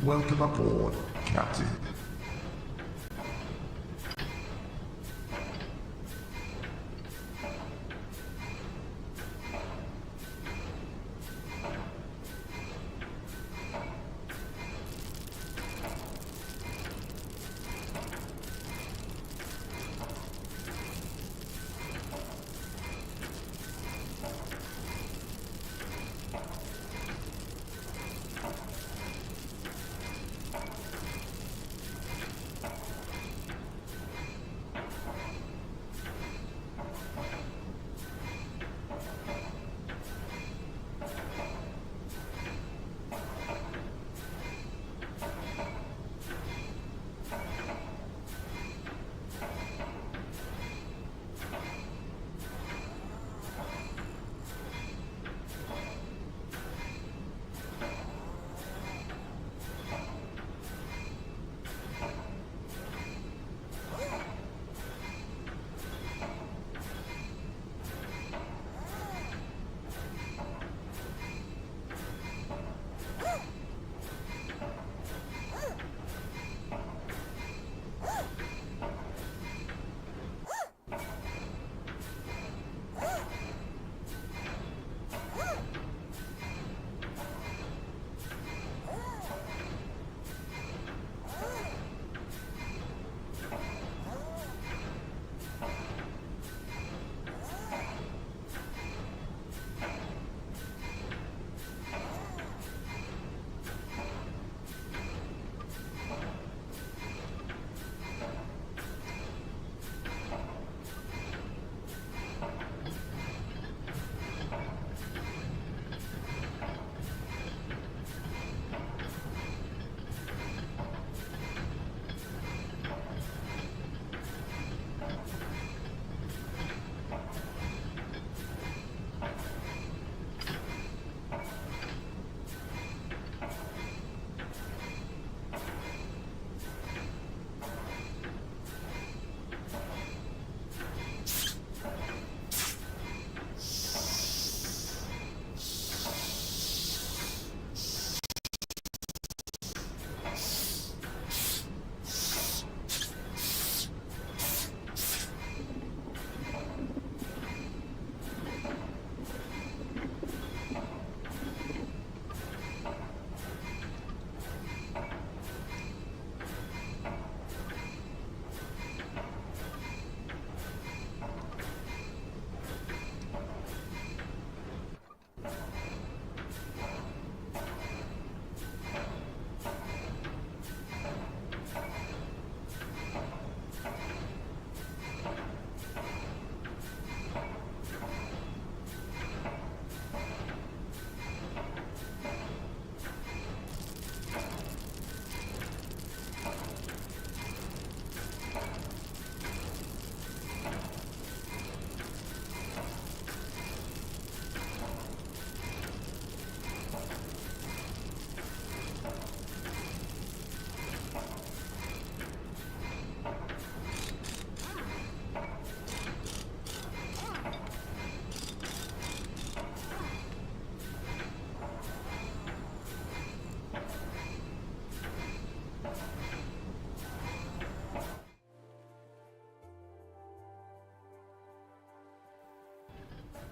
Welcome aboard, Captain.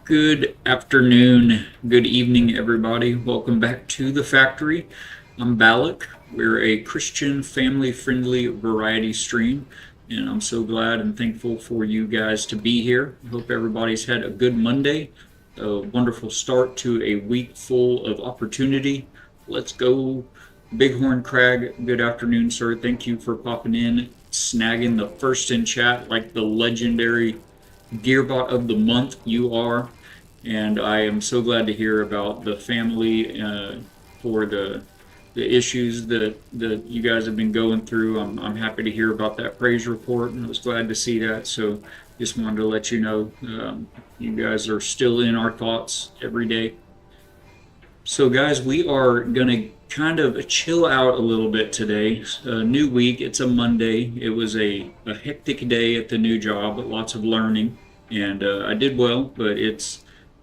Good afternoon, good evening, everybody. Welcome back to the factory. I'm Balak. We're a Christian, family-friendly variety stream, and I'm so glad and thankful for you guys to be here. I hope everybody's had a good Monday, a wonderful start to a week full of opportunity. Let's go, Bighorn Crag. Good afternoon, sir. Thank you for popping in, snagging the first in chat like the legendary Gearbot of the month you are. And I am so glad to hear about the family for the issues that you guys have been going through. I'm happy to hear about that praise report, and I was glad to see that. So just wanted to let you know you guys are still in our thoughts every day. So guys, we are gonna kind of chill out a little bit today. A new week. It's a Monday. It was a hectic day at the new job, lots of learning, and I did well, but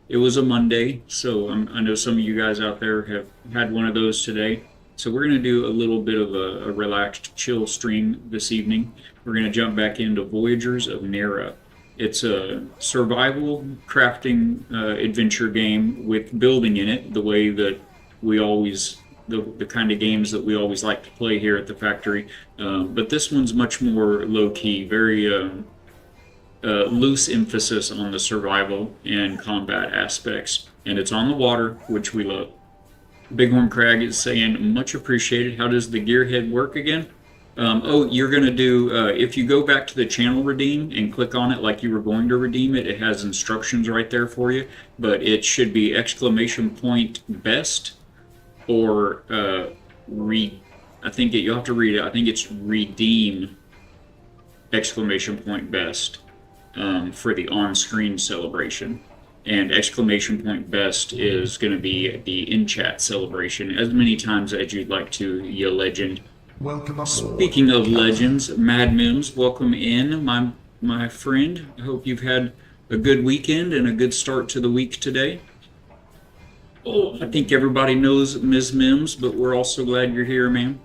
it was a Monday, so I know some of you guys out there have had one of those today. So we're going to do a little bit of a relaxed, chill stream this evening. We're going to jump back into Voyagers of Nera. It's a survival crafting adventure game with building in it, the way that we always, the kind of games that we always like to play here at the factory. But this one's much more low-key, very loose emphasis on the survival and combat aspects. And it's on the water, which we love. Bighorn Crag is saying, much appreciated. How does the gearhead work again? Oh, you're going to do, if you go back to the channel redeem and click on it like you were going to redeem it, it has instructions right there for you. But it should be !best or I think you'll have to read it. I think it's redeem !best for the on-screen celebration. And !best is going to be the in-chat celebration as many times as you'd like to, you legend. Welcome aboard. Speaking of legends, Mad Mims, welcome in, my friend. I hope you've had a good weekend and a good start to the week today. Oh, I think everybody knows Ms. Mims, but we're also glad you're here, ma'am.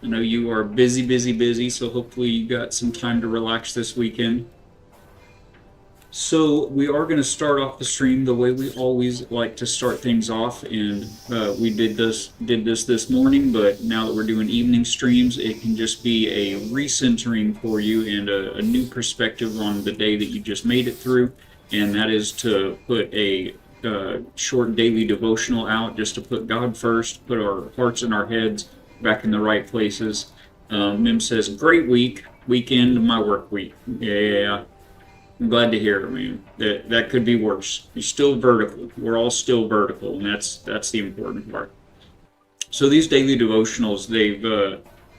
I know you are busy, so hopefully you got some time to relax this weekend. So we are going to start off the stream the way we always like to start things off, and we did this morning, but now that we're doing evening streams, it can just be a recentering for you and a new perspective on the day that you just made it through, and that is to put a short daily devotional out, just to put God first, put our hearts and our heads back in the right places. Mim says, great weekend, my work week. Yeah. I'm glad to hear it, man. That could be worse. You're still vertical. We're all still vertical, and that's the important part. So these daily devotionals, they've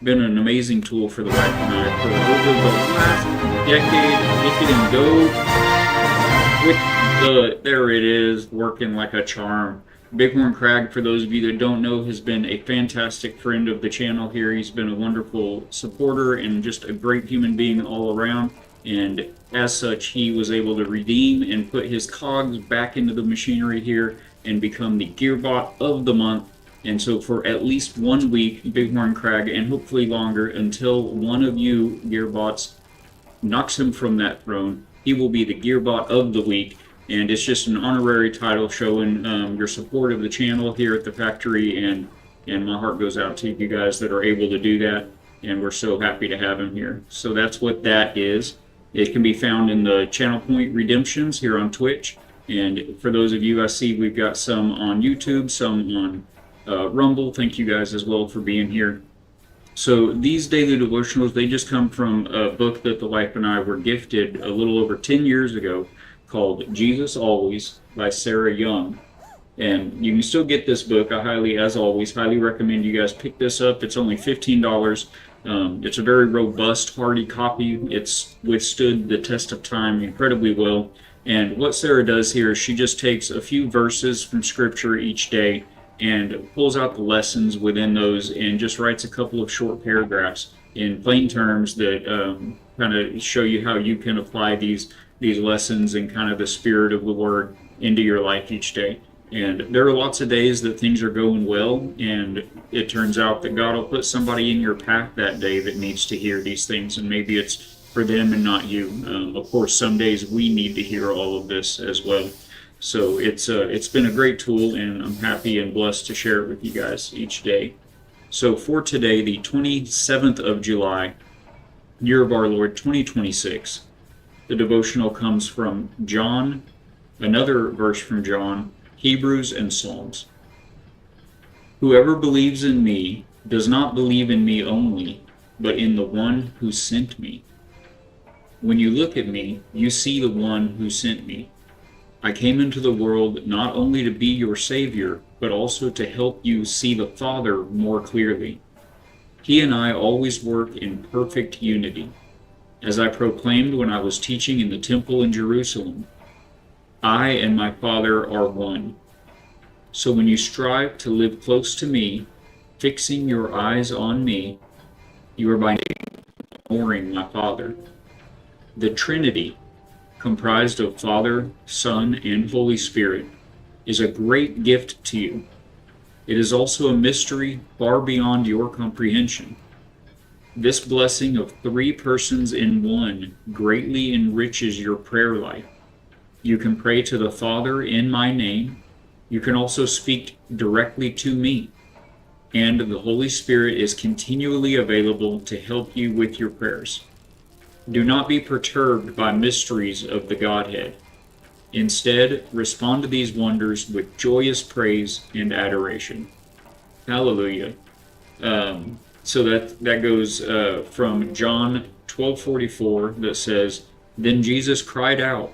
been an amazing tool for the wife and I for over the last decade. There it is, working like a charm. Bighorn Crag, for those of you that don't know, has been a fantastic friend of the channel here. He's been a wonderful supporter and just a great human being all around. And as such, he was able to redeem and put his cogs back into the machinery here and become the Gearbot of the month. And so for at least 1 week, Bighorn Crag, and hopefully longer, until one of you Gearbots knocks him from that throne, he will be the Gearbot of the week. And it's just an honorary title showing your support of the channel here at the factory, and my heart goes out to you guys that are able to do that, and we're so happy to have him here. So that's what that is. It can be found in the Channel Point Redemptions here on Twitch, and for those of you, I see we've got some on YouTube, some on Rumble. Thank you guys as well for being here. So these daily devotionals, they just come from a book that the wife and I were gifted a little over 10 years ago called Jesus Always by Sarah Young. And you can still get this book. I as always, highly recommend you guys pick this up. It's only $15. It's a very robust, hardy copy. It's withstood the test of time incredibly well. And what Sarah does here is she just takes a few verses from Scripture each day and pulls out the lessons within those and just writes a couple of short paragraphs in plain terms that kind of show you how you can apply these lessons and kind of the spirit of the Word into your life each day. And there are lots of days that things are going well, and it turns out that God will put somebody in your path that day that needs to hear these things, and maybe it's for them and not you. Of course, some days we need to hear all of this as well. So it's been a great tool, and I'm happy and blessed to share it with you guys each day. So for today, the 27th of July, year of our Lord 2026, the devotional comes from John, another verse from John, Hebrews, and Psalms. Whoever believes in me does not believe in me only, but in the one who sent me. When you look at me, you see the one who sent me. I came into the world not only to be your Savior, but also to help you see the Father more clearly. He and I always work in perfect unity. As I proclaimed when I was teaching in the temple in Jerusalem, I and my Father are one. So when you strive to live close to me, fixing your eyes on me, you are by nature ignoring my Father. The Trinity, comprised of Father, Son, and Holy Spirit, is a great gift to you. It is also a mystery far beyond your comprehension. This blessing of three persons in one greatly enriches your prayer life. You can pray to the Father in my name. You can also speak directly to me. And the Holy Spirit is continually available to help you with your prayers. Do not be perturbed by mysteries of the Godhead. Instead, respond to these wonders with joyous praise and adoration. Hallelujah. So that goes from John 12:44 that says, "Then Jesus cried out,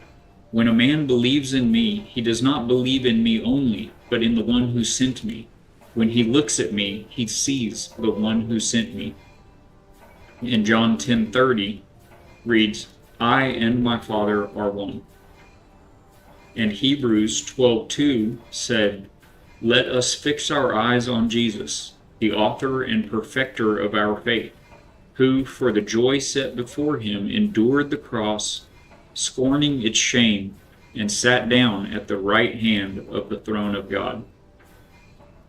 'When a man believes in me, he does not believe in me only, but in the one who sent me. When he looks at me, he sees the one who sent me.'" And John 10:30 reads, "I and my Father are one." And Hebrews 12:2 said, "Let us fix our eyes on Jesus, the author and perfecter of our faith, who for the joy set before him endured the cross, scorning its shame, and sat down at the right hand of the throne of God."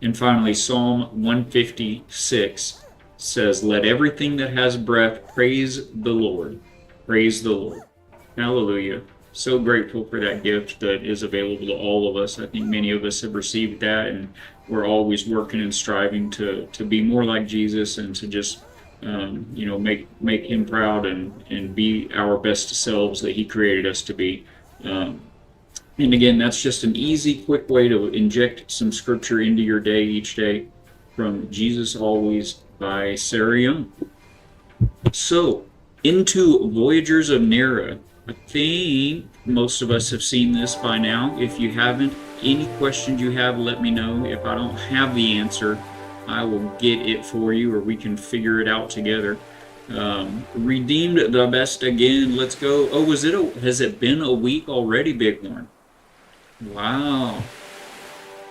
And finally, Psalm 156 says, "Let everything that has breath praise the Lord. Praise the Lord." Hallelujah. So grateful for that gift that is available to all of us. I think many of us have received that, and we're always working and striving to be more like Jesus and to just make him proud and be our best selves that he created us to be. And again, that's just an easy, quick way to inject some scripture into your day each day from Jesus Always by Sarah Young. So, into Voyagers of Nera. I think most of us have seen this by now. If you haven't, any questions you have, let me know. If I don't have the answer, I will get it for you, or we can figure it out together. Redeemed the best again. Let's go. Oh, has it been a week already, Bighorn? Wow.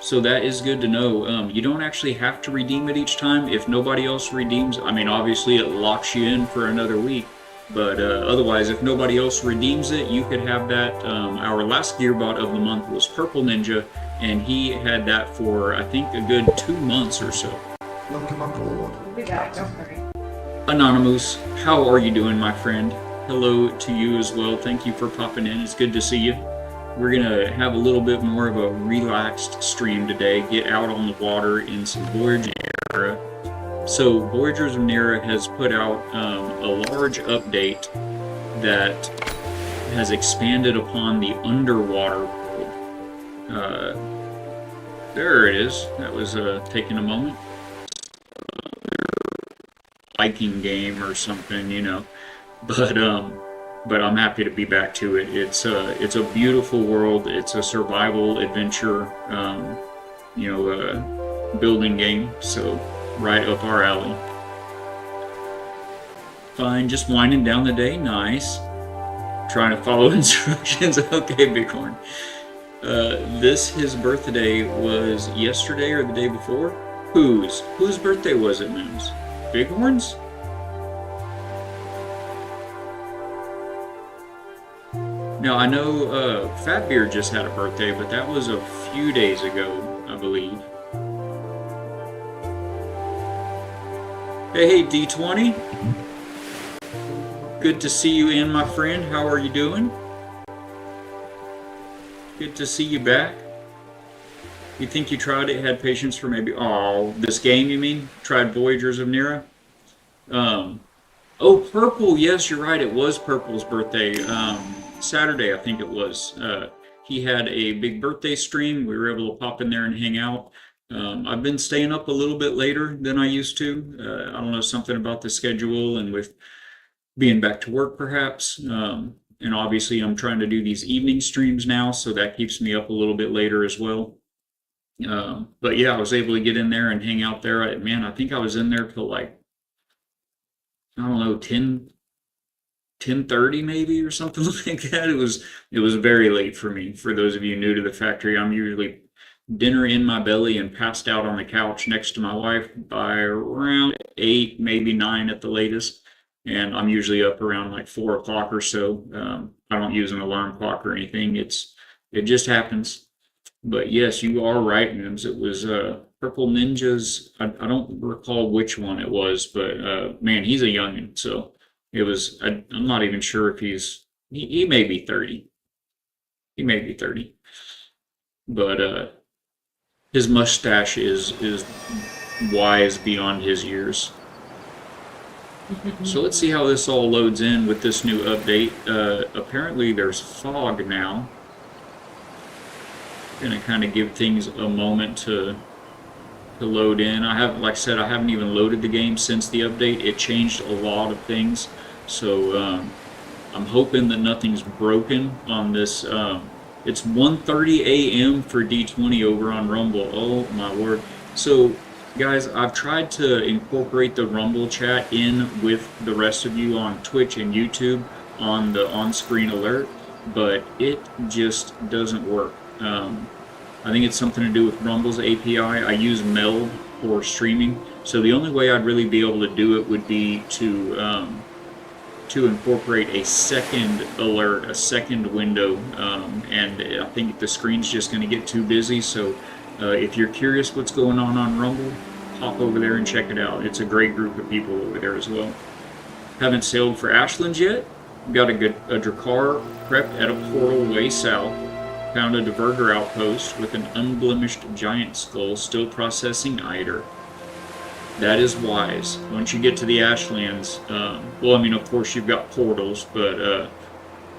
So that is good to know. You don't actually have to redeem it each time. If nobody else redeems, I mean, obviously it locks you in for another week. But otherwise, if nobody else redeems it, you could have that. Our last Gearbot of the month was Purple Ninja, and he had that for, I think, a good 2 months or so. Welcome aboard, Captain. Anonymous, how are you doing, my friend? Hello to you as well. Thank you for popping in. It's good to see you. We're going to have a little bit more of a relaxed stream today, get out on the water in some Voyagers of Nera. So Voyagers of Nera has put out a large update that has expanded upon the underwater world. There it is. That was taking a moment. Viking game or something, but I'm happy to be back to it. It's a beautiful world. It's a survival adventure, building game. So right up our alley. Fine, just winding down the day. Nice. Trying to follow instructions. Okay, Bighorn. His birthday was yesterday or the day before? Whose birthday was it, Mims? Bighorn's? Now, I know Fatbeard just had a birthday, but that was a few days ago, I believe. Hey, D20. Good to see you in, my friend. How are you doing? Good to see you back. You think you tried it, had patience for maybe... Oh, this game, you mean? Tried Voyagers of Nera? Oh, Purple. Yes, you're right. It was Purple's birthday. Saturday, I think it was. He had a big birthday stream. We were able to pop in there and hang out. I've been staying up a little bit later than I used to. I don't know, something about the schedule and with being back to work perhaps. And obviously I'm trying to do these evening streams now, so that keeps me up a little bit later as well. But yeah, I was able to get in there and hang out there. I think I was in there till like, I don't know, 10:30 maybe or something like that. It was very late for me. For those of you new to the factory, I'm usually dinner in my belly and passed out on the couch next to my wife by around 8, maybe 9 at the latest. And I'm usually up around like 4 o'clock or so. I don't use an alarm clock or anything. It just happens. But yes, you are right, Mims. It was Purple Ninjas. I don't recall which one it was, but man, he's a youngin. So it was. I'm not even sure if he may be 30. He may be 30, but his mustache is wise beyond his years. So let's see how this all loads in with this new update. Apparently there's fog now. Gonna kind of give things a moment to load in. Like I said, I haven't even loaded the game since the update. It changed a lot of things, so I'm hoping that nothing's broken on this. It's 1:30 a.m. for D20 over on Rumble. Oh my word! So, guys, I've tried to incorporate the Rumble chat in with the rest of you on Twitch and YouTube on the on-screen alert, but it just doesn't work. I think it's something to do with Rumble's API. I use Meld for streaming, so the only way I'd really be able to do it would be to incorporate a second alert, a second window, and I think the screen's just going to get too busy. So if you're curious what's going on Rumble, hop over there and check it out. It's a great group of people over there as well. Haven't sailed for Ashlands yet. Got a Drakkar prepped at a portal way south. Found a diverter outpost with an unblemished giant skull still processing Eider. That is wise. Once you get to the Ashlands, well, I mean, of course you've got portals, but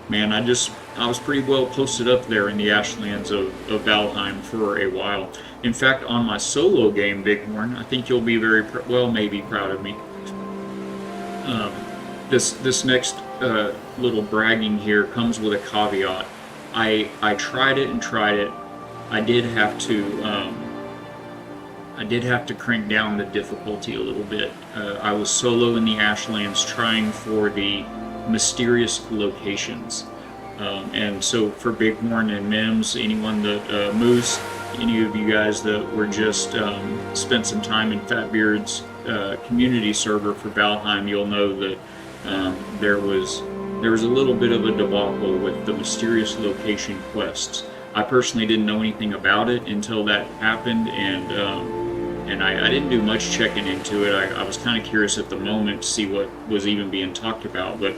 man, I was pretty well posted up there in the Ashlands of Valheim for a while. In fact, on my solo game, Bighorn, I think you'll be maybe proud of me. This next little bragging here comes with a caveat. I tried it and tried it. I did have to crank down the difficulty a little bit. I was solo in the Ashlands trying for the mysterious locations. And so for Bighorn and Mims, anyone that Moose, any of you guys that were just spent some time in Fatbeard's community server for Valheim, you'll know that there was a little bit of a debacle with the mysterious location quests. I personally didn't know anything about it until that happened, and I didn't do much checking into it. I was kind of curious at the moment to see what was even being talked about. But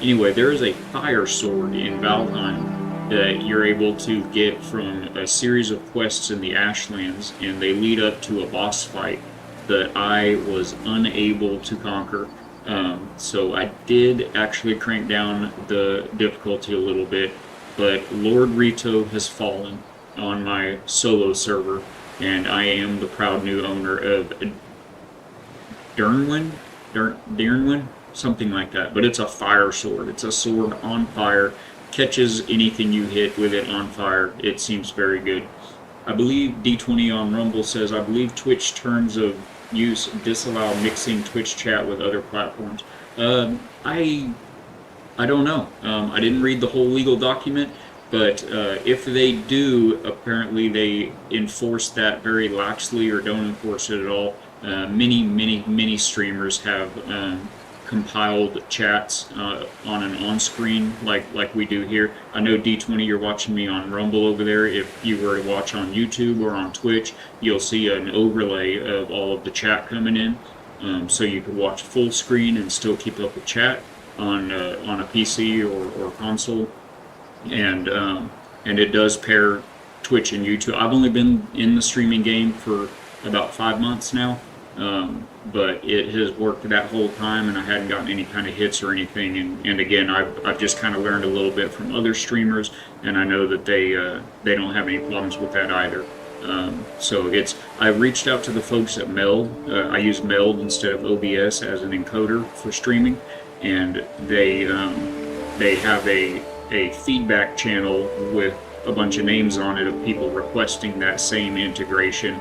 anyway, there is a fire sword in Valheim that you're able to get from a series of quests in the Ashlands, and they lead up to a boss fight that I was unable to conquer. So I did actually crank down the difficulty a little bit, but Lord Rito has fallen on my solo server, and I am the proud new owner of Dernwin, something like that. But it's a fire sword. It's a sword on fire, catches anything you hit with it on fire. It seems very good. I believe D20 on Rumble says, I believe Twitch terms of use disallow mixing Twitch chat with other platforms. I don't know. I didn't read the whole legal document, but if they do, apparently they enforce that very laxly or don't enforce it at all. Many streamers have compiled chats on an on-screen like we do here. I know D20, you're watching me on Rumble over there. If you were to watch on YouTube or on Twitch, you'll see an overlay of all of the chat coming in, so you could watch full screen and still keep up with chat on a PC or console, and it does pair Twitch and YouTube. I've only been in the streaming game for about 5 months now. But it has worked that whole time, and I hadn't gotten any kind of hits or anything. And again, I've just kind of learned a little bit from other streamers, and I know that they don't have any problems with that either. So I've reached out to the folks at Meld. I use Meld instead of OBS as an encoder for streaming, and they have a feedback channel with a bunch of names on it of people requesting that same integration.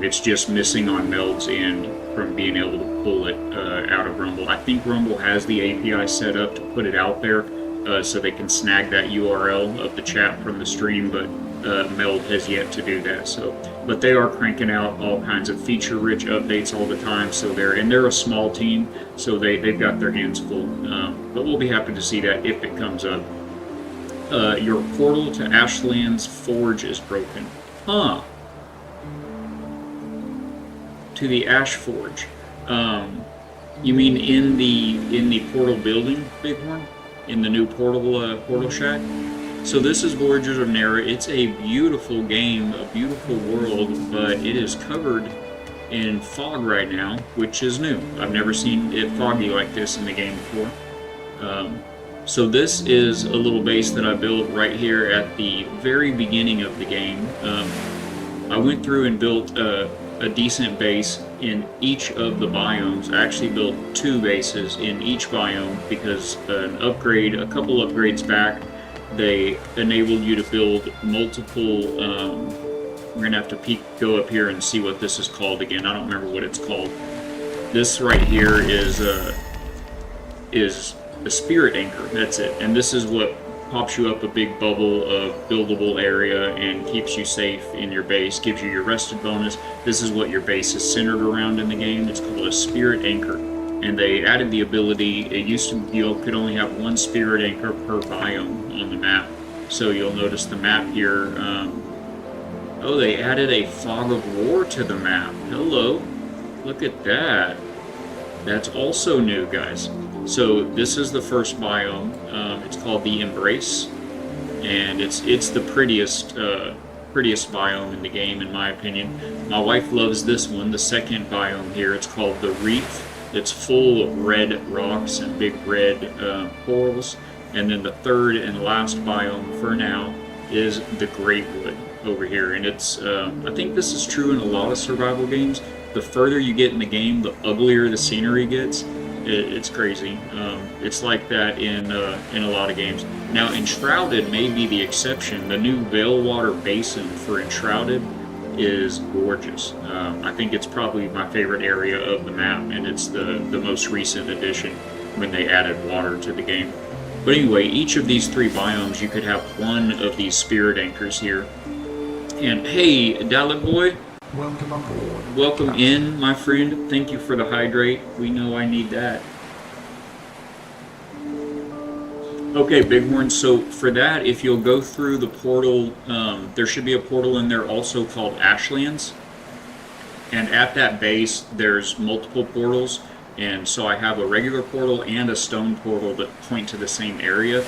It's just missing on Meld's end from being able to pull it out of Rumble. I think Rumble has the API set up to put it out there so they can snag that URL of the chat from the stream, but Meld has yet to do that. But they are cranking out all kinds of feature-rich updates all the time. So they're a small team, so they've got their hands full. But we'll be happy to see that if it comes up. Your portal to Ashland's Forge is broken. Huh. To the Ash Forge. You mean in the portal building, Bighorn? In the new portal shack? So this is Voyagers of Nera. It's a beautiful game, a beautiful world, but it is covered in fog right now, which is new. I've never seen it foggy like this in the game before. So this is a little base that I built right here at the very beginning of the game. I went through and built a decent base in each of the biomes. I actually built 2 bases in each biome because a couple upgrades back, they enabled you to build multiple. We're gonna have to go up here and see what this is called again. I don't remember what it's called. This right here is a spirit anchor. That's it. And this is what pops you up a big bubble of buildable area and keeps you safe in your base, gives you your rested bonus. This is what your base is centered around in the game. It's called a spirit anchor. And they added the ability, it used to, you could only have 1 spirit anchor per biome on the map. So you'll notice the map here. Oh, they added a fog of war to the map. Hello. Look at that. That's also new, guys. So this is the first biome. It's called the Embrace, and it's the prettiest biome in the game, in my opinion. My wife loves this one. The second biome here, it's called the Reef. It's full of red rocks and big red corals. And then the third and last biome for now is the Greatwood over here, and it's I think this is true in a lot of survival games. The further you get in the game, the uglier the scenery gets. It's crazy. It's like that in a lot of games. Now, Enshrouded may be the exception. The new Veilwater Basin for Enshrouded is gorgeous. I think it's probably my favorite area of the map, and it's the most recent addition when they added water to the game. But anyway, each of these 3 biomes, you could have 1 of these spirit anchors here. And hey, Dalek Boy, Welcome aboard. welcome in, my friend. Thank you for the hydrate. We know I need that. Okay, Bighorn, so for that, if you'll go through the portal, there should be a portal in there also called Ashlands. And at that base, there's multiple portals. And so I have a regular portal and a stone portal that point to the same area.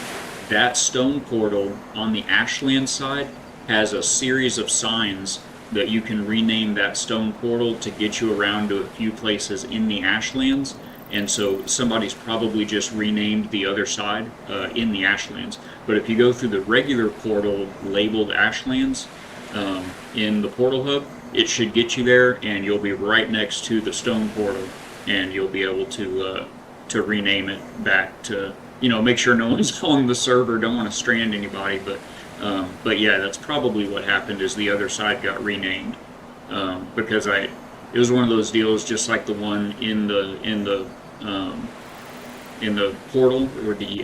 That stone portal on the Ashland side has a series of signs that you can rename that stone portal to get you around to a few places in the Ashlands. And so somebody's probably just renamed the other side in the Ashlands. But if you go through the regular portal labeled Ashlands in the portal hub, it should get you there, and you'll be right next to the stone portal, and you'll be able to rename it back to, make sure no one's on the server. Don't want to strand anybody, but yeah, that's probably what happened. Is the other side got renamed because it was one of those deals, just like the one in the portal, or the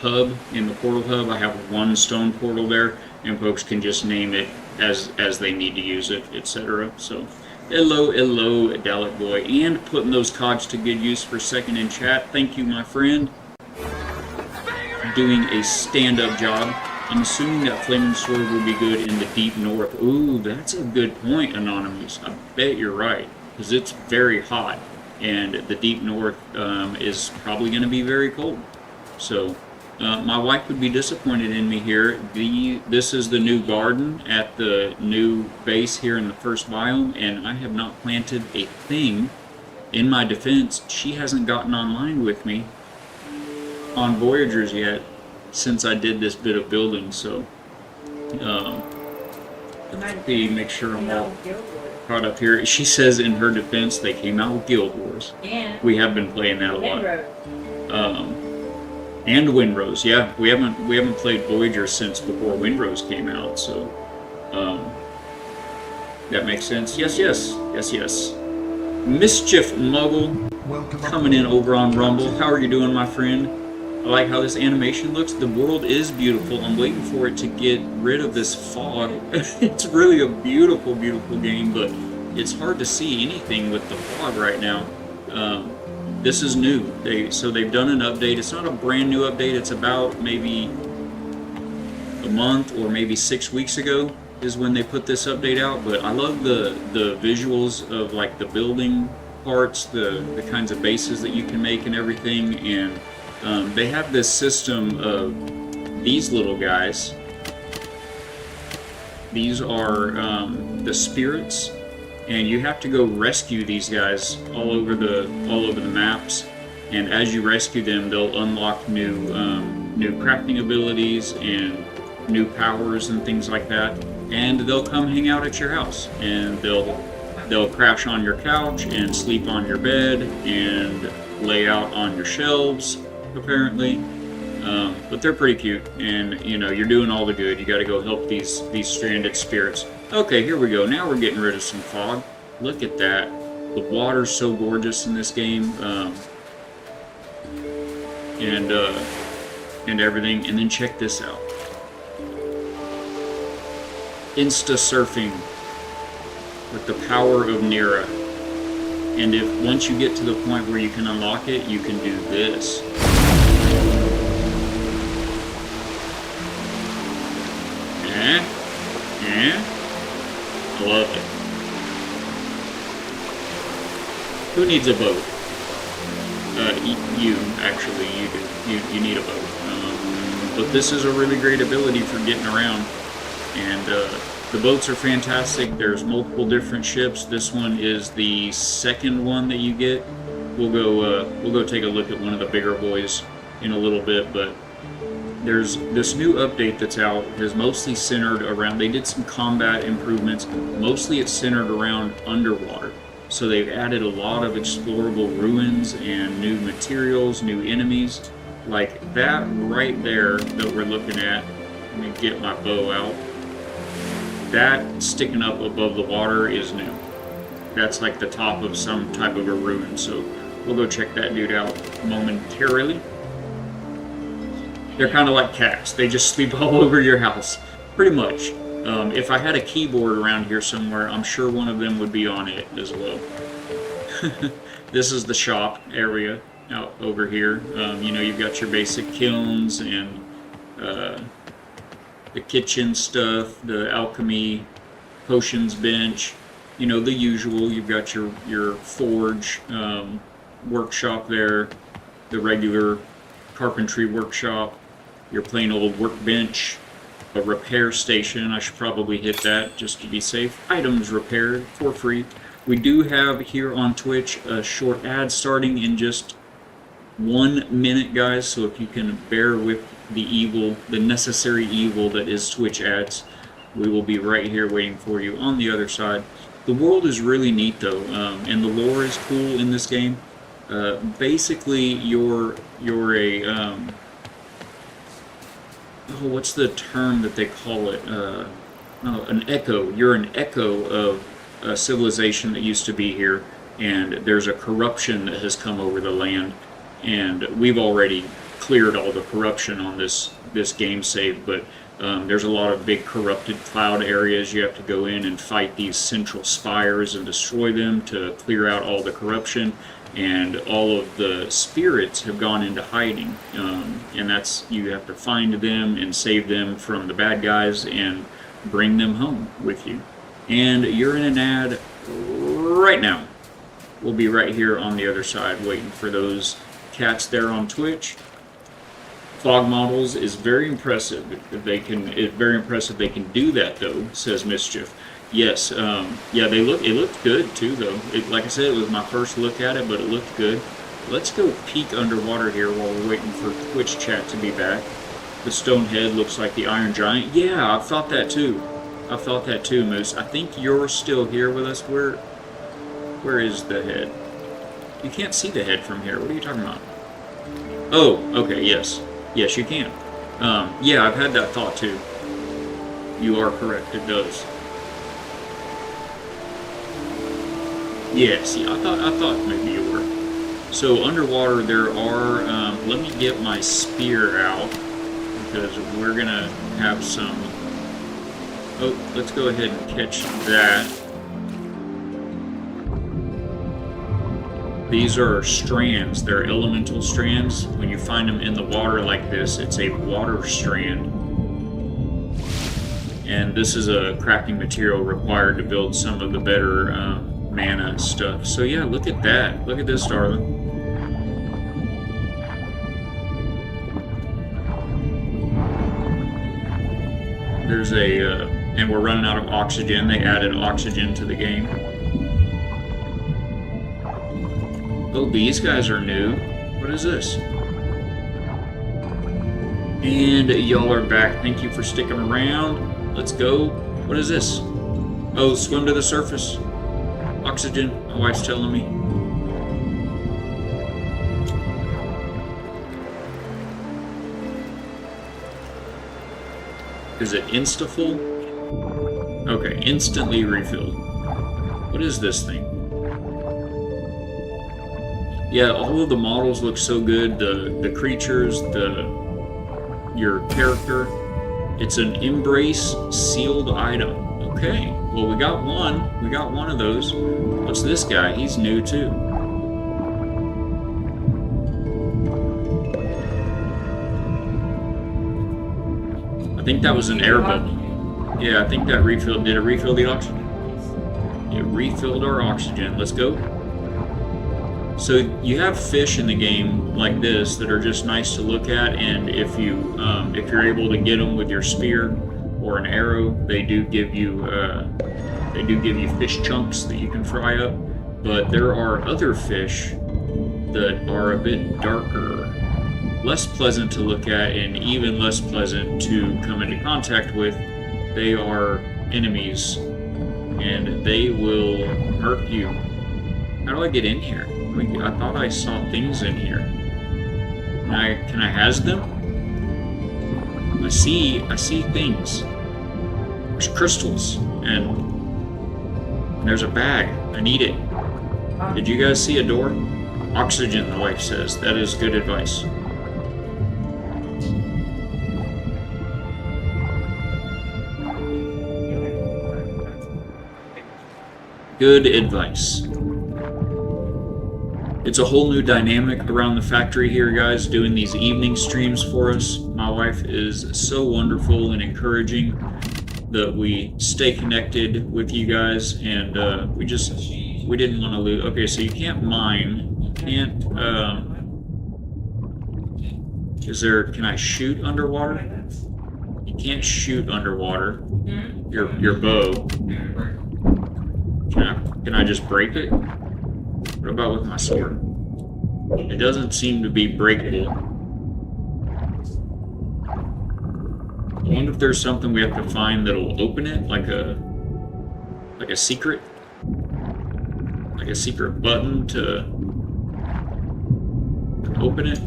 hub, in the portal hub. I have 1 stone portal there, and folks can just name it as they need to use it, etc. So hello Dalek Boy, and putting those cogs to good use for second in chat. Thank you, my friend. Doing a stand-up job. I'm assuming that flaming sword will be good in the deep north. Ooh, that's a good point, Anonymous. I bet you're right, because it's very hot, and the deep north is probably going to be very cold. So my wife would be disappointed in me here. This is the new garden at the new base here in the first biome, and I have not planted a thing. In my defense, she hasn't gotten online with me on Voyagers yet since I did this bit of building, so make sure I'm all caught up here. She says in her defense they came out with Guild Wars. And We have been playing that a lot. And Windrose, yeah. We haven't played Voyager since before Windrose came out, so that makes sense. Yes. Mischief Muggle coming in over on Rumble. How are you doing, my friend? I like how this animation looks. The world is beautiful. I'm waiting for it to get rid of this fog. It's really a beautiful, beautiful game, but it's hard to see anything with the fog right now. This is new. So they've done an update. It's not a brand new update. It's about maybe a month or maybe 6 weeks ago is when they put this update out. But I love the visuals of like the building parts, the kinds of bases that you can make and everything. And they have this system of these little guys. These are the spirits, and you have to go rescue these guys all over the maps. And as you rescue them, they'll unlock new crafting abilities and new powers and things like that. And they'll come hang out at your house, and they'll crash on your couch and sleep on your bed and lay out on your shelves, apparently. But they're pretty cute, and you know, you're doing all the good. You got to go help these stranded spirits. Okay, here we go. Now we're getting rid of some fog. Look at that. The water's so gorgeous in this game, and everything. And then check this out. Insta surfing with the power of Nera. And if once you get to the point where you can unlock it, you can do this. I love it. Who needs a boat? You do. You need a boat. But this is a really great ability for getting around. And the boats are fantastic. There's multiple different ships. This one is the second one that you get. We'll go take a look at one of the bigger boys in a little bit, but there's this new update that's out is mostly centered around, they did some combat improvements, mostly it's centered around underwater. So they've added a lot of explorable ruins and new materials, new enemies. Like that right there that we're looking at, let me get my bow out. That sticking up above the water is new. That's like the top of some type of a ruin, so we'll go check that dude out momentarily. They're kind of like cats. They just sleep all over your house, pretty much. If I had a keyboard around here somewhere, I'm sure one of them would be on it as well. This is the shop area out over here. You know, you've got your basic kilns and the kitchen stuff, the alchemy, potions bench. You know, the usual. You've got your forge workshop there, the regular carpentry workshop, your plain old workbench, a repair station. I should probably hit that just to be safe. Items repaired for free. We do have here on Twitch a short ad starting in just 1 minute, guys, so if you can bear with the necessary evil that is Twitch ads, we will be right here waiting for you on the other side. The world is really neat though, and the lore is cool in this game. Basically, you're a what's the term that they call it? An echo. You're an echo of a civilization that used to be here, and there's a corruption that has come over the land, and we've already cleared all the corruption on this game save, but there's a lot of big corrupted cloud areas. You have to go in and fight these central spires and destroy them to clear out all the corruption. And all of the spirits have gone into hiding, and that's, you have to find them and save them from the bad guys and bring them home with you. And you're in an ad right now. We'll be right here on the other side waiting for those cats there on Twitch. Fog models is very impressive. It's very impressive they can do that though, says Mischief. Yes, yeah, it looked good too, though. Like I said, it was my first look at it, but it looked good. Let's go peek underwater here while we're waiting for Twitch chat to be back. The stone head looks like the Iron Giant. Yeah, I've thought that too. I've thought that too, Moose. I think you're still here with us. Where is the head? You can't see the head from here. What are you talking about? Oh, okay, yes. Yes, you can. Yeah, I've had that thought too. You are correct, it does. Yes, yeah, I thought maybe you were. So underwater there are, let me get my spear out, because we're gonna have some, oh, let's go ahead and catch that. These are strands, they're elemental strands. When you find them in the water like this, it's a water strand. and this is a crafting material required to build some of the better mana stuff. So yeah, look at that. Look at this, darling. There's a, and we're running out of oxygen. They added oxygen to the game. Oh, these guys are new. What is this? And y'all are back. Thank you for sticking around. Let's go. What is this? Oh, swim to the surface. Oxygen, my wife's telling me. Is it insta-full? Okay, instantly refilled. What is this thing? Yeah, all of the models look so good. The creatures, your character. It's an embrace sealed item. Okay, well we got one. We got one of those. What's this guy? He's new too. I think that was an air bubble. Yeah, I think that refilled. Did it refill the oxygen? It refilled our oxygen. Let's go. So you have fish in the game like this that are just nice to look at, and if you're able to get them with your spear or an arrow, they do give you fish chunks that you can fry up. But there are other fish that are a bit darker, less pleasant to look at, and even less pleasant to come into contact with. They are enemies, and they will hurt you. How do I get in here? I thought I saw things in here. Can I has them? I see things. There's crystals, and there's a bag. I need it. Did you guys see a door? Oxygen, the wife says. That is good advice. Good advice. It's a whole new dynamic around the factory here, guys, doing these evening streams for us. My wife is so wonderful and encouraging that we stay connected with you guys, and we didn't want to lose. Okay, so you can't mine. Can't, can I shoot underwater? You can't shoot underwater. Your bow. Can I just break it? What about with my sword? It doesn't seem to be breakable. I wonder if there's something we have to find that'll open it, like a secret? Like a secret button to open it?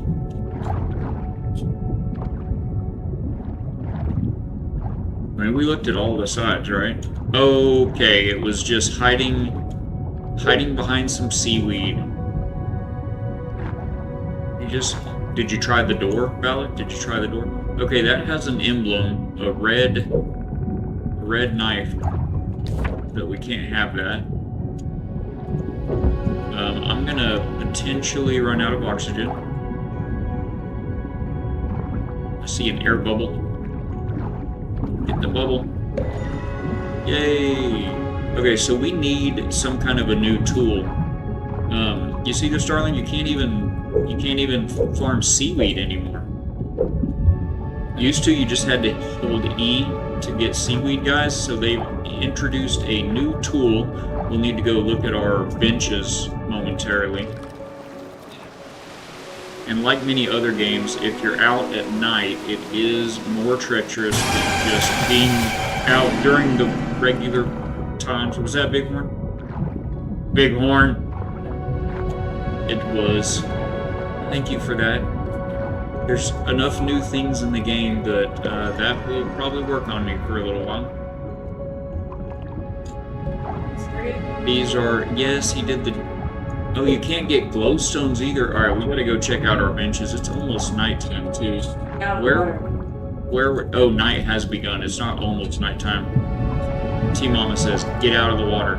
I mean, we looked at all the sides, right? Okay, it was just hiding behind some seaweed. Did you try the door, Balak? Did you try the door? Okay, that has an emblem, a red knife. That we can't have that. I'm gonna potentially run out of oxygen. I see an air bubble. Get the bubble. Yay! Okay, so we need some kind of a new tool. You see this, darling? You can't even farm seaweed anymore. Used to, you just had to hold E to get seaweed, guys. So they've introduced a new tool. We'll need to go look at our benches momentarily. And like many other games, if you're out at night, it is more treacherous than just being out during the regular times. Was that Bighorn? Bighorn. It was. Thank you for that. There's enough new things in the game that that will probably work on me for a little while. These are, yes, he did the, oh, you can't get glowstones either. Alright, we gotta go check out our benches. It's almost nighttime too. Where, oh, night has begun. It's not almost nighttime. T-Mama says, get out of the water.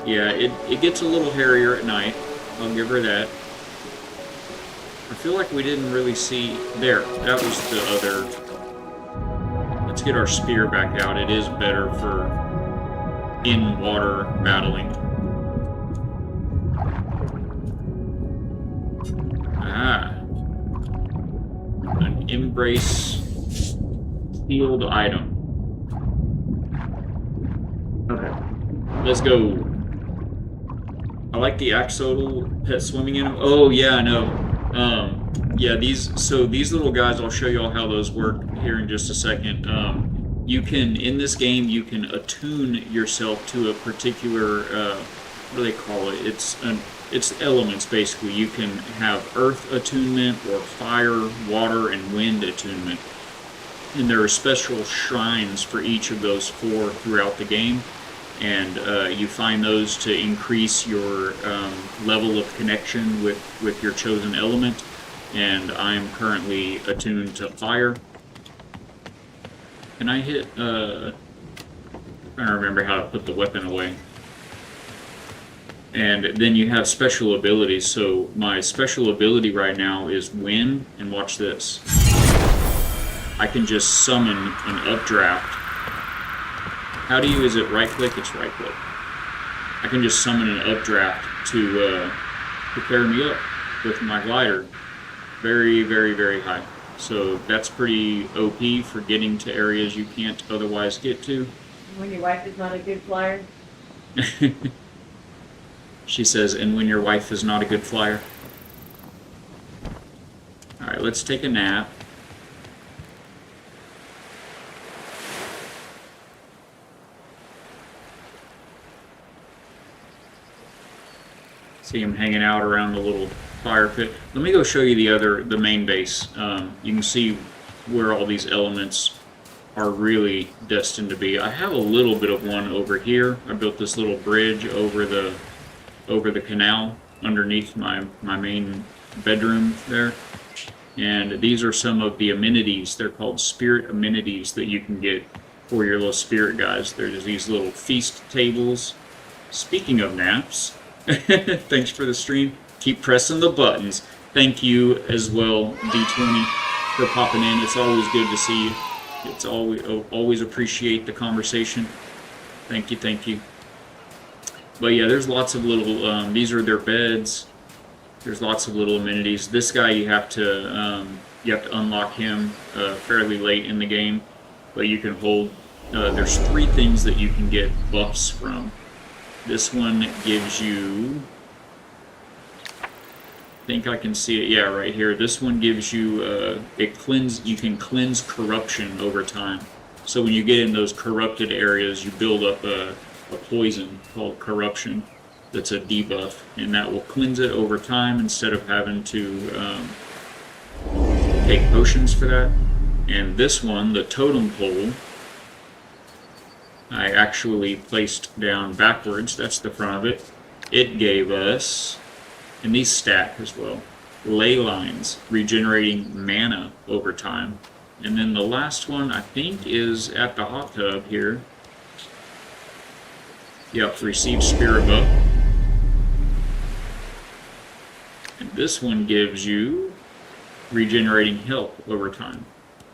Yeah, it gets a little hairier at night. I'll give her that. I feel like we didn't really see, there, that was the other Let's get our spear back out. It is better for in-water battling. Ah. An embrace field item. Okay. Let's go. I like the axolotl pet swimming in them. Oh yeah, I know. Yeah, these little guys, I'll show you all how those work here in just a second. You can, in this game, you can attune yourself to a particular, what do they call it? It's elements, basically. You can have earth attunement or fire, water, and wind attunement. And there are special shrines for each of those 4 throughout the game. And you find those to increase your level of connection with your chosen element. And I'm currently attuned to fire. Can I hit, I don't remember how to put the weapon away. And then you have special abilities. So my special ability right now is wind, and watch this. I can just summon an updraft. How do you, is it right click? It's right click. I can just summon an updraft to carry me up with my glider. Very, very, very high. So that's pretty OP for getting to areas you can't otherwise get to. When your wife is not a good flyer? She says, and when your wife is not a good flyer. Alright, let's take a nap. See him hanging out around the little fire pit. Let me go show you the main base. You can see where all these elements are really destined to be. I have a little bit of one over here. I built this little bridge over the canal underneath my main bedroom there. And these are some of the amenities. They're called spirit amenities that you can get for your little spirit guys. There's these little feast tables. Speaking of naps, thanks for the stream. Keep pressing the buttons. Thank you as well, D20, for popping in. It's always good to see you. It's always appreciate the conversation. Thank you, thank you. But yeah, there's lots of little, these are their beds. There's lots of little amenities. This guy, you have to unlock him fairly late in the game, but you can hold, there's 3 things that you can get buffs from. This one gives you, I think I can see it, yeah, right here. This one gives you, you can cleanse corruption over time. So when you get in those corrupted areas, you build up a poison called corruption that's a debuff, and that will cleanse it over time instead of having to take potions for that. And this one, the totem pole, I actually placed down backwards. That's the front of it. It gave us, and these stack as well, ley lines, regenerating mana over time. And then the last one, I think, is at the hot tub here. Yep, receive spirit buff. And this one gives you regenerating health over time.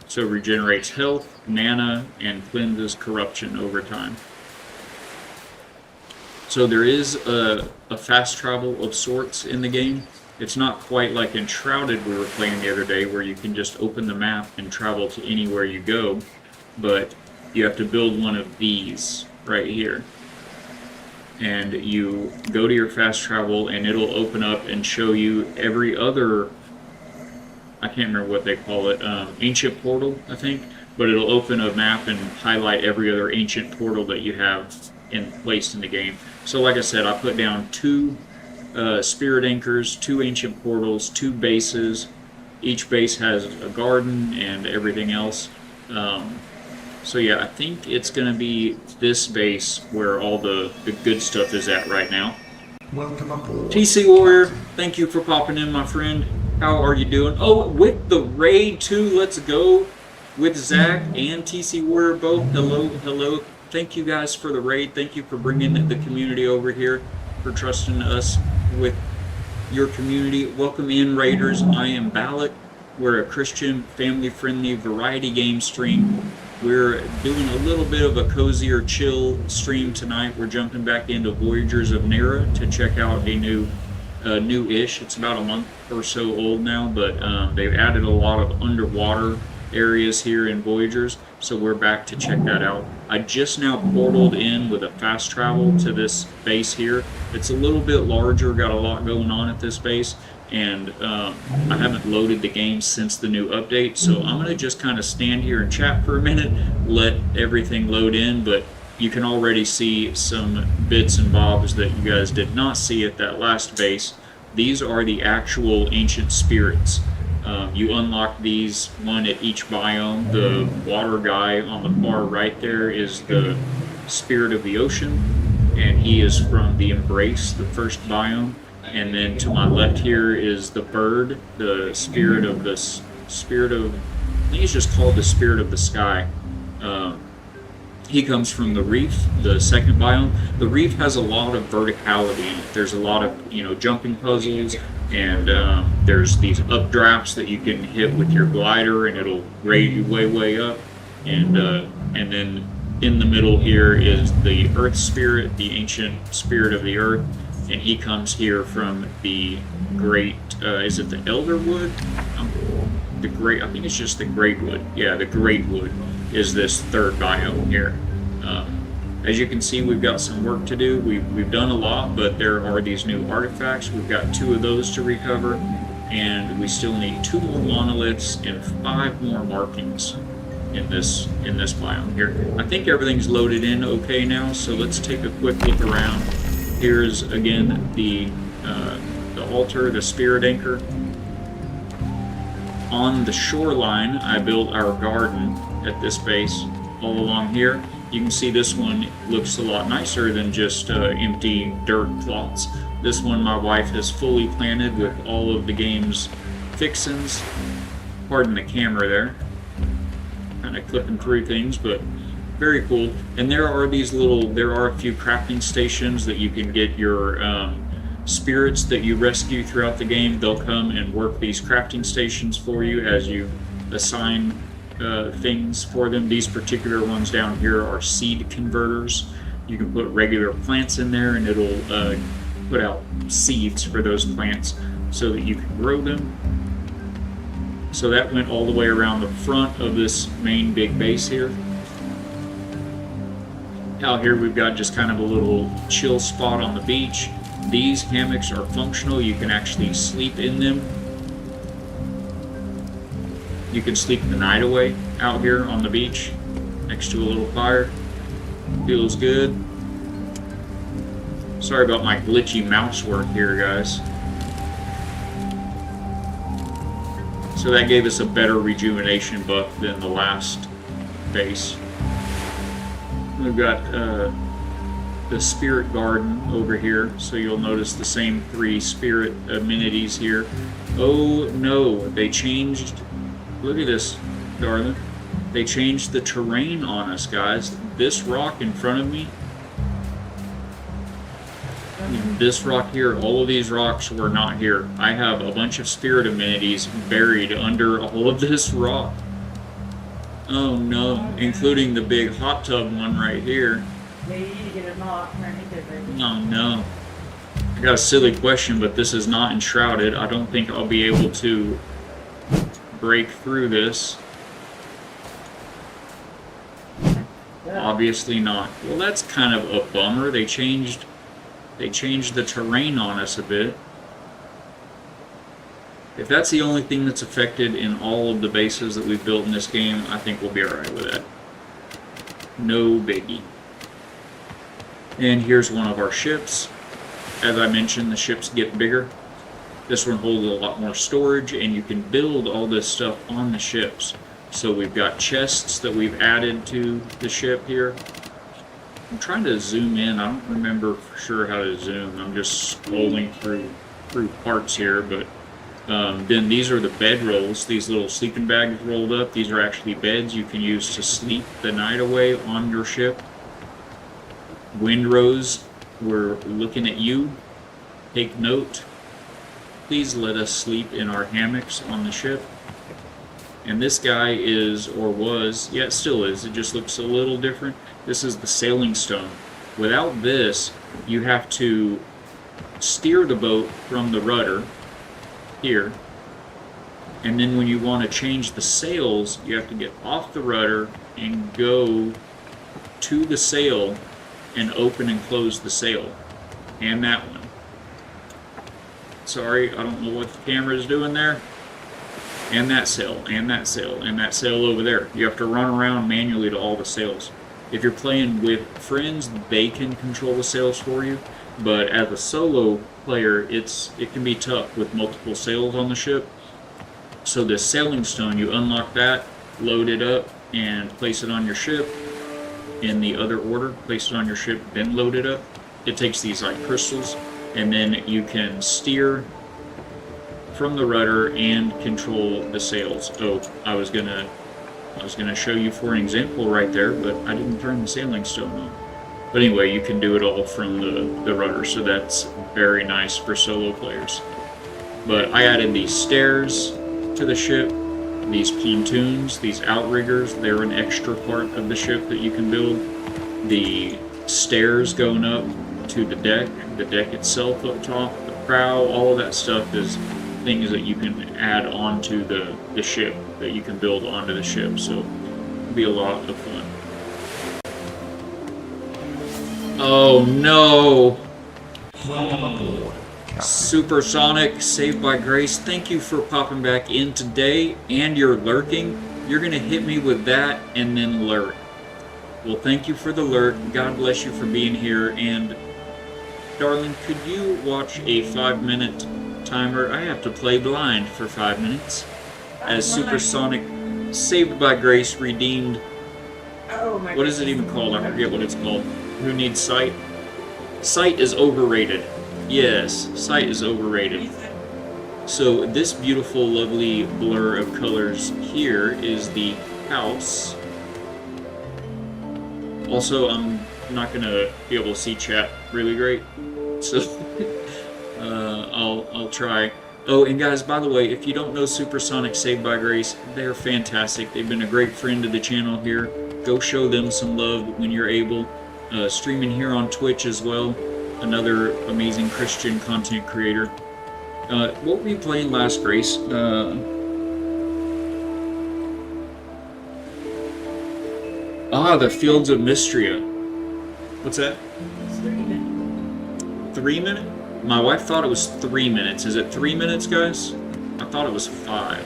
So regenerates health, mana, and cleanses corruption over time. So there is a fast travel of sorts in the game. It's not quite like Enshrouded we were playing the other day, where you can just open the map and travel to anywhere you go, but you have to build one of these right here. And you go to your fast travel and it'll open up and show you every other, I can't remember what they call it, ancient portal, I think, but it'll open a map and highlight every other ancient portal that you have placed in the game. So like I said, I put down 2 spirit anchors, 2 ancient portals, 2 bases. Each base has a garden and everything else. So yeah, I think it's going to be this base where all the good stuff is at right now. Welcome aboard. TC Warrior, thank you for popping in, my friend. How are you doing? Oh, with the raid too, let's go. With Zach and TC Warrior both. Hello, hello. Thank you guys for the raid. Thank you for bringing the community over here, for trusting us with your community. Welcome in, Raiders. I am Balak. We're a Christian, family-friendly variety game stream. We're doing a little bit of a cozier, chill stream tonight. We're jumping back into Voyagers of Nera to check out a new-ish. It's about a month or so old now, but they've added a lot of underwater areas here in Voyagers, so we're back to check that out. I just now portaled in with a fast travel to this base here. It's a little bit larger, got a lot going on at this base, and I haven't loaded the game since the new update, so I'm going to just kind of stand here and chat for a minute, let everything load in, but you can already see some bits and bobs that you guys did not see at that last base. These are the actual ancient spirits. You unlock these, one at each biome. The water guy on the far right there is the spirit of the ocean, and he is from the Embrace, the first biome. And then to my left here is the bird, the spirit of I think it's just called the spirit of the sky. He comes from the reef, the second biome. The reef has a lot of verticality in it. There's a lot of, jumping puzzles, and there's these updrafts that you can hit with your glider, and it'll raise you way, way up. And then in the middle here is the earth spirit, the ancient spirit of the earth, and he comes here from the great, is it the elder wood? I think it's just the great wood. Yeah, the great wood is this third biome here. As you can see, we've got some work to do. We've done a lot, but there are these new artifacts. We've got 2 of those to recover, and we still need 2 more monoliths and 5 more markings in this biome here. I think everything's loaded in okay now, so let's take a quick look around. Here's again the altar, the spirit anchor. On the shoreline, I built our garden at this base all along here. You can see this one looks a lot nicer than just empty dirt plots. This one my wife has fully planted with all of the game's fixins. Pardon the camera there. Kind of clipping through things, but very cool. And there are a few crafting stations that you can get your spirits that you rescue throughout the game. They'll come and work these crafting stations for you as you assign things for them. These particular ones down here are seed converters. You can put regular plants in there, and it'll put out seeds for those plants so that you can grow them. So that went all the way around the front of this main big base here. Out here we've got just kind of a little chill spot on the beach. These hammocks are functional. You can actually sleep in them. You can sleep the night away out here on the beach next to a little fire. Feels good. Sorry about my glitchy mouse work here, guys. So that gave us a better rejuvenation buff than the last base. We've got the spirit garden over here, so you'll notice the same 3 spirit amenities here. Oh no, they changed. Look at this, darling. They changed the terrain on us, guys. This rock in front of me, this rock here, all of these rocks were not here. I have a bunch of spirit amenities buried under all of this rock. Oh no, including the big hot tub one right here. Maybe you need to get a knot underneath it, baby. Oh no. I got a silly question, but this is not enshrouded. I don't think I'll be able to break through this. Obviously not. Well, that's kind of a bummer. They changed the terrain on us a bit. If that's the only thing that's affected in all of the bases that we've built in this game, I think we'll be alright with that. No biggie. And here's one of our ships. As I mentioned, the ships get bigger. This one holds a lot more storage, and you can build all this stuff on the ships. So we've got chests that we've added to the ship here. I'm trying to zoom in. I don't remember for sure how to zoom. I'm just scrolling through parts here, but then these are the bed rolls. These little sleeping bags rolled up. These are actually beds you can use to sleep the night away on your ship. Windrose, we're looking at you. Take note. Please let us sleep in our hammocks on the ship. And this guy is, or was, yeah, it still is, it just looks a little different. This is the sailing stone. Without this, you have to steer the boat from the rudder here, and then when you want to change the sails, you have to get off the rudder and go to the sail and open and close the sail. And that one. Sorry, I don't know what the camera is doing there. And that sail, and that sail, and that sail over there. You have to run around manually to all the sails. If you're playing with friends, they can control the sails for you. But as a solo player, it can be tough with multiple sails on the ship. So this sailing stone, you unlock that, load it up, and place it on your ship in the other order. Place it on your ship, then load it up. It takes these like crystals, and then you can steer from the rudder and control the sails. Oh, I was gonna show you for an example right there, but I didn't turn the sailing stone on. But anyway, you can do it all from the rudder, so that's very nice for solo players. But I added these stairs to the ship, these pontoons, these outriggers. They're an extra part of the ship that you can build. The stairs going up to the deck itself up top, the prow, all of that stuff is things that you can add onto the ship, that you can build onto the ship. So it'll be a lot of fun. Oh no! Welcome aboard, Captain. Supersonic, Saved by Grace, thank you for popping back in today, and you're lurking. You're gonna hit me with that and then lurk. Well, thank you for the lurk. God bless you for being here. And darling, could you watch a 5-minute timer? I have to play blind for 5 minutes as Supersonic, Saved by Grace, redeemed. Oh my. What is it even called? I forget what it's called. Who needs sight? Sight is overrated. Yes, sight is overrated. So this beautiful, lovely blur of colors here is the house. Also, I'm not gonna be able to see chat really great, so I'll try. Oh, and guys, by the way, if you don't know Supersonic, Saved by Grace, they're fantastic. They've been a great friend to the channel here. Go show them some love when you're able. Streaming here on Twitch as well. Another amazing Christian content creator. What were you playing last, Grace? The Fields of Mystria. What's that? 3 minutes? My wife thought it was 3 minutes. Is it 3 minutes, guys? I thought it was 5.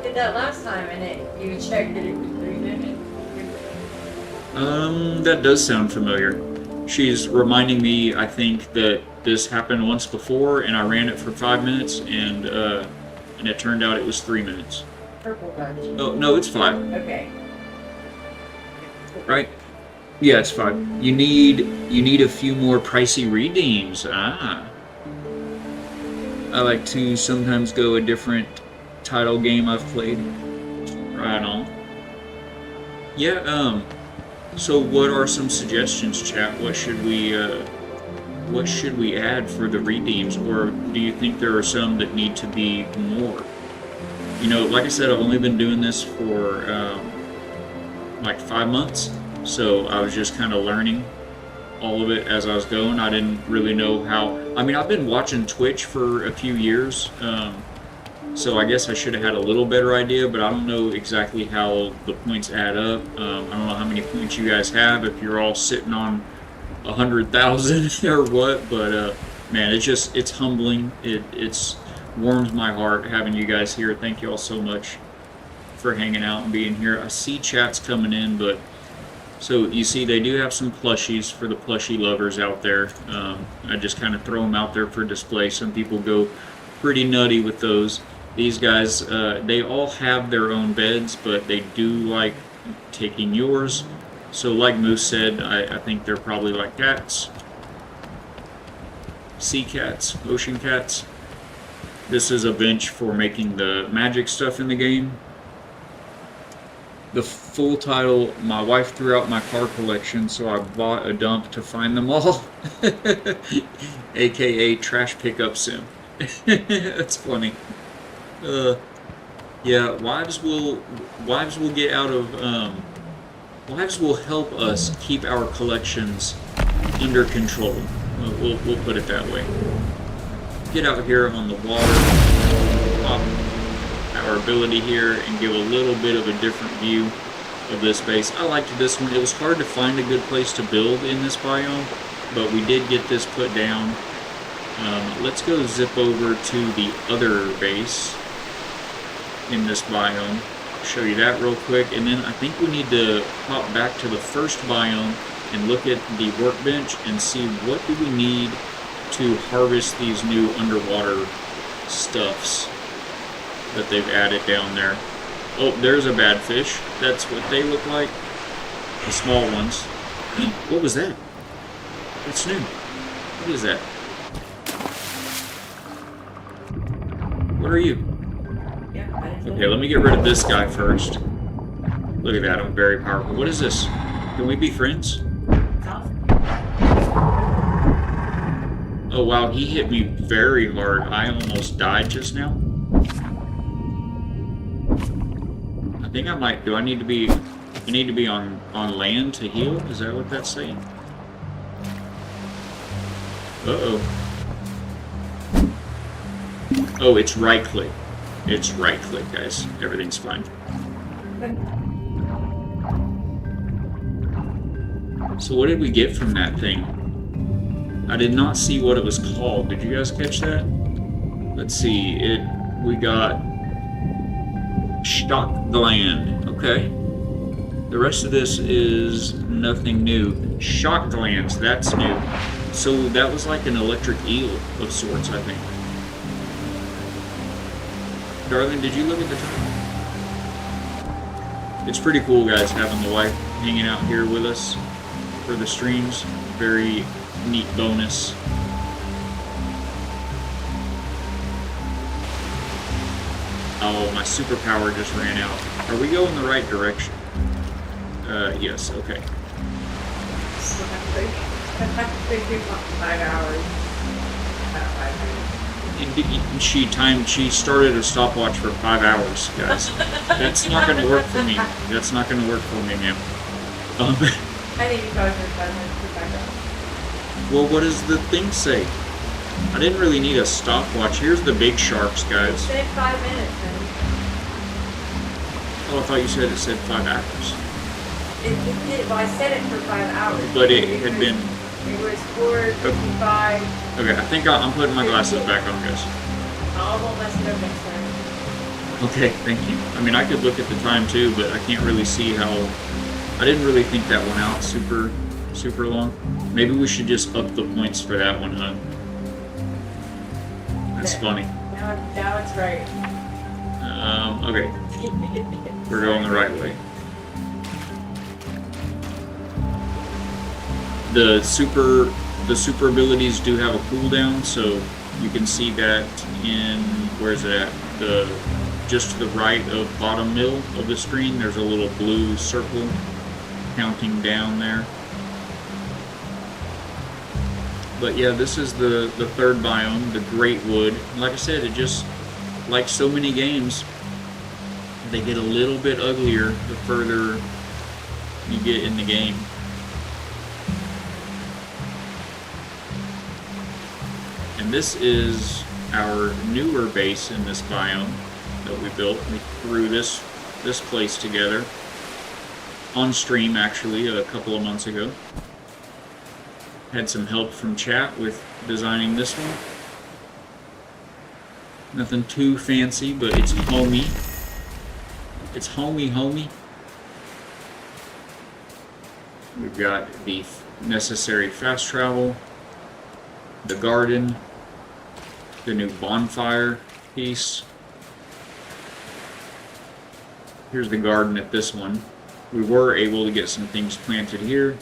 Did that last time and you checked that it was 3 minutes. That does sound familiar. She's reminding me, I think, that this happened once before, and I ran it for 5 minutes, and it turned out it was 3 minutes. Purple bunch. Oh, no, it's 5. Okay. Right? Yeah, it's 5. You need a few more pricey redeems. I like to sometimes go a different title game I've played. Right on. Yeah, so what are some suggestions, chat? What should we add for the redeems, or do you think there are some that need to be more? You know, like I said, I've only been doing this for like 5 months, so I was just kind of learning all of it as I was going. I didn't really know how. I mean, I've been watching Twitch for a few years, so I guess I should have had a little better idea, but I don't know exactly how the points add up. I don't know how many points you guys have, if you're all sitting on 100,000 or what, but man, it's humbling. It's warms my heart having you guys here. Thank you all so much for hanging out and being here. I see chats coming in, but so you see they do have some plushies for the plushie lovers out there. I just kind of throw them out there for display. Some people go pretty nutty with those. These guys, they all have their own beds, but they do like taking yours. So like Moose said, I think they're probably like cats. Sea cats, ocean cats. This is a bench for making the magic stuff in the game. The full title, my wife threw out my car collection, so I bought a dump to find them all. AKA Trash Pickup Sim. That's funny. Yeah, Yeah, wives will get out of wives will help us keep our collections under control. We'll put it that way. Get out here on the water, pop our ability here, and give a little bit of a different view of this base. I liked this one. It was hard to find a good place to build in this biome, but we did get this put down. Let's go zip over to the other base in this biome. Show you that real quick, and then I think we need to pop back to the first biome and look at the workbench and see what do we need to harvest these new underwater stuffs that they've added down there. Oh, there's a bad fish. That's what they look like. The small ones. What was that? That's new. What is that? What are you? Yeah, I didn't Okay, let me get rid of this guy first. Look at that, I'm very powerful. What is this? Can we be friends? Oh wow, he hit me very hard. I almost died just now. I think I might. Do I need to be? I need to be on land to heal. Is that what that's saying? Oh, it's right click. It's right click, guys. Everything's fine. So what did we get from that thing? I did not see what it was called. Did you guys catch that? Let's see. We got shock gland. Okay. The rest of this is nothing new. Shock glands, that's new. So that was like an electric eel of sorts, I think. Darling, did you look at the time? It's pretty cool, guys, having the wife hanging out here with us for the streams. Very neat bonus. Oh, my superpower just ran out. Are we going the right direction? Yes, okay. So I think we want 5 hours. About 5 minutes. She started a stopwatch for 5 hours, guys. That's not going to work for me. That's not going to work for me, ma'am. I think you probably for 5 minutes for 5 hours. Well, what does the thing say? I didn't really need a stopwatch. Here's the big sharks, It guys. said 5 minutes, and Oh, I thought you said it said 5 hours. it did. Well, I said it for 5 hours. But it had been... It was 4:55. Okay, I think I'm putting my glasses back on, guys. I won't mess it up next time. Okay, thank you. I mean, I could look at the time too, but I can't really see how... I didn't really think that one out super long. Maybe we should just up the points for that one, huh? That's funny. Now it's right. Okay, we're going the right way. The super abilities do have a cooldown, so you can see that in, where's it at? Just to the right of bottom middle of the screen, there's a little blue circle counting down there. But yeah, this is the third biome, the Great Wood. Like I said, it just, like so many games, they get a little bit uglier the further you get in the game. And this is our newer base in this biome that we built. We threw this place together on stream, actually, a couple of months ago. Had some help from chat with designing this one. Nothing too fancy, but it's homey. It's homey. We've got the necessary fast travel, the garden, the new bonfire piece. Here's the garden at this one. We were able to get some things planted here.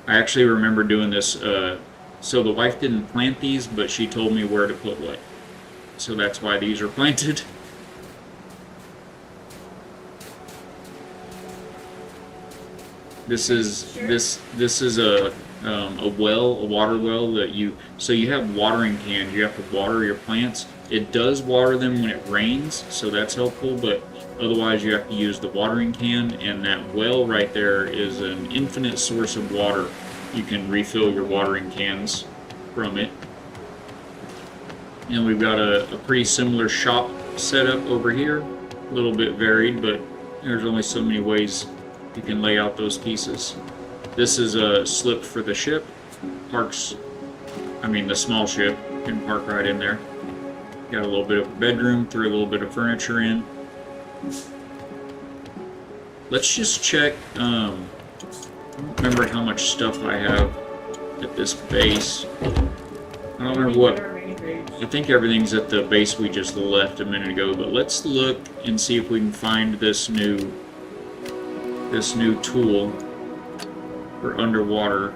I actually remember doing this, so the wife didn't plant these, but she told me where to put what. So that's why these are planted. This is a water well that you have watering cans. You have to water your plants. It does water them when it rains, so that's helpful, but otherwise you have to use the watering can, and that well right there is an infinite source of water. You can refill your watering cans from it. And we've got a pretty similar shop setup over here. A little bit varied, but there's only so many ways you can lay out those pieces. This is a slip for the ship. The small ship can park right in there. Got a little bit of a bedroom, threw a little bit of furniture in. Let's just check, I don't remember how much stuff I have at this base. I don't remember what, I think everything's at the base we just left a minute ago, but let's look and see if we can find this new tool for underwater.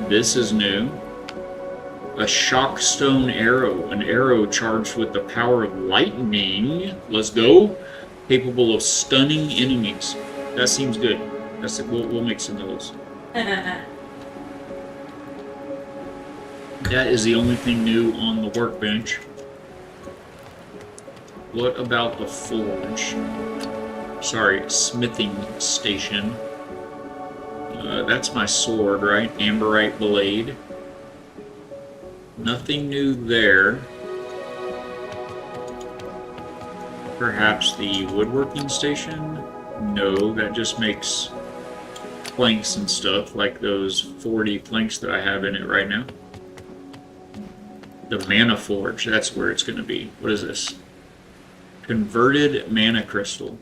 This is new. A shockstone arrow. An arrow charged with the power of lightning. Let's go. Capable of stunning enemies. That seems good. We'll make some of those. That is the only thing new on the workbench. What about the forge? Sorry, smithing station. That's my sword, right? Amberite blade. Nothing new there. Perhaps the woodworking station? No, that just makes planks and stuff, like those 40 planks that I have in it right now. The mana forge, that's where it's going to be. What is this? Converted mana crystal.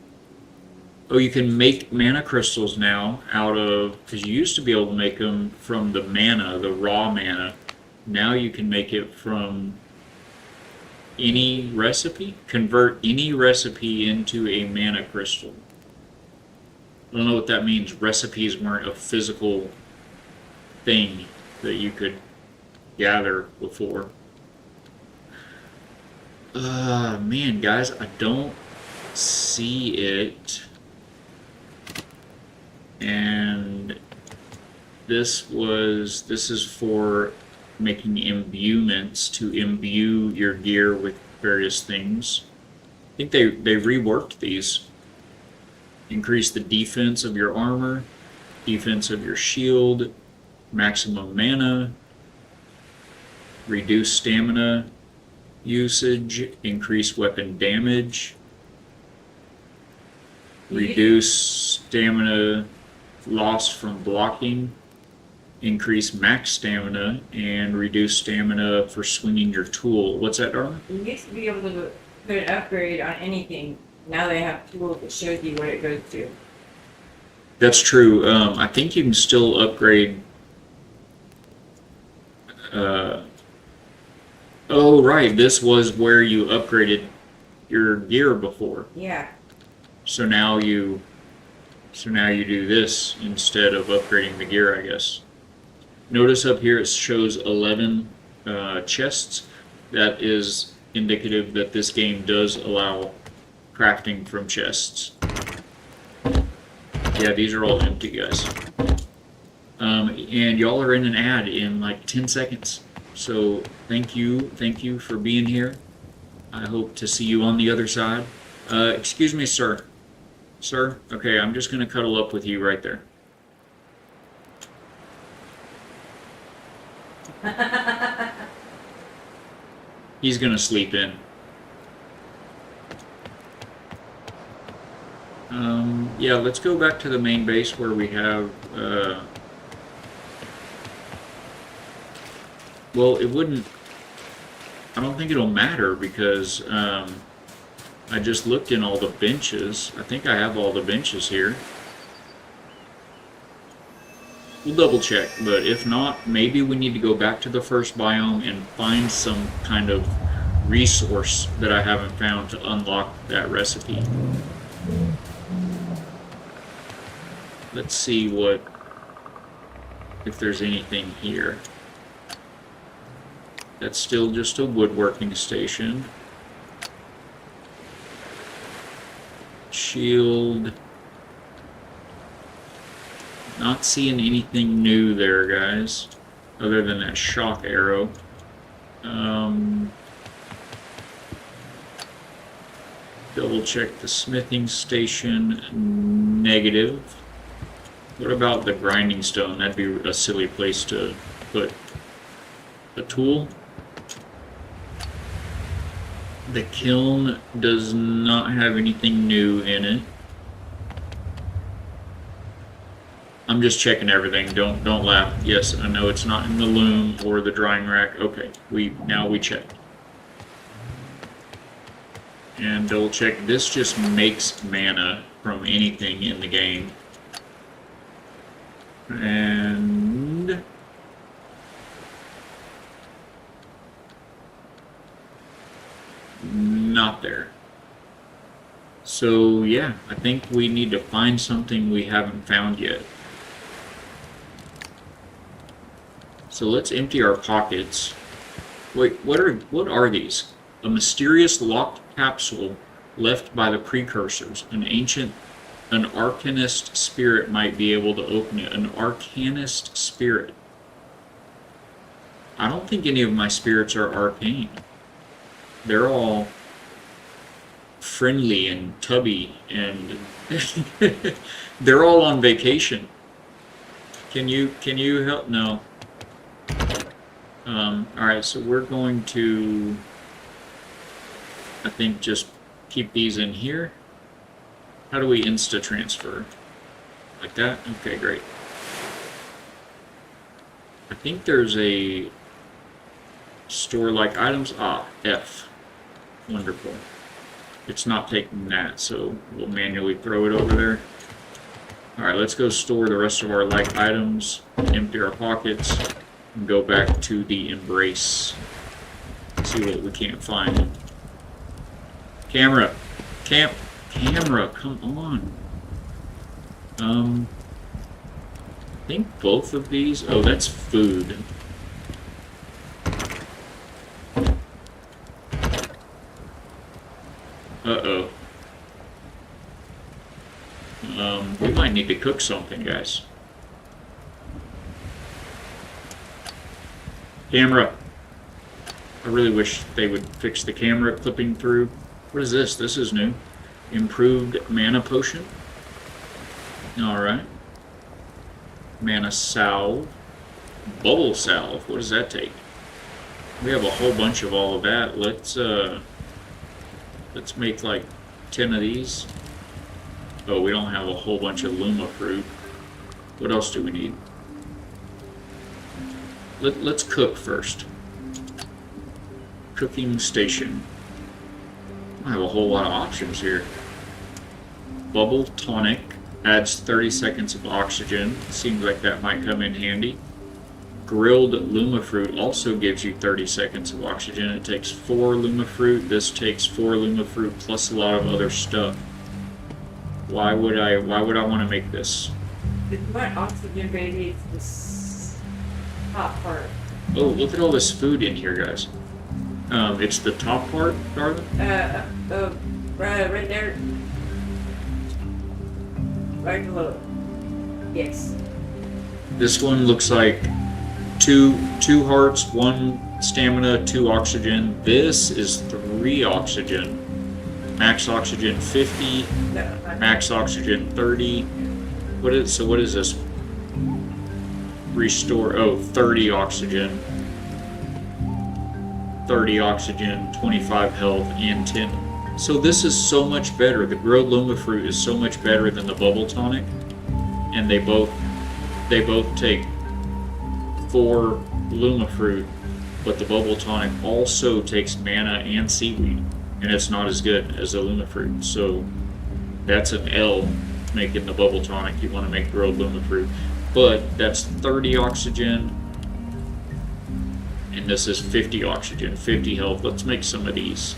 Oh, you can make mana crystals now out of, because you used to be able to make them from the mana, the raw mana. Now you can make it from any recipe. Convert any recipe into a mana crystal. I don't know what that means. Recipes weren't a physical thing that you could gather before. Man, guys, I don't see it. And this is for making imbuements to imbue your gear with various things. I think they reworked these. Increase the defense of your armor, defense of your shield, maximum mana, reduce stamina usage, increase weapon damage, reduce stamina loss from blocking, increase max stamina, and reduce stamina for swinging your tool. What's that, Darla? You used to be able to put an upgrade on anything. Now they have tools that shows you what it goes to. That's true. I think you can still upgrade. Oh, right. This was where you upgraded your gear before. Yeah. So now you do this instead of upgrading the gear, I guess. Notice up here it shows 11 chests. That is indicative that this game does allow crafting from chests. Yeah, these are all empty, guys. And y'all are in an ad in like 10 seconds. So thank you for being here. I hope to see you on the other side. Excuse me, sir. Sir? Okay, I'm just going to cuddle up with you right there. He's going to sleep in. Yeah, let's go back to the main base where we have, well, it wouldn't, I don't think it'll matter because, I just looked in all the benches. I think I have all the benches here. We'll double check, but if not, maybe we need to go back to the first biome and find some kind of resource that I haven't found to unlock that recipe. Let's see if there's anything here. That's still just a woodworking station. Shield. Not seeing anything new there, guys, other than that shock arrow. Double check the smithing station. Negative. What about the grinding stone? That'd be a silly place to put a tool. The kiln does not have anything new in it. I'm just checking everything. Don't laugh. Yes, I know it's not in the loom or the drying rack. Okay, now we check. And double check. This just makes mana from anything in the game. And not there. So yeah, I think we need to find something we haven't found yet. So let's empty our pockets. Wait, what are these? A mysterious locked capsule left by the precursors. An arcanist spirit might be able to open it. An arcanist spirit. I don't think any of my spirits are arcane. They're all friendly and tubby, and they're all on vacation. Can you help? No. Alright, so we're going to, I think, just keep these in here. How do we insta-transfer? Like that? Okay, great. I think there's a store like items. Ah, F. Wonderful. It's not taking that, so we'll manually throw it over there. Alright, let's go store the rest of our like items, empty our pockets, and go back to the embrace. See what we can't find. Camera! Camera, come on. I think both of these. Oh, that's food. Uh-oh. We might need to cook something, guys. Camera. I really wish they would fix the camera clipping through. What is this? This is new. Improved mana potion. Alright. Mana salve. Bubble salve. What does that take? We have a whole bunch of all of that. Let's make like 10 of these. Oh, we don't have a whole bunch of Luma fruit. What else do we need? Let's cook first. Cooking station. I have a whole lot of options here. Bubble tonic adds 30 seconds of oxygen. Seems like that might come in handy. Grilled Luma fruit also gives you 30 seconds of oxygen. It takes 4 Luma fruit. This takes 4 Luma fruit plus a lot of other stuff. Why would I want to make this? What oxygen radiates this top part? Oh, look at all this food in here, guys. It's the top part, darling? Right there. Right below. Yes. This one looks like two hearts, 1 stamina, 2 oxygen. This is 3 oxygen. Max oxygen 50. Max oxygen 30. What is this? Restore. Oh, 30 oxygen. 30 oxygen, 25 health, and 10. So this is so much better. The grilled Luma fruit is so much better than the bubble tonic, and they both take 4 Luma fruit, but the bubble tonic also takes mana and seaweed, and it's not as good as the Luma fruit. So that's an L making the bubble tonic. You want to make grilled Luma fruit, but that's 30 oxygen. And this is 50 oxygen, 50 health. Let's make some of these.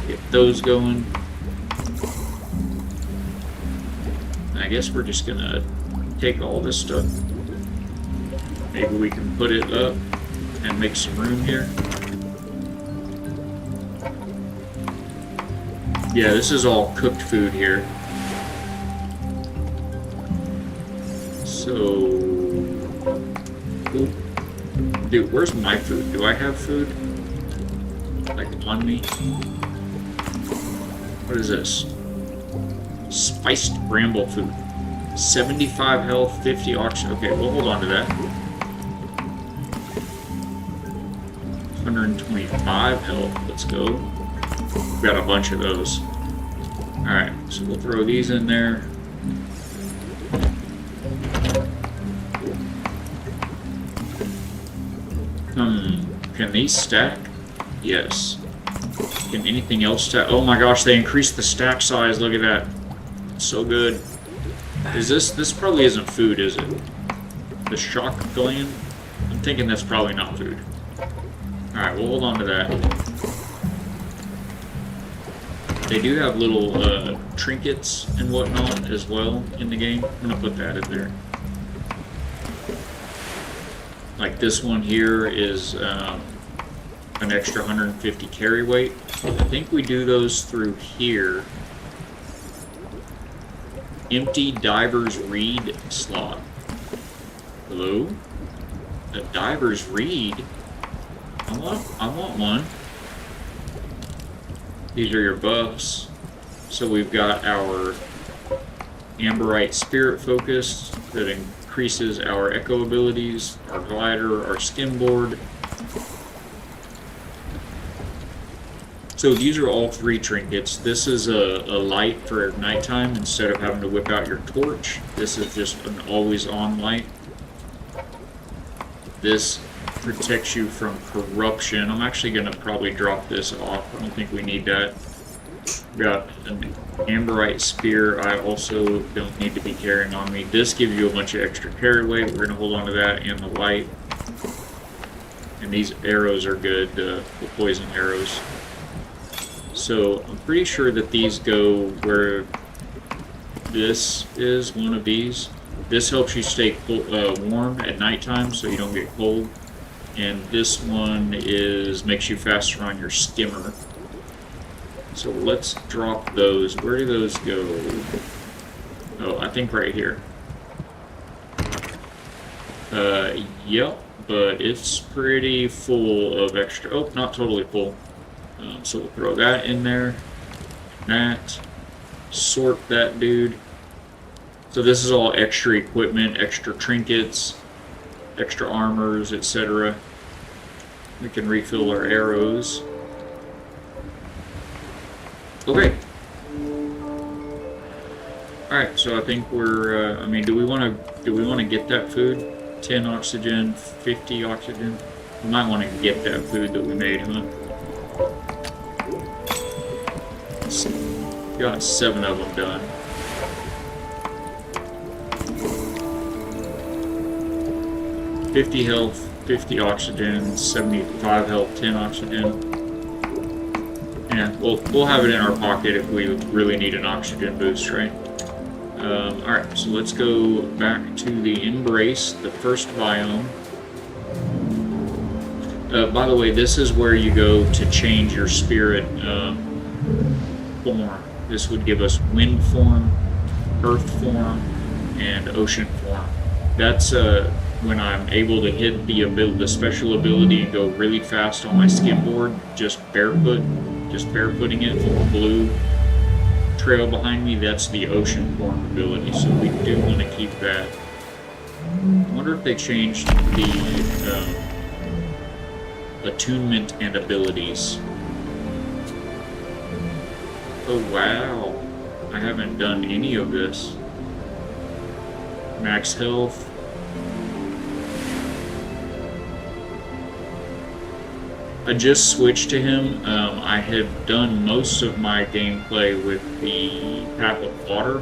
Get those going. I guess we're just gonna take all this stuff. Maybe we can put it up and make some room here. Yeah, this is all cooked food here. So, ooh. Dude, where's my food? Do I have food? Like on me? What is this? Spiced bramble food. 75 health, 50 oxygen. Okay, we'll hold on to that. 125 health. Let's go. We've got a bunch of those. Alright, so we'll throw these in there. Can these stack? Yes. Can anything else stack? Oh my gosh, they increased the stack size. Look at that. So good. Is this probably isn't food, is it? The shock gland? I'm thinking that's probably not food. Alright, we'll hold on to that. They do have little trinkets and whatnot as well in the game. I'm gonna put that in there. Like this one here is an extra 150 carry weight. I think we do those through here. Empty diver's reed slot. Hello? The diver's reed? I want one. These are your buffs. So we've got our Amberite Spirit Focus that increases our Echo abilities, our Glider, our Skimboard. So these are all 3 trinkets. This is a light for nighttime instead of having to whip out your torch. This is just an always-on light. This protects you from corruption. I'm actually going to probably drop this off. I don't think we need that. Got an Amberite Spear I also don't need to be carrying on me. This gives you a bunch of extra carry weight. We're going to hold on to that and the light. And these arrows are good, the poison arrows. So I'm pretty sure that these go where this is one of these. This helps you stay warm at nighttime so you don't get cold. And this one makes you faster on your skimmer. So let's drop those. Where do those go? Oh, I think right here. Yep, but it's pretty full of extra. Oh, not totally full. So we'll throw that in there. That. Sort that dude. So this is all extra equipment, extra trinkets, extra armors, etc. We can refill our arrows. Okay. Alright, so I think we're, I mean, do we want to get that food? 10 oxygen, 50 oxygen? We might want to get that food that we made, huh? Got 7 of them done. $50 health, 50 oxygen, 75 health, 10 oxygen. Yeah, we'll have it in our pocket if we really need an oxygen boost, right? Alright, so let's go back to the Embrace, the first biome. By the way, this is where you go to change your spirit form. This would give us wind form, earth form, and ocean form. That's when I'm able to hit the special ability and go really fast on my skimboard, just barefooting it with a blue trail behind me. That's the ocean form ability, so we do want to keep that. I wonder if they changed the attunement and abilities. Oh wow, I haven't done any of this. Max health. I just switched to him. I had done most of my gameplay with the path of water,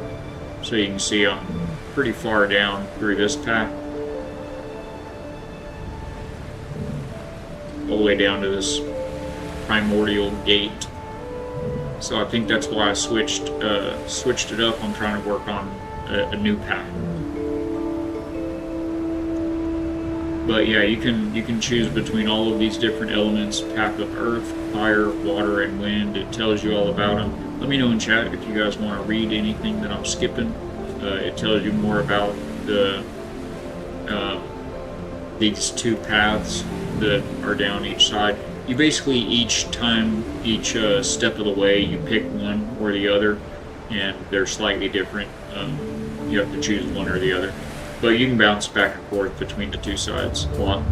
so you can see I'm pretty far down through this path. All the way down to this primordial gate. So I think that's why I switched it up. I'm trying to work on a new path. But yeah, you can choose between all of these different elements: path of earth, fire, water, and wind. It tells you all about them. let me know in chat if you guys want to read anything that I'm skipping. It tells you more about these two paths that are down each side. You basically each step of the way you pick one or the other, and they're slightly different. You have to choose one or the other, but you can bounce back and forth between the two sides a lot.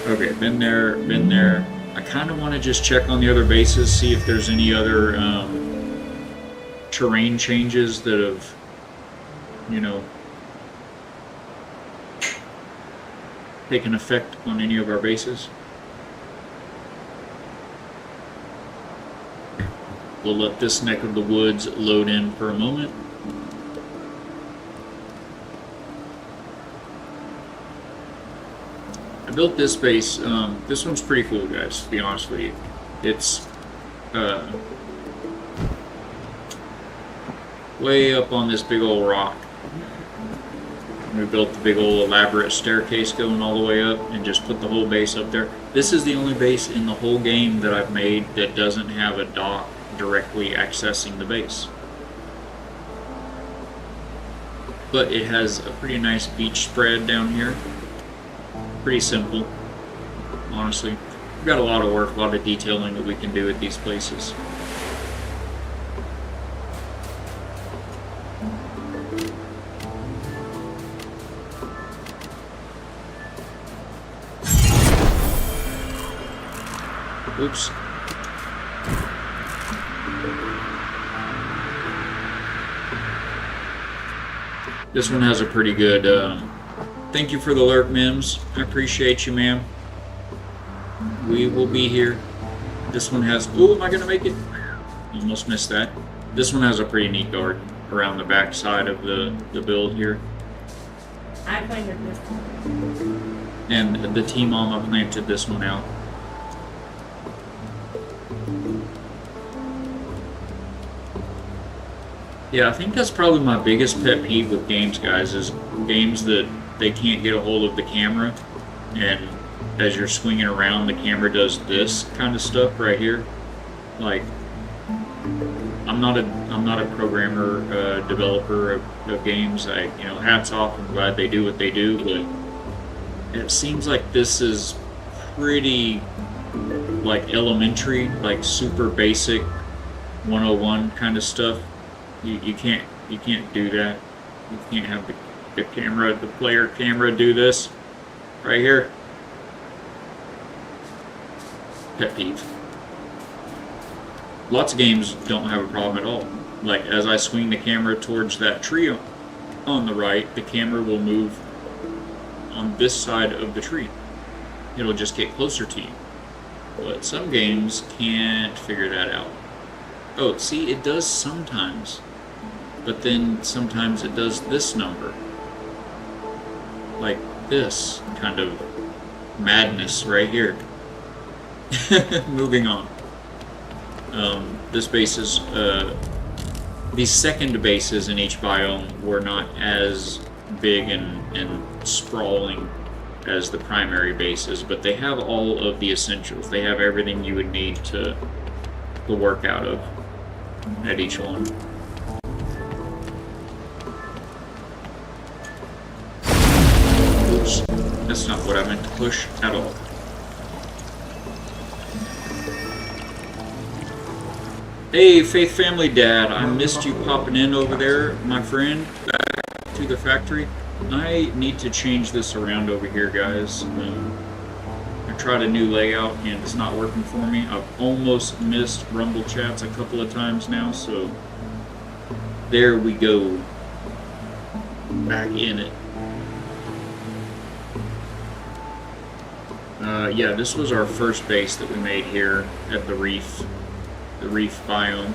Okay, been there. I kind of want to just check on the other bases, see if there's any other terrain changes that have, you know, taken effect on any of our bases. We'll let this neck of the woods load in for a moment. I built this base. This one's pretty cool, guys, to be honest with you. It's way up on this big old rock. We built the big old elaborate staircase going all the way up and just put the whole base up there. This is the only base in the whole game that I've made that doesn't have a dock directly accessing the base. But it has a pretty nice beach spread down here. Pretty simple, honestly. We've got a lot of work, a lot of detailing that we can do at these places. Oops. This one has a pretty good, thank you for the lurk, Mims. I appreciate you, ma'am. We will be here. This one has, oh, am I gonna make it? Almost missed that. This one has a pretty neat garden around the back side of the build here. I planted this one. And the Team Mama planted this one out. Yeah, I think that's probably my biggest pet peeve with games, guys, is games that they can't get a hold of the camera, and as you're swinging around, the camera does this kind of stuff right here. Like, I'm not a programmer, developer of games. Hats off. I'm glad they do what they do, but it seems like this is pretty, like, elementary, like super basic 101 kind of stuff. You can't do that. You can't have the camera, the player camera, do this right here. Pet peeve. Lots of games don't have a problem at all. Like, as I swing the camera towards that tree on the right, the camera will move on this side of the tree. It'll just get closer to you. But some games can't figure that out. Oh, see, it does sometimes. But then sometimes it does this number. Like this kind of madness right here. Moving on. This base is, these second bases in each biome were not as big and sprawling as the primary bases, but they have all of the essentials. They have everything you would need to work out of at each one. Oops, that's not what I meant to push at all. Hey, Faith Family Dad, I missed you popping in over there, my friend, back to the factory. I need to change this around over here, guys. I tried a new layout and it's not working for me. I've almost missed Rumble chats a couple of times now, so there we go. Back in it. Yeah, this was our first base that we made here at the reef biome.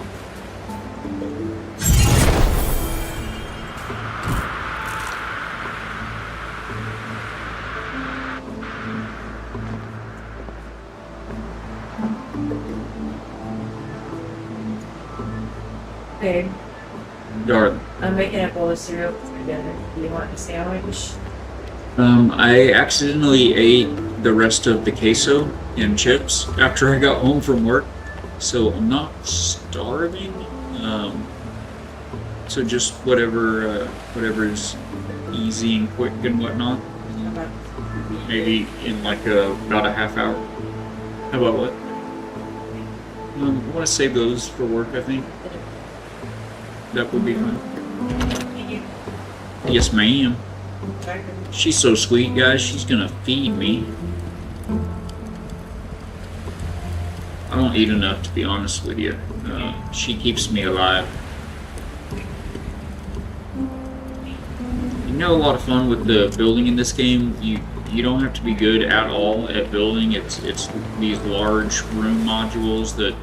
Babe, Darling. I'm making up all the cereal for dinner. Do you want a sandwich? I accidentally ate the rest of the queso and chips after I got home from work, so I'm not starving. So just whatever is easy and quick and whatnot. How about Maybe in like about a half hour. How about what? I want to save those for work. I think that would be fun. Yes, ma'am. She's so sweet, guys. She's gonna feed me. I don't eat enough, to be honest with you. She keeps me alive. You know, a lot of fun with the building in this game. You don't have to be good at all at building. It's these large room modules that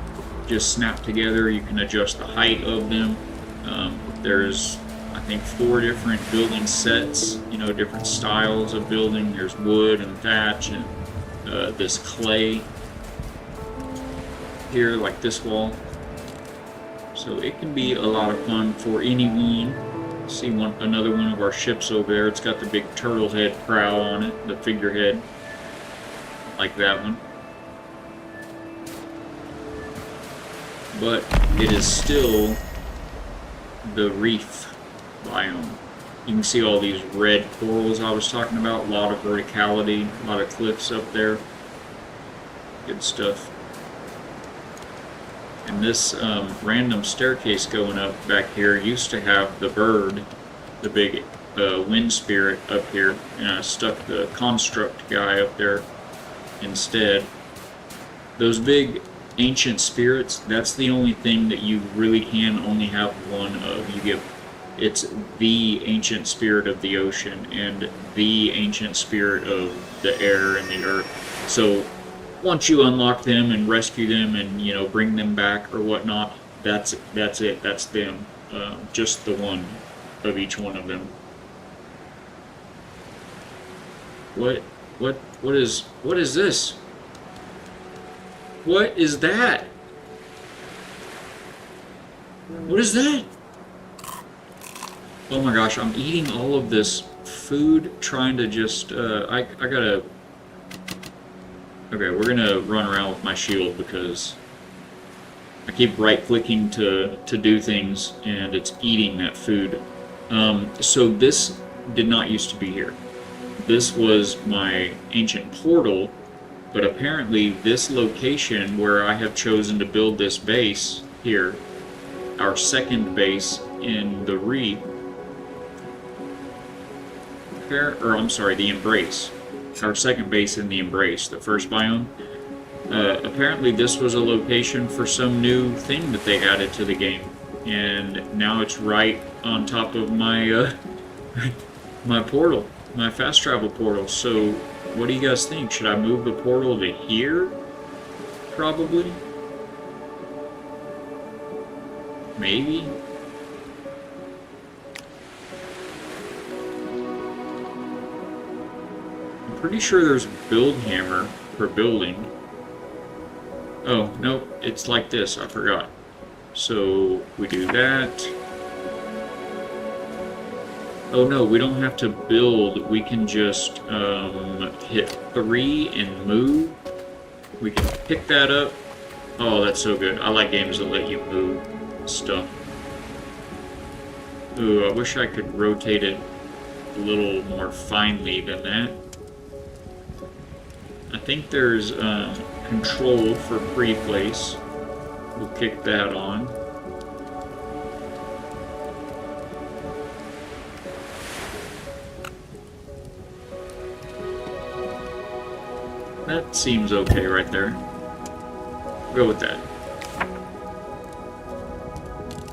just snap together. You can adjust the height of them. There's, I think, 4 different building sets, you know, different styles of building. There's wood and thatch and this clay here, like this wall. So it can be a lot of fun for anyone. See another one of our ships over there. It's got the big turtle head prow on it, the figurehead, like that one. But it is still the reef biome. You can see all these red corals I was talking about. A lot of verticality, a lot of cliffs up there. Good stuff. And this random staircase going up back here used to have the bird, the big wind spirit up here, and I stuck the construct guy up there instead. Those big ancient spirits, that's the only thing that you really can only have one of. It's the ancient spirit of the ocean and the ancient spirit of the air and the earth. So once you unlock them and rescue them and, you know, bring them back or whatnot, that's it. That's them. Just the one of each one of them. What is this? What is that? What is that? Oh my gosh, I'm eating all of this food, trying to just, I gotta... Okay, we're gonna run around with my shield because I keep right-clicking to do things, and it's eating that food. So this did not used to be here. This was my ancient portal, but apparently this location where I have chosen to build this base here, our second base in the reef, or I'm sorry, the Embrace. Our second base in the Embrace, the first biome. Apparently this was a location for some new thing that they added to the game, and now it's right on top of my my portal, my fast travel portal. So what do you guys think? Should I move the portal to here? Probably. Maybe. Pretty sure there's a build hammer for building. Oh, no, it's like this, I forgot. So we do that. Oh no, we don't have to build, we can just hit 3 and move. We can pick that up. Oh, that's so good. I like games that let you move stuff. Ooh, I wish I could rotate it a little more finely than that. I think there's control for pre-place. We'll kick that on. That seems okay right there. Go with that.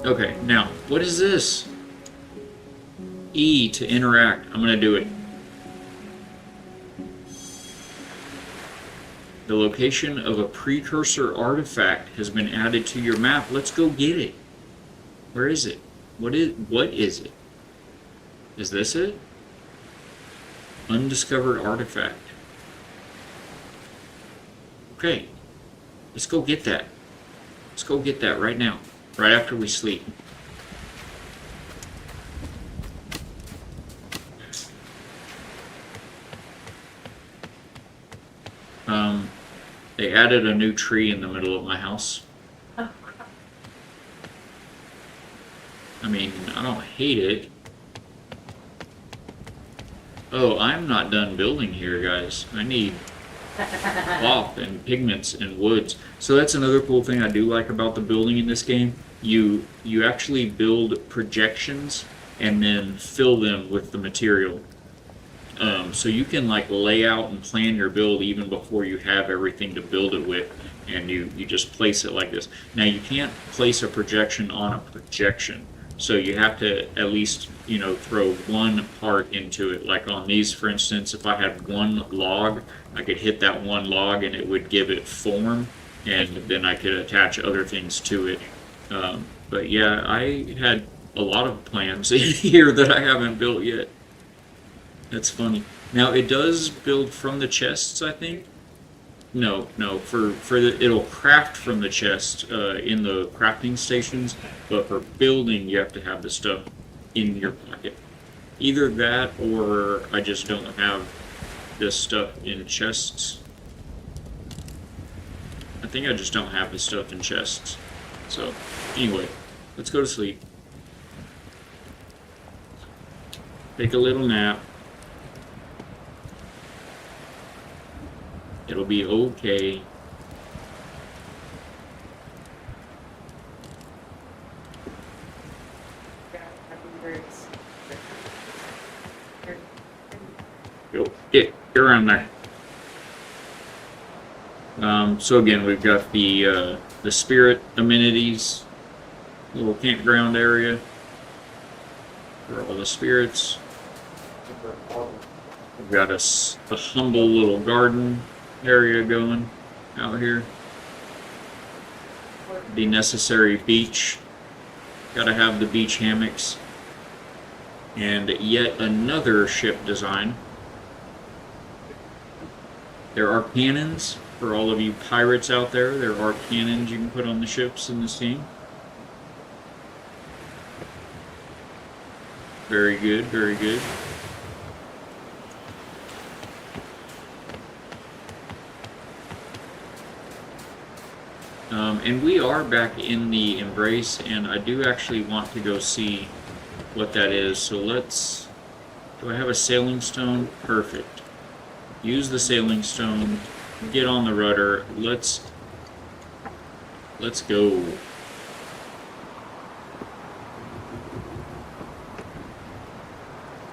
Okay, now, what is this? E to interact. I'm gonna do it. The location of a precursor artifact has been added to your map. Let's go get it. Where is it? What is it? Is this it? Undiscovered artifact. Okay. Let's go get that. Let's go get that right now. Right after we sleep. Um, they added a new tree in the middle of my house. I mean, I don't hate it. Oh, I'm not done building here, guys. I need cloth and pigments and woods. So that's another cool thing I do like about the building in this game. You actually build projections and then fill them with the material. So you can like lay out and plan your build even before you have everything to build it with, and you just place it like this. Now you can't place a projection on a projection, so you have to at least, you know, throw one part into it. Like on these, for instance, if I had one log, I could hit that one log and it would give it form, and then I could attach other things to it. But yeah, I had a lot of plans in here that I haven't built yet. That's funny. Now it does build from the chests, I think. No, it'll craft from the chest in the crafting stations, but for building you have to have the stuff in your pocket. Either that, or I just don't have this stuff in chests. I think I just don't have the stuff in chests. So anyway, let's go to sleep. Take a little nap. It'll be okay. Go get around there. So again, we've got the spirit amenities, little campground area for all the spirits. We've got a humble little garden area going out here. The necessary beach. Gotta have the beach hammocks. And yet another ship design. There are cannons for all of you pirates out there. There are cannons you can put on the ships in this game. Very good, very good. And we are back in the Embrace, and I do actually want to go see what that is. So let's... Do I have a sailing stone? Perfect. Use the sailing stone. Get on the rudder. Let's go.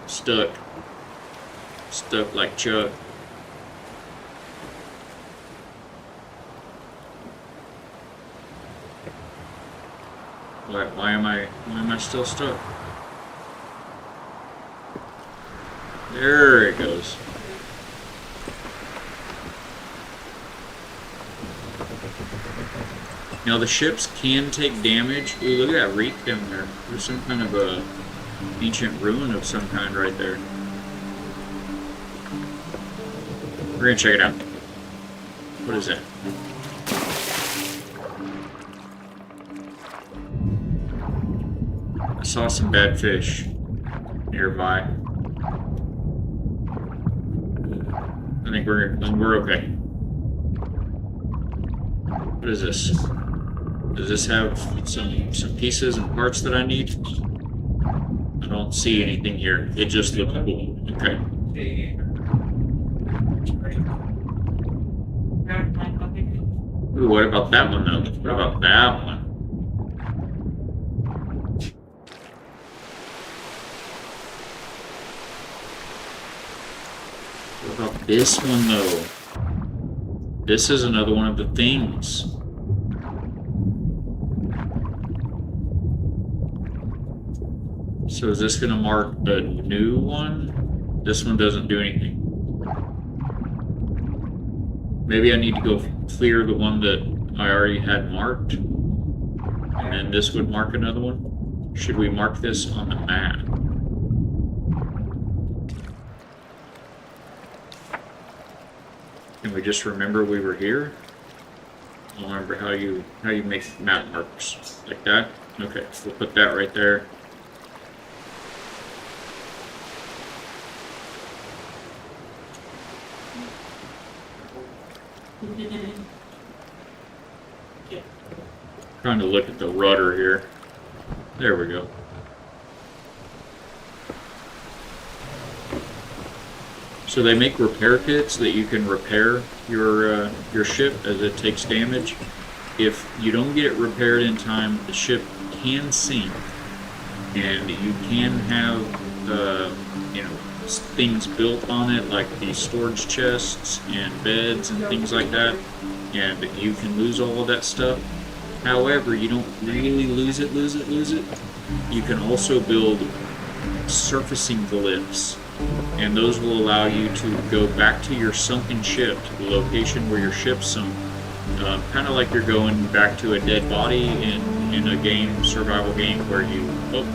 Stuck like Chuck. Why am I still stuck? There it goes. Now the ships can take damage. Ooh, look at that reef down there. There's some kind of a ancient ruin of some kind right there. We're gonna check it out. What is that? I saw some bad fish nearby. I think we're okay. What is this? Does this have some pieces and parts that I need? I don't see anything here. It just looks cool. Okay. Ooh, what about that one though? What about that one? What about this one though? This is another one of the things. So is this gonna mark a new one? This one doesn't do anything. Maybe I need to go clear the one that I already had marked. And then this would mark another one. Should we mark this on the map? Can we just remember we were here? I don't remember how you make map marks. Like that? Okay, we'll put that right there. Trying to look at the rudder here. There we go. So they make repair kits that you can repair your ship as it takes damage. If you don't get it repaired in time, the ship can sink, and you can have things built on it, like these storage chests and beds and things like that, and you can lose all of that stuff. However, you don't really lose it. You can also build surfacing glyphs, and those will allow you to go back to your sunken ship, to the location where your ship's sunk. Kind of like you're going back to a dead body in a game, survival game, where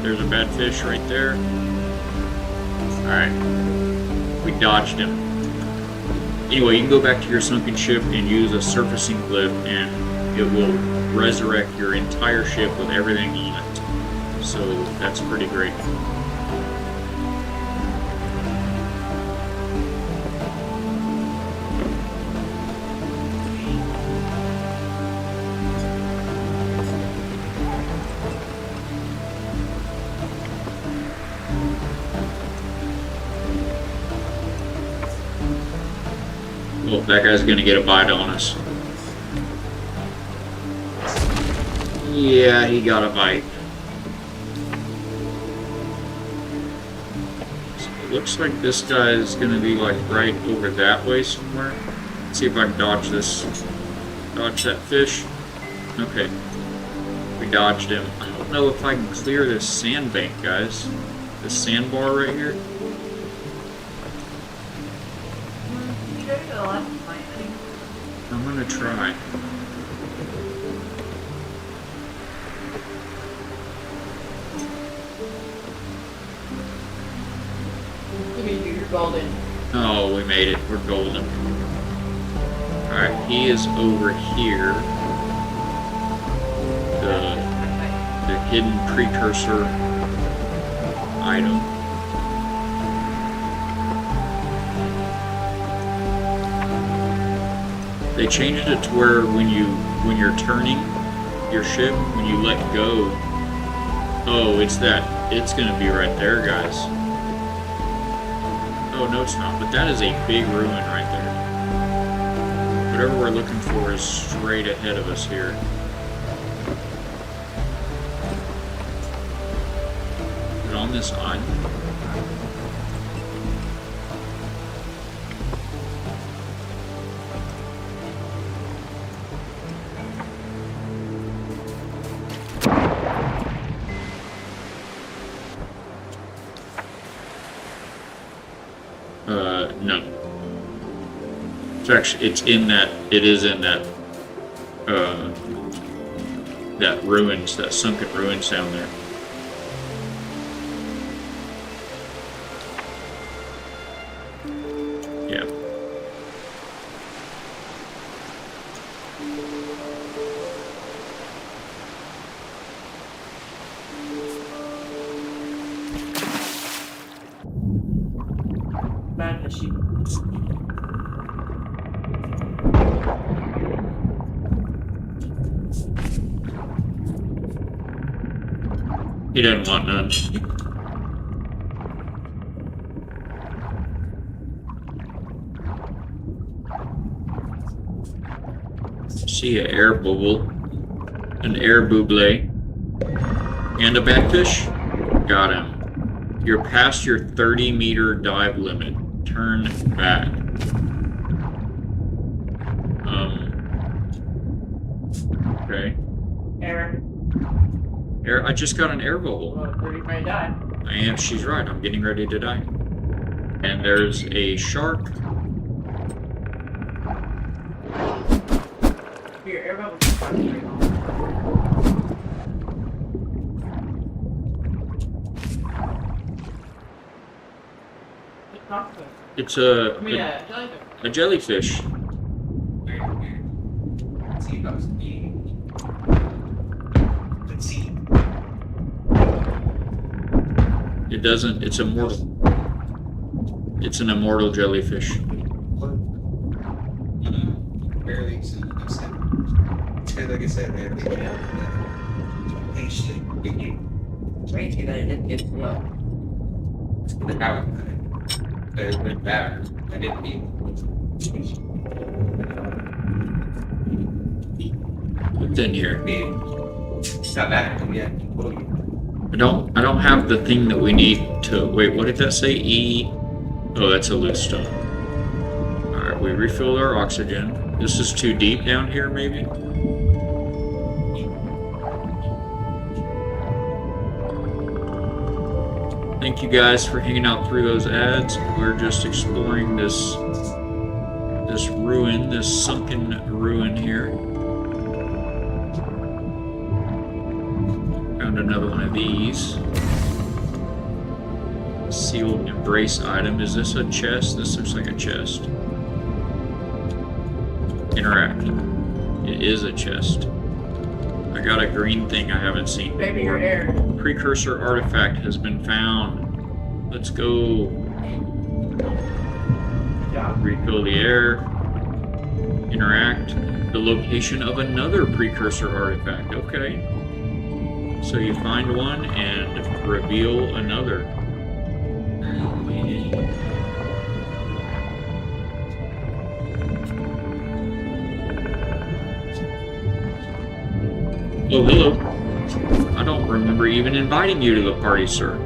there's a bad fish right there. Alright, we dodged him. Anyway, you can go back to your sunken ship and use a surfacing glyph, and it will resurrect your entire ship with everything on it. So that's pretty great. Well, that guy's gonna get a bite on us. Yeah, he got a bite. So it looks like this guy is gonna be like right over that way somewhere. Let's see if I can dodge this. Dodge that fish. Okay. We dodged him. I don't know if I can clear this sandbank, guys. This sandbar right here. I'm gonna try. You're golden. Oh, we made it. We're golden. Alright, he is over here. The hidden precursor item. They changed it to where when you're turning your ship, when you let go, it's gonna be right there, guys. Oh no, it's not, but that is a big ruin right there. Whatever we're looking for is straight ahead of us here. Is it on this island? No. It is in that ruins, that sunken ruins down there. Yeah. Bad machine. He doesn't want none. See an air bubble, an air buble, and a batfish. Got him. You're past your 30-meter dive limit. Turn back. Okay. Air. I just got an air bubble. Well, you might die. I am. She's right. I'm getting ready to die. And there's a shark. Your air bubble. It's jellyfish. a jellyfish. It doesn't. It's immortal. It's an immortal jellyfish. Barely so like I said, man. Way too bad it didn't get slow. The power. There's been bad. I didn't need. What's in here? It's not bad. Yeah. I don't have the thing that we need to wait, what did that say? E. Oh, that's a loose stone. Alright, we refilled our oxygen. This is too deep down here, maybe? Thank you guys for hanging out through those ads. We're just exploring this ruin, this sunken ruin here. Found another one of these. Sealed embrace item. Is this a chest? This looks like a chest. Interact. It is a chest. I got a green thing I haven't seen Maybe before. your air. Precursor artifact has been found. Let's go. Yeah. Refill the air. Interact. The location of another precursor artifact. Okay. So you find one and reveal another. Oh, hello. I don't remember even inviting you to the party, sir.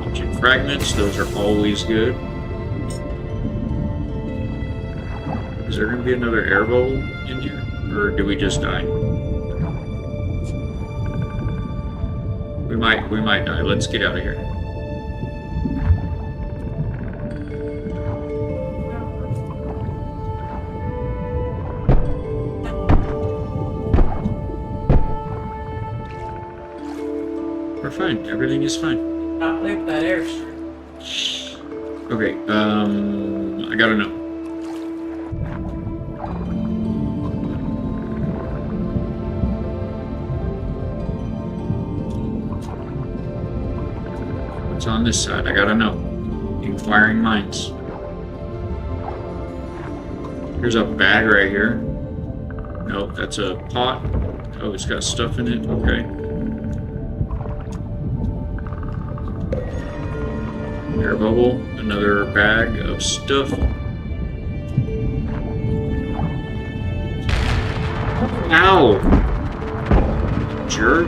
Ancient fragments, those are always good. Is there going to be another air bubble in here? Or do we just die? We might die. Let's get out of here. We're fine. Everything is fine. Not leave that air. Okay, I gotta know. What's on this side? I gotta know. Inquiring minds. Here's a bag right here. Nope, that's a pot. Oh, it's got stuff in it. Okay. Air bubble, another bag of stuff. Ow! Jerk.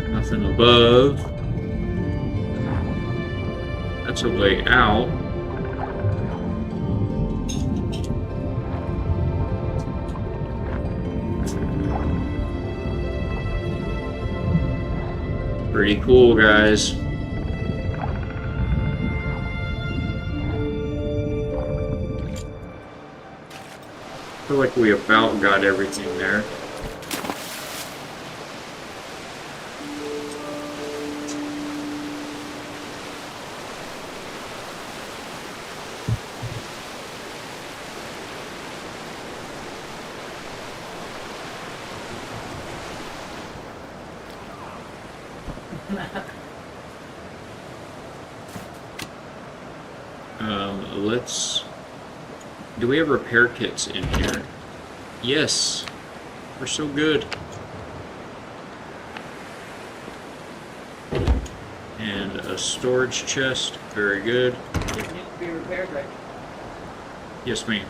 Nothing above. That's a way out. Pretty cool, guys. I feel like we about got everything there. Let's... Do we have repair kits in here? Yes. We're so good. And a storage chest. Very good. It needs to be repaired right. Yes, ma'am.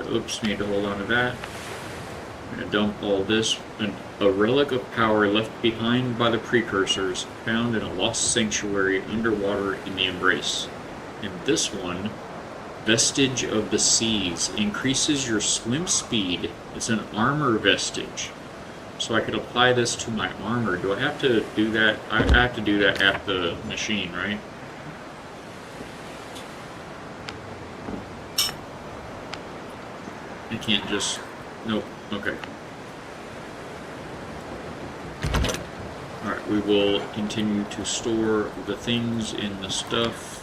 Oops, need to hold on to that. I'm gonna dump all this. A relic of power left behind by the precursors, found in a lost sanctuary underwater in the Embrace. And this one, Vestige of the Seas, increases your swim speed. It's an armor vestige. So I could apply this to my armor. Do I have to do that? I have to do that at the machine, right? I can't just... Nope. Okay. Alright, we will continue to store the things in the stuff.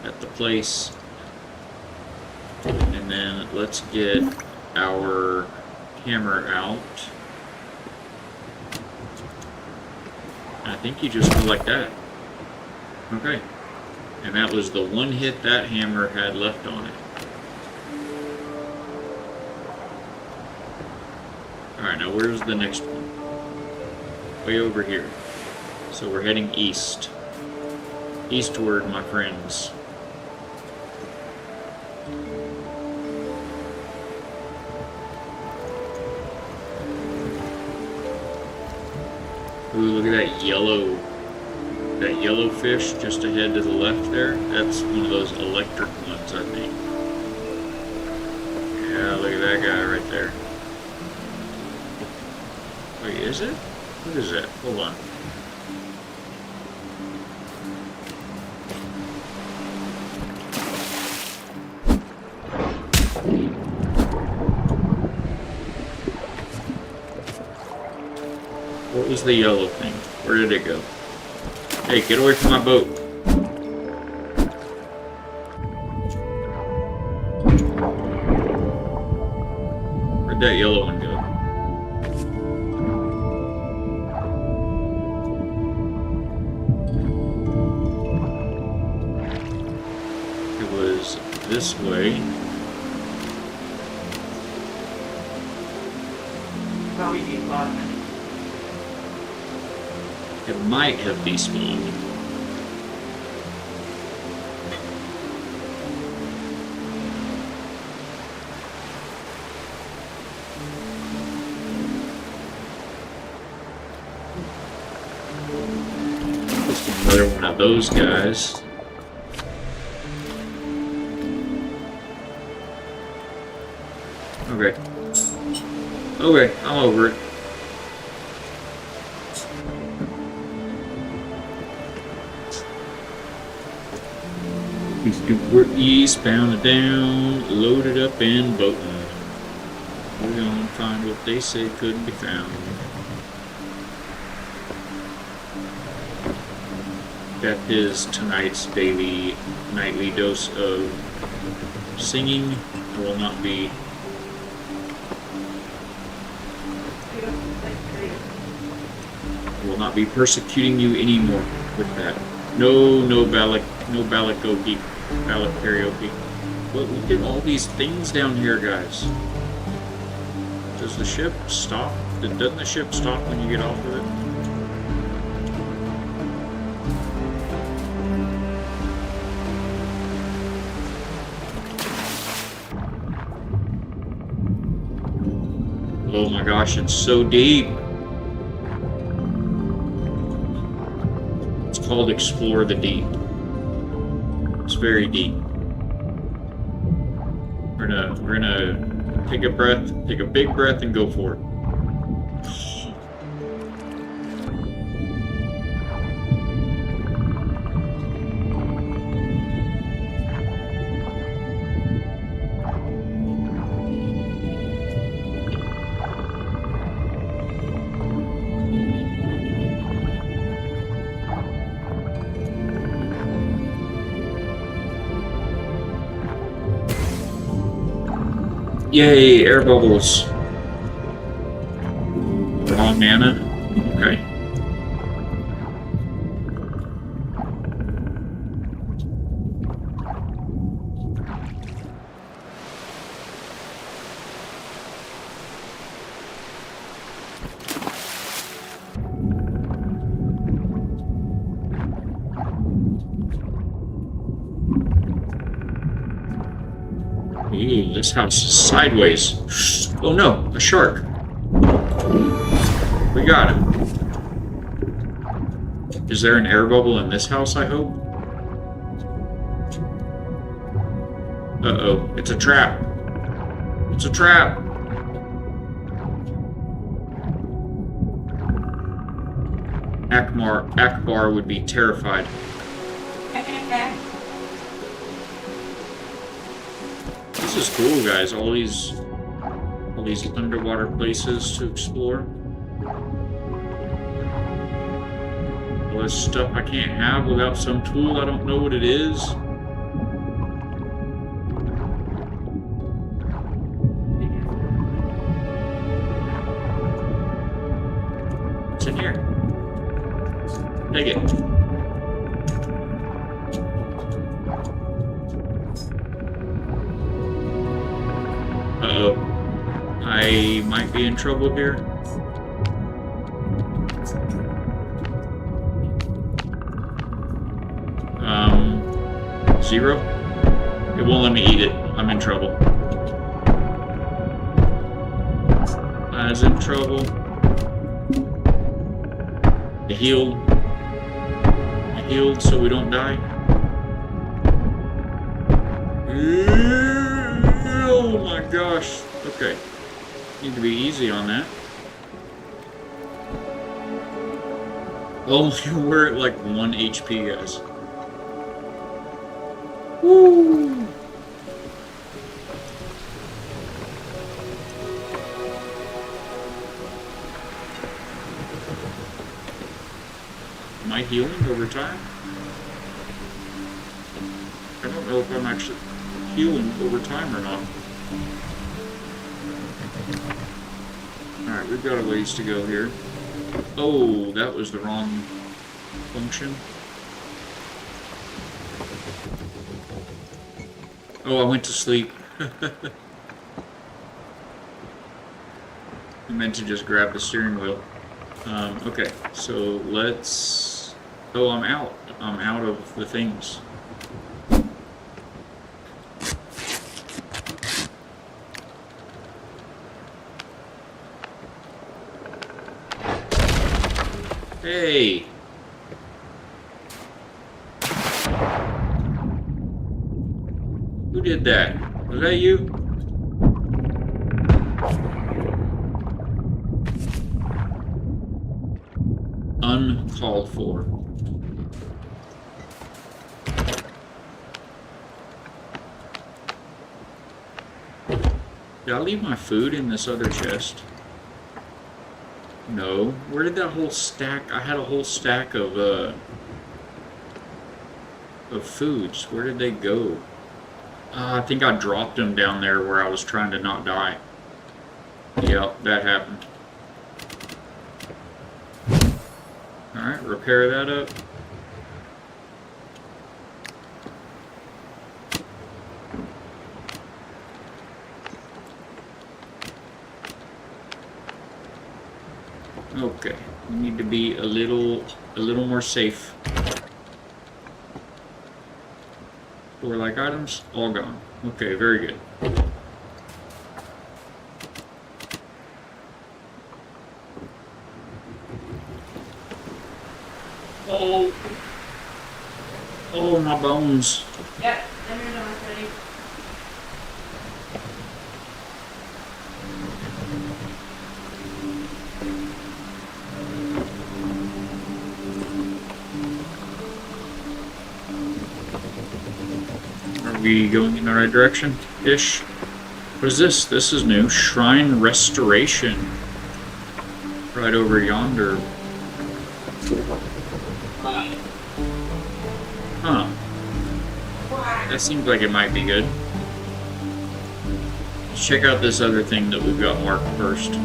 at the place. And then let's get our hammer out. I think you just go like that. Okay. And that was the one hit that hammer had left on it. Alright, now where's the next one? Way over here. So we're heading east. Eastward, my friends. Ooh, look at that yellow fish just ahead to the left there. That's one of those electric ones, I think. Yeah, look at that guy right there. Wait, is it? What is that? Hold on. What was the yellow thing? Where did it go? Hey, get away from my boat. Where'd that yellow one go? It was this way. Probably despawned. It might have despawned. Just another one of those guys. Okay. Okay, I'm over it. We're eastbound and down, loaded up and boating. We're gonna find what they say couldn't be found. That is tonight's nightly dose of singing. I will not be persecuting you anymore with that. No ballad karaoke. But look at all these things down here, guys. Does the ship stop? Doesn't the ship stop when you get off of it? Oh my gosh, it's so deep. It's called Explore the Deep. It's very deep. We're gonna take a breath, take a big breath and go for it. Yay, air bubbles. Raw mana? Okay. Ooh, this house is sideways. Oh no, a shark. We got it. Is there an air bubble in this house, I hope? Uh-oh, it's a trap. It's a trap. Akbar would be terrified. This is cool, guys. All these underwater places to explore. All this stuff I can't have without some tool. I don't know what it is. might be in trouble here. Zero? It won't let me eat it. I'm in trouble. I was in trouble. I healed. I healed so we don't die. Oh my gosh. Okay. Need to be easy on that. Oh, we're at like 1 HP, guys. Woo! Am I healing over time? I don't know if I'm actually healing over time or not. Alright, we've got a ways to go here. Oh, that was the wrong function. Oh, I went to sleep. I meant to just grab the steering wheel. Okay, so let's... Oh, I'm out. I'm out of the things. Hey! Who did that? Was that you? Uncalled for. Did I leave my food in this other chest? No. Where did that whole stack... I had a whole stack of foods. Where did they go? I think I dropped them down there where I was trying to not die. Yep, that happened. Alright, repair that up. Okay, we need to be a little more safe. Store-like items, all gone. Okay, very good. Oh, oh, my bones. Yep, dinner done ready. Are we going in the right direction? Ish. What is this? This is new. Shrine Restoration. Right over yonder. Huh. That seems like it might be good. Let's check out this other thing that we've got marked first.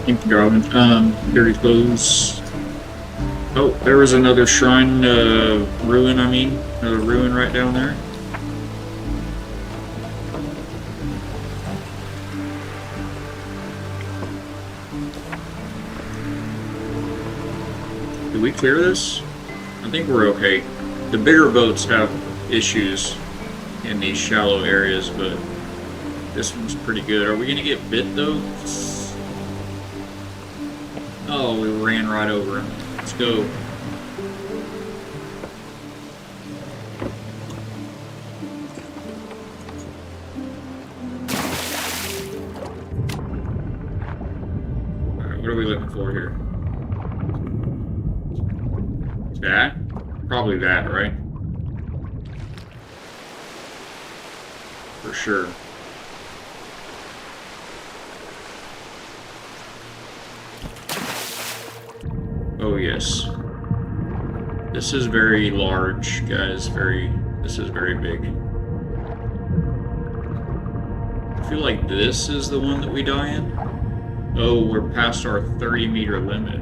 Thank you, Robin. Very close. Oh, there was another shrine, ruin, I mean. Another ruin right down there. Did we clear this? I think we're okay. The bigger boats have issues in these shallow areas, but this one's pretty good. Are we gonna get bit though? Oh, we ran right over him. Let's go. Alright, what are we looking for here? That? Probably that, right? For sure. Oh yes. This is very large, guys. This is very big. I feel like this is the one that we die in. Oh, we're past our 30-meter limit.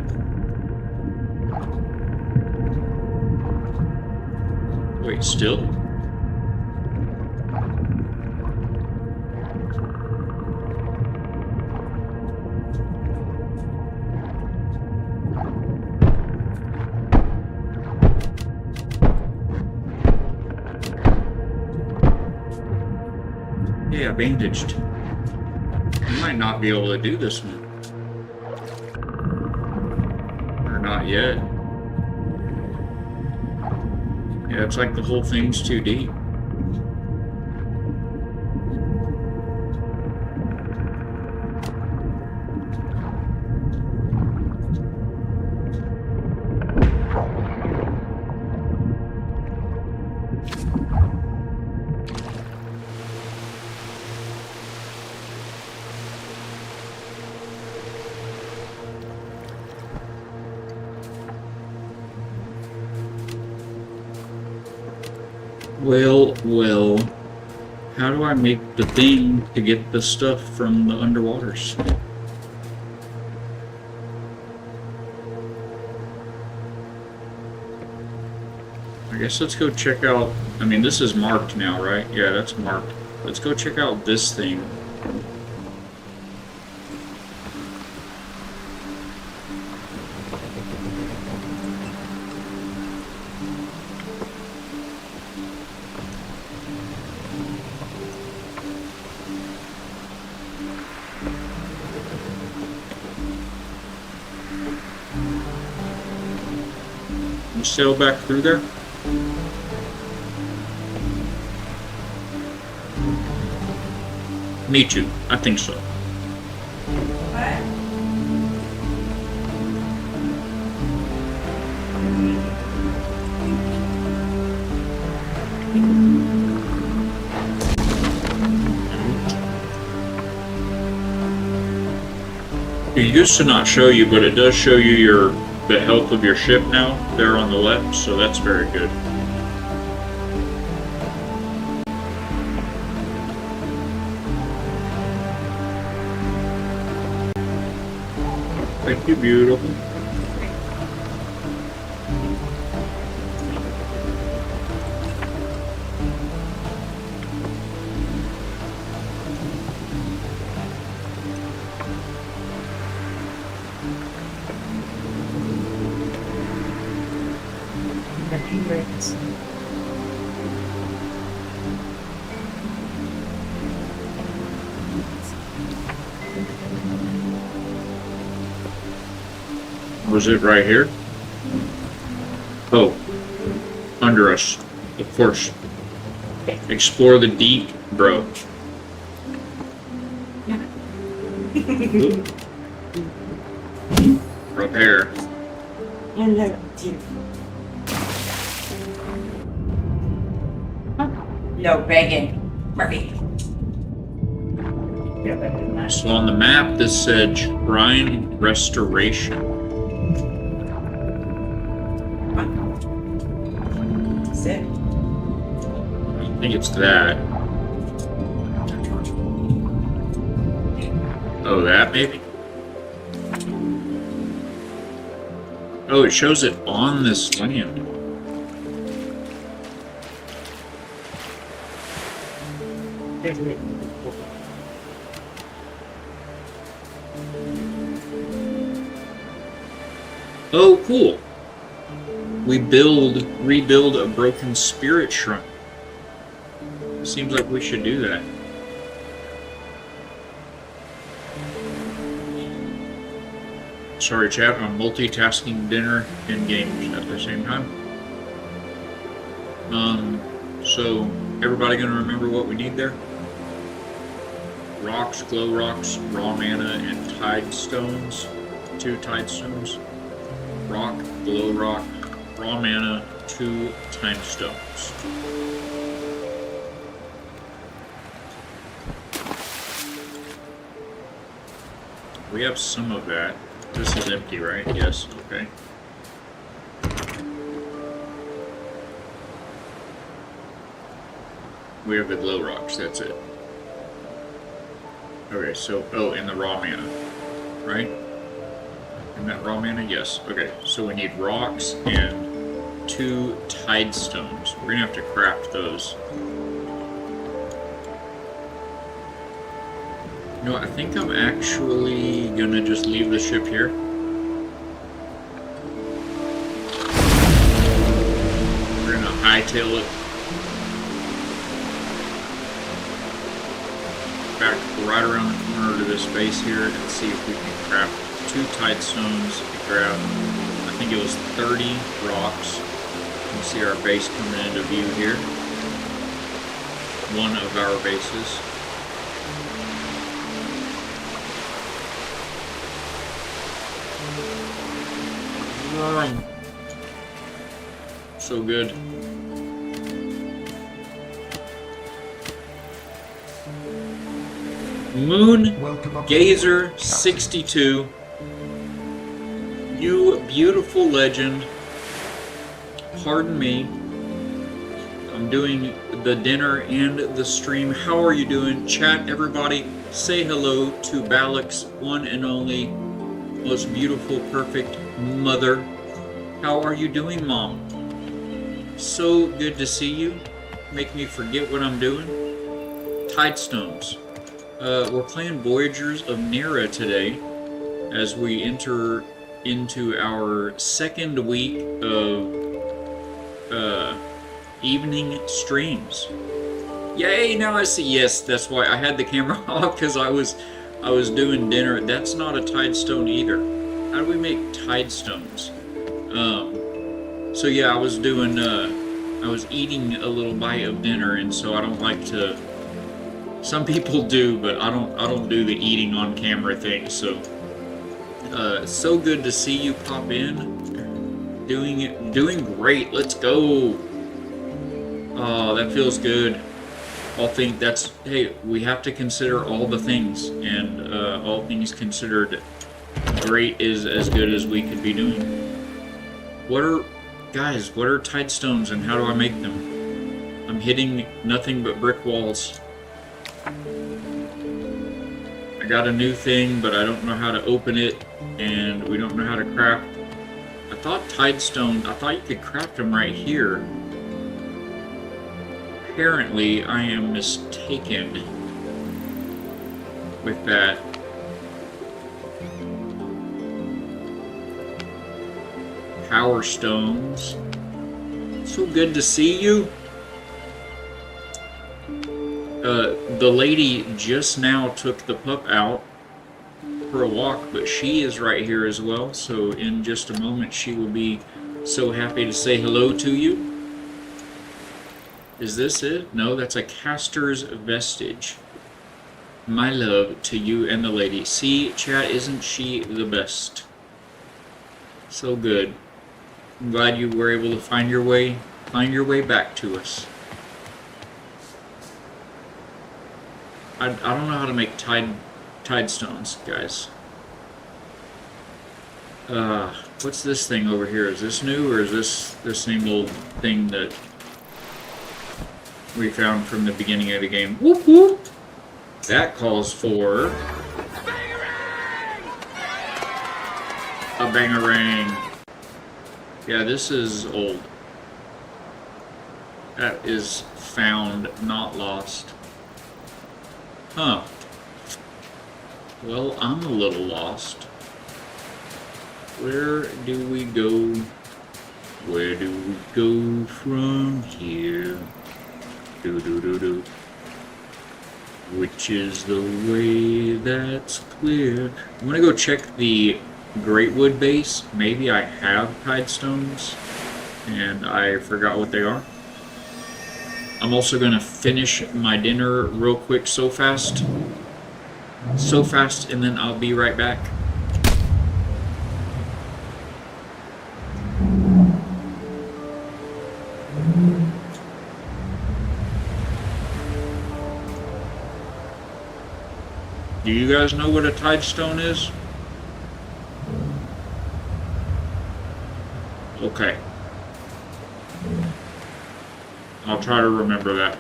Wait, still? Yeah, bandaged. I might not be able to do this one. Or not yet. Yeah, it's like the whole thing's too deep. Well, how do I make the thing to get the stuff from the underwaters? I guess let's go check out, I mean, this is marked now, right? Yeah, that's marked. Let's go check out this thing. You sail back through there? Me too. I think so. What? It used to not show you, but it does show you the health of your ship now, there on the left, so that's very good. Thank you, beautiful. Was it right here? Oh, under us, of course. Explore the deep, bro. Repair. No begging. Murphy. So on the map, this said Shrine Restoration. That's it. I think it's that. Oh, that maybe? Oh, it shows it on this land. Oh, cool. We rebuild a broken spirit shrine. Seems like we should do that. Sorry, chat, I'm multitasking dinner and games at the same time. So everybody gonna remember what we need there? Rocks, glow rocks, raw mana, and tide stones. 2 tide stones. Rock, glow rock, raw mana, 2 time stones. We have some of that. This is empty, right? Yes, okay. We have the glow rocks, that's it. Okay, so, oh, and the raw mana, right? Isn't that raw mana? Yes. Okay, so we need rocks and 2 tide stones. We're gonna have to craft those. You know, I think I'm actually gonna just leave the ship here. We're gonna hightail it back right around the corner to this base here and see if we can craft 2 tide stones to grab, I think it was 30 rocks. You can see our base coming into view here. One of our bases. So good. Moon Gazer 62. You beautiful legend. Pardon me. I'm doing the dinner and the stream. How are you doing? Chat, everybody. Say hello to Balak's one and only most beautiful, perfect mother. How are you doing, Mom? So good to see you. Make me forget what I'm doing. Tidestones. We're playing Voyagers of Nera today as we enter into our 2nd week of evening streams. Yay, now I see. Yes, that's why I had the camera off, because I was doing dinner. That's not a tidestone either. How do we make tidestones? So yeah, I was doing I was eating a little bite of dinner, and so I don't like to. Some people do, but I don't do the eating on camera thing. So so good to see you pop in. Doing great. Let's go. Oh, that feels good. I'll think that's, hey, we have to consider all the things, and all things considered, great is as good as we could be doing. What are tidestones, and how do I make them? I'm hitting nothing but brick walls. I got a new thing, but I don't know how to open it, and we don't know how to craft. I thought you could craft them right here. Apparently, I am mistaken with that. Power stones. So good to see you. The lady just now took the pup out for a walk, but she is right here as well. So in just a moment, she will be so happy to say hello to you. Is this it? No, that's a caster's vestige. My love to you and the lady. See, chat, isn't she the best? So good. I'm glad you were able to find your way back to us. I don't know how to make tidestones, guys. What's this thing over here? Is this new, or is this the same old thing that we found from the beginning of the game? Whoop whoop! That calls for a bangarang. Yeah, this is old. That is found, not lost. Huh. Well, I'm a little lost. Where do we go? Where do we go from here? Do. Which is the way that's clear? I'm gonna go check the Greatwood base. Maybe I have tidestones and I forgot what they are. I'm also gonna finish my dinner real quick, so fast, and then I'll be right back. Do you guys know what a tidestone is? Okay. I'll try to remember that.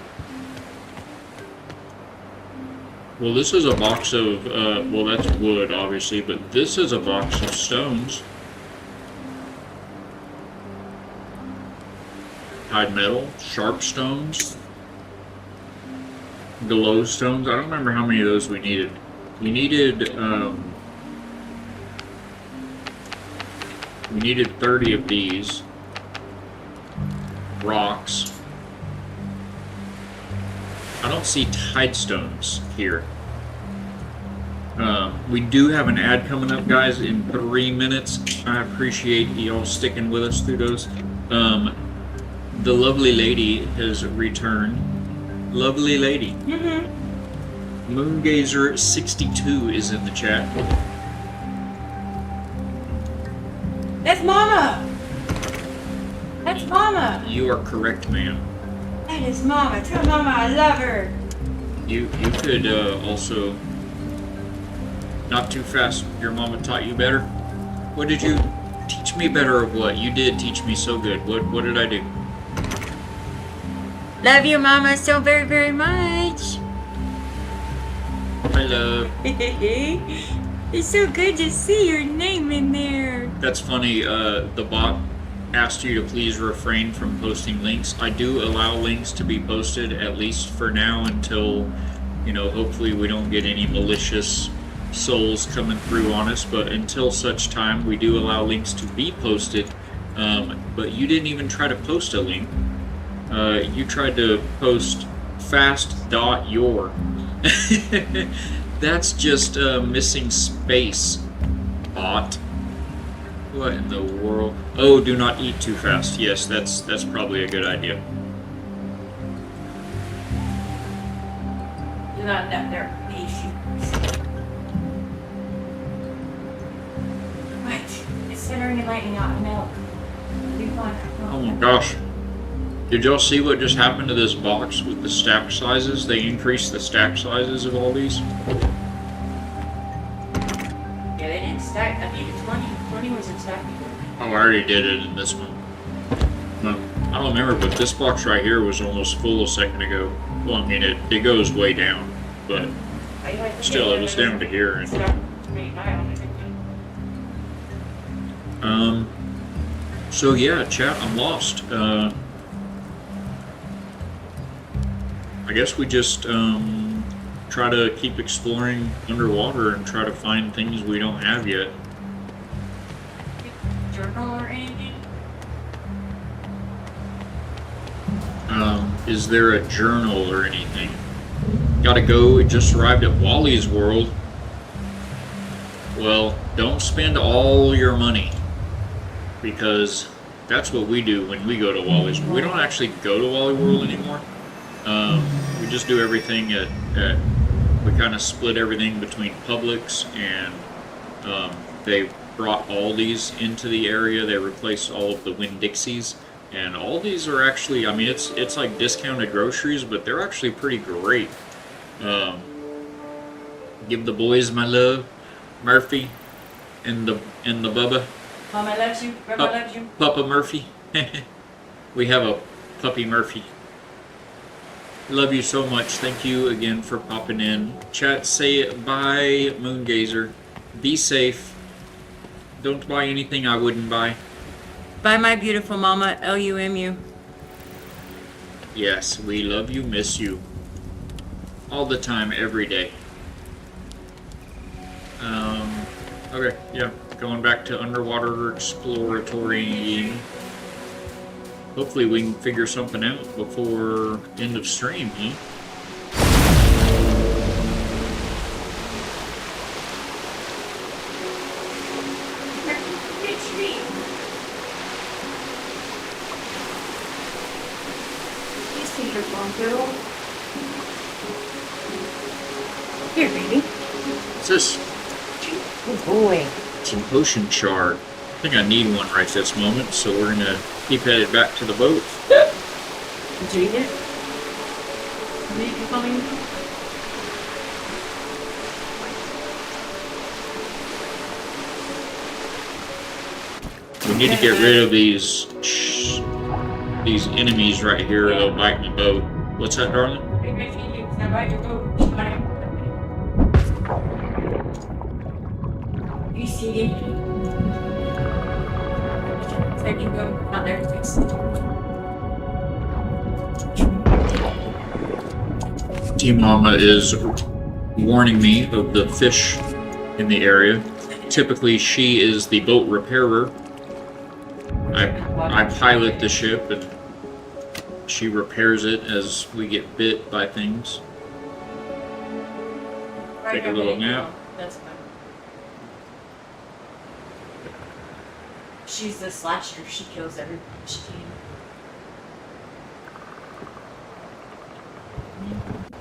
Well, this is a box of, well, that's wood, obviously, but this is a box of stones. Hide metal, sharp stones, glow stones. I don't remember how many of those we needed. We needed 30 of these. Rocks. I don't see tide stones here. We do have an ad coming up, guys, in 3 minutes. I appreciate y'all sticking with us through those. The lovely lady has returned. Lovely lady. Moongazer62 is in the chat. That's Mama! That's Mama! You are correct, ma'am. That is Mama. Tell Mama I love her. You could also... Not too fast. Your mama taught you better? What did you... Teach me better of what? You did teach me so good. What did I do? Love you, Mama, so very, very much. I love... It's so good to see your name in there. That's funny. The bot asked you to please refrain from posting links. I do allow links to be posted, at least for now, until, you know, hopefully we don't get any malicious souls coming through on us. But until such time, we do allow links to be posted. But you didn't even try to post a link. You tried to post fast.your. That's just missing space, bot. What in the world? Oh, do not eat too fast. Yes, that's probably a good idea. You're not that there. Wait, it's centering and lightning out milk. Oh my gosh. Did y'all see what just happened to this box with the stack sizes? They increased the stack sizes of all these. Yeah, they didn't stack. I mean, 20 was in stack. Oh, I already did it in this one. No, I don't remember, but this box right here was almost full a second ago. Well, I mean, it goes way down, but still, it was down to here. And, so yeah, chat, I'm lost. I guess we just try to keep exploring underwater and try to find things we don't have yet. Journal or anything? Is there a journal or anything? Gotta go, it just arrived at Wally's World. Well, don't spend all your money, because that's what we do when we go to Wally's World. We don't actually go to Wally World anymore. We just do everything we kind of split everything between Publix and they brought Aldi's into the area. They replaced all of the Winn-Dixies, and Aldi's are actually, I mean, it's like discounted groceries, but they're actually pretty great. Give the boys my love, Murphy and the Bubba. Mama loves you. Grandma loves you. Papa Murphy. We have a puppy Murphy. Love you so much. Thank you again for popping in. Chat, say bye, Moongazer. Be safe. Don't buy anything I wouldn't buy. Bye, my beautiful mama, LUMU. Yes, we love you, miss you. All the time, every day. Okay, yeah. Going back to underwater exploratory. Hopefully we can figure something out before end of stream, huh? Here, baby. What's this? Good boy. Some potion shard. I think I need one right this moment, so we're gonna keep headed back to the boat. Did you eat it? Did you eat it coming? We need to get rid of these enemies right here that'll bite the boat. What's that, darling? You see? So I can go out there to fix it. Team Mama is warning me of the fish in the area. Typically, she is the boat repairer. I pilot the ship, and she repairs it as we get bit by things. Take a little nap. That's fine. She's the slasher. She kills everybody she can.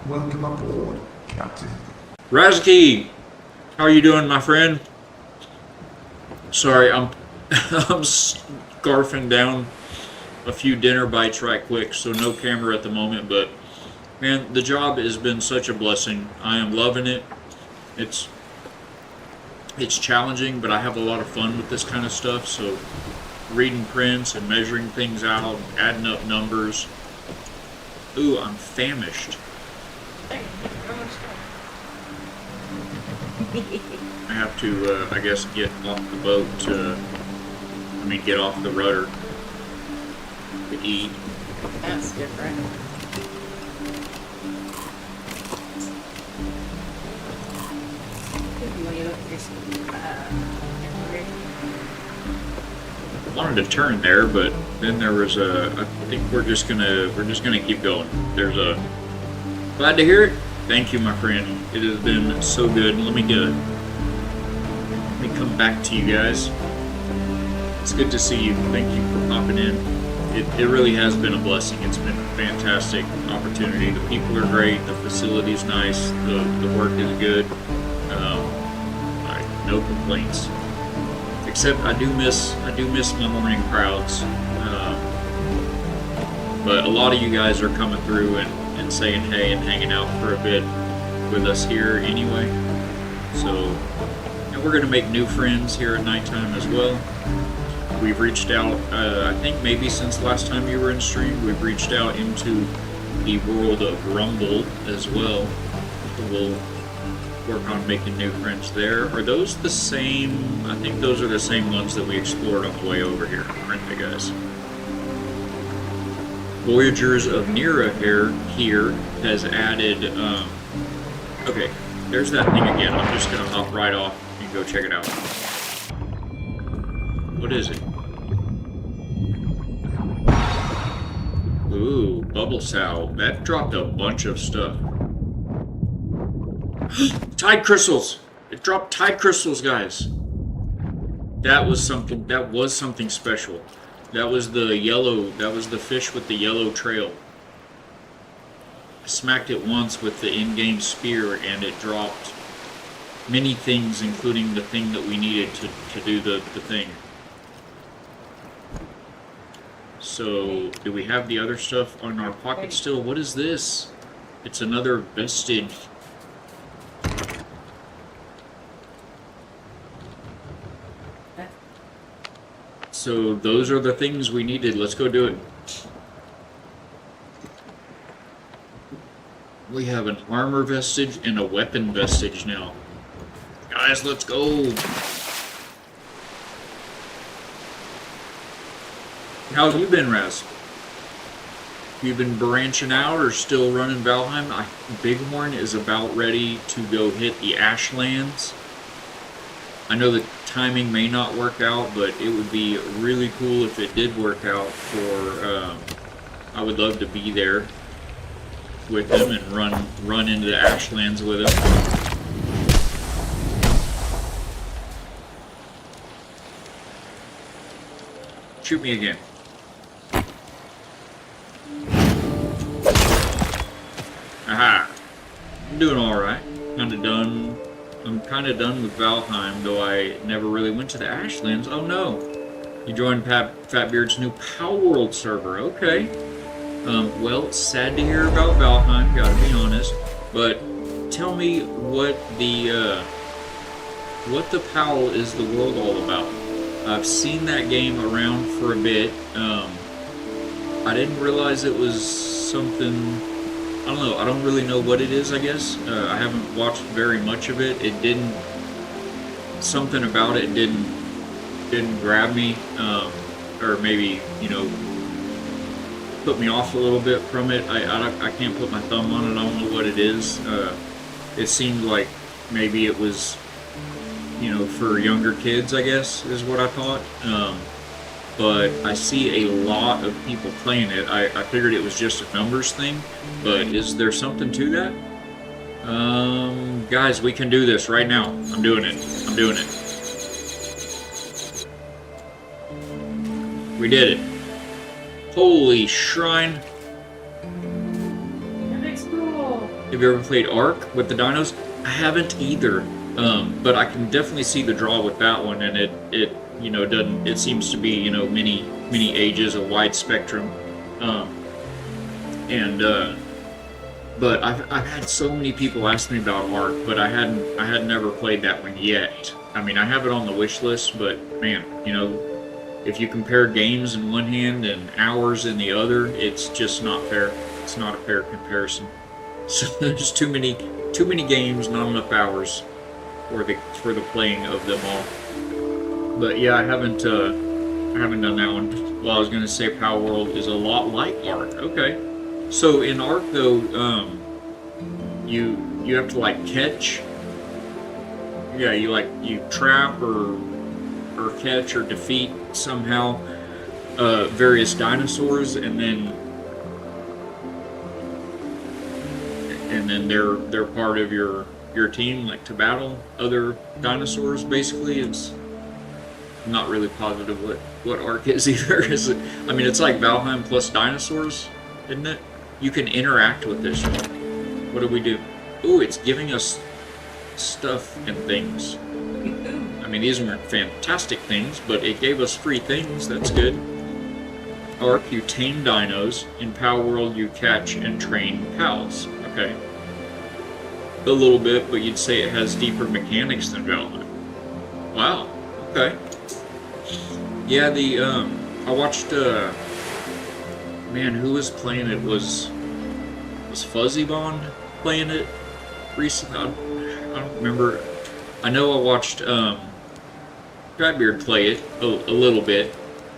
Welcome aboard, Captain. Razaki, how are you doing, my friend? Sorry, I'm I'm scarfing down a few dinner bites right quick, so no camera at the moment, but man, the job has been such a blessing. I am loving it. It's challenging, but I have a lot of fun with this kind of stuff, so reading prints and measuring things out, adding up numbers. Ooh, I'm famished. I have to, I guess, get off the boat get off the rudder to eat. That's different. I wanted to turn there, but then there was I think we're just gonna keep going. There's a. Glad to hear it. Thank you, my friend. It has been so good. Let me come back to you guys. It's good to see you. Thank you for popping in. It really has been a blessing. It's been a fantastic opportunity. The people are great. The facility's nice. The work is good. No complaints. Except I do miss my morning crowds. But a lot of you guys are coming through and saying hey and hanging out for a bit with us here anyway. So, and we're gonna make new friends here at nighttime as well. We've reached out, I think maybe since last time you were in stream, we've reached out into the world of Rumble as well. So we'll work on making new friends there. Are those the same? I think those are the same ones that we explored on the way over here, aren't they, guys? Voyagers of Nera here has added, okay, there's that thing again. I'm just gonna hop right off and go check it out. What is it? Ooh, bubble sow. That dropped a bunch of stuff. Tide crystals! It dropped tide crystals, guys. That was something special. That was the fish with the yellow trail. I smacked it once with the in-game spear and it dropped many things, including the thing that we needed to do the thing. So, do we have the other stuff on our pocket still? What is this? It's another vestige. So those are the things we needed. Let's go do it. We have an armor vestige and a weapon vestige now. Guys, let's go. How have you been, Raz? You been branching out or still running Valheim? Bighorn is about ready to go hit the Ashlands. I know the timing may not work out, but it would be really cool if it did work out for, I would love to be there with him and run into the Ashlands with him. Shoot me again. Aha! I'm doing alright. I'm kinda done with Valheim, though I never really went to the Ashlands. Oh no! You joined Fatbeard's new Power World server. Okay. Well, sad to hear about Valheim, gotta be honest. But tell me what the POW is the world all about. I've seen that game around for a bit. I didn't realize it was something... I don't know. I don't really know what it is, I guess. I haven't watched very much of it. It didn't... something about it didn't grab me, or maybe put me off a little bit from it. I can't put my thumb on it. I don't know what it is. It seemed like maybe it was for younger kids, I guess, is what I thought. But I see a lot of people playing it. I figured it was just a numbers thing, but is there something to that? Guys, we can do this right now. I'm doing it. I'm doing it. We did it. Holy shrine. That looks cool. Have you ever played Ark with the dinos? I haven't either. But I can definitely see the draw with that one, and it doesn't. It seems to be many ages, a wide spectrum, but I've had so many people ask me about Ark, but I had never played that one yet. I mean, I have it on the wish list, but man, if you compare games in one hand and hours in the other, it's just not fair. It's not a fair comparison. So there's too many games, not enough hours for the playing of them all. But yeah, I haven't done that one. Well, I was gonna say Power World is a lot like Ark. Okay, so in Ark though, you have to like catch. Yeah, you trap or catch or defeat somehow various dinosaurs, and then they're part of your team, like to battle other dinosaurs. Basically, I'm not really positive what Ark is either. Is it? I mean, it's like Valheim plus dinosaurs, isn't it? You can interact with this. What do we do? Ooh, it's giving us stuff and things. I mean, these weren't fantastic things, but it gave us free things. That's good. Ark, you tame dinos. In Power World, you catch and train pals. Okay. A little bit, but you'd say it has deeper mechanics than Valheim. Wow. Okay. Yeah, I watched, man, who was playing it? Was Fuzzy Bond playing it recently? I don't remember. I know I watched, Fatbeard play it a little bit,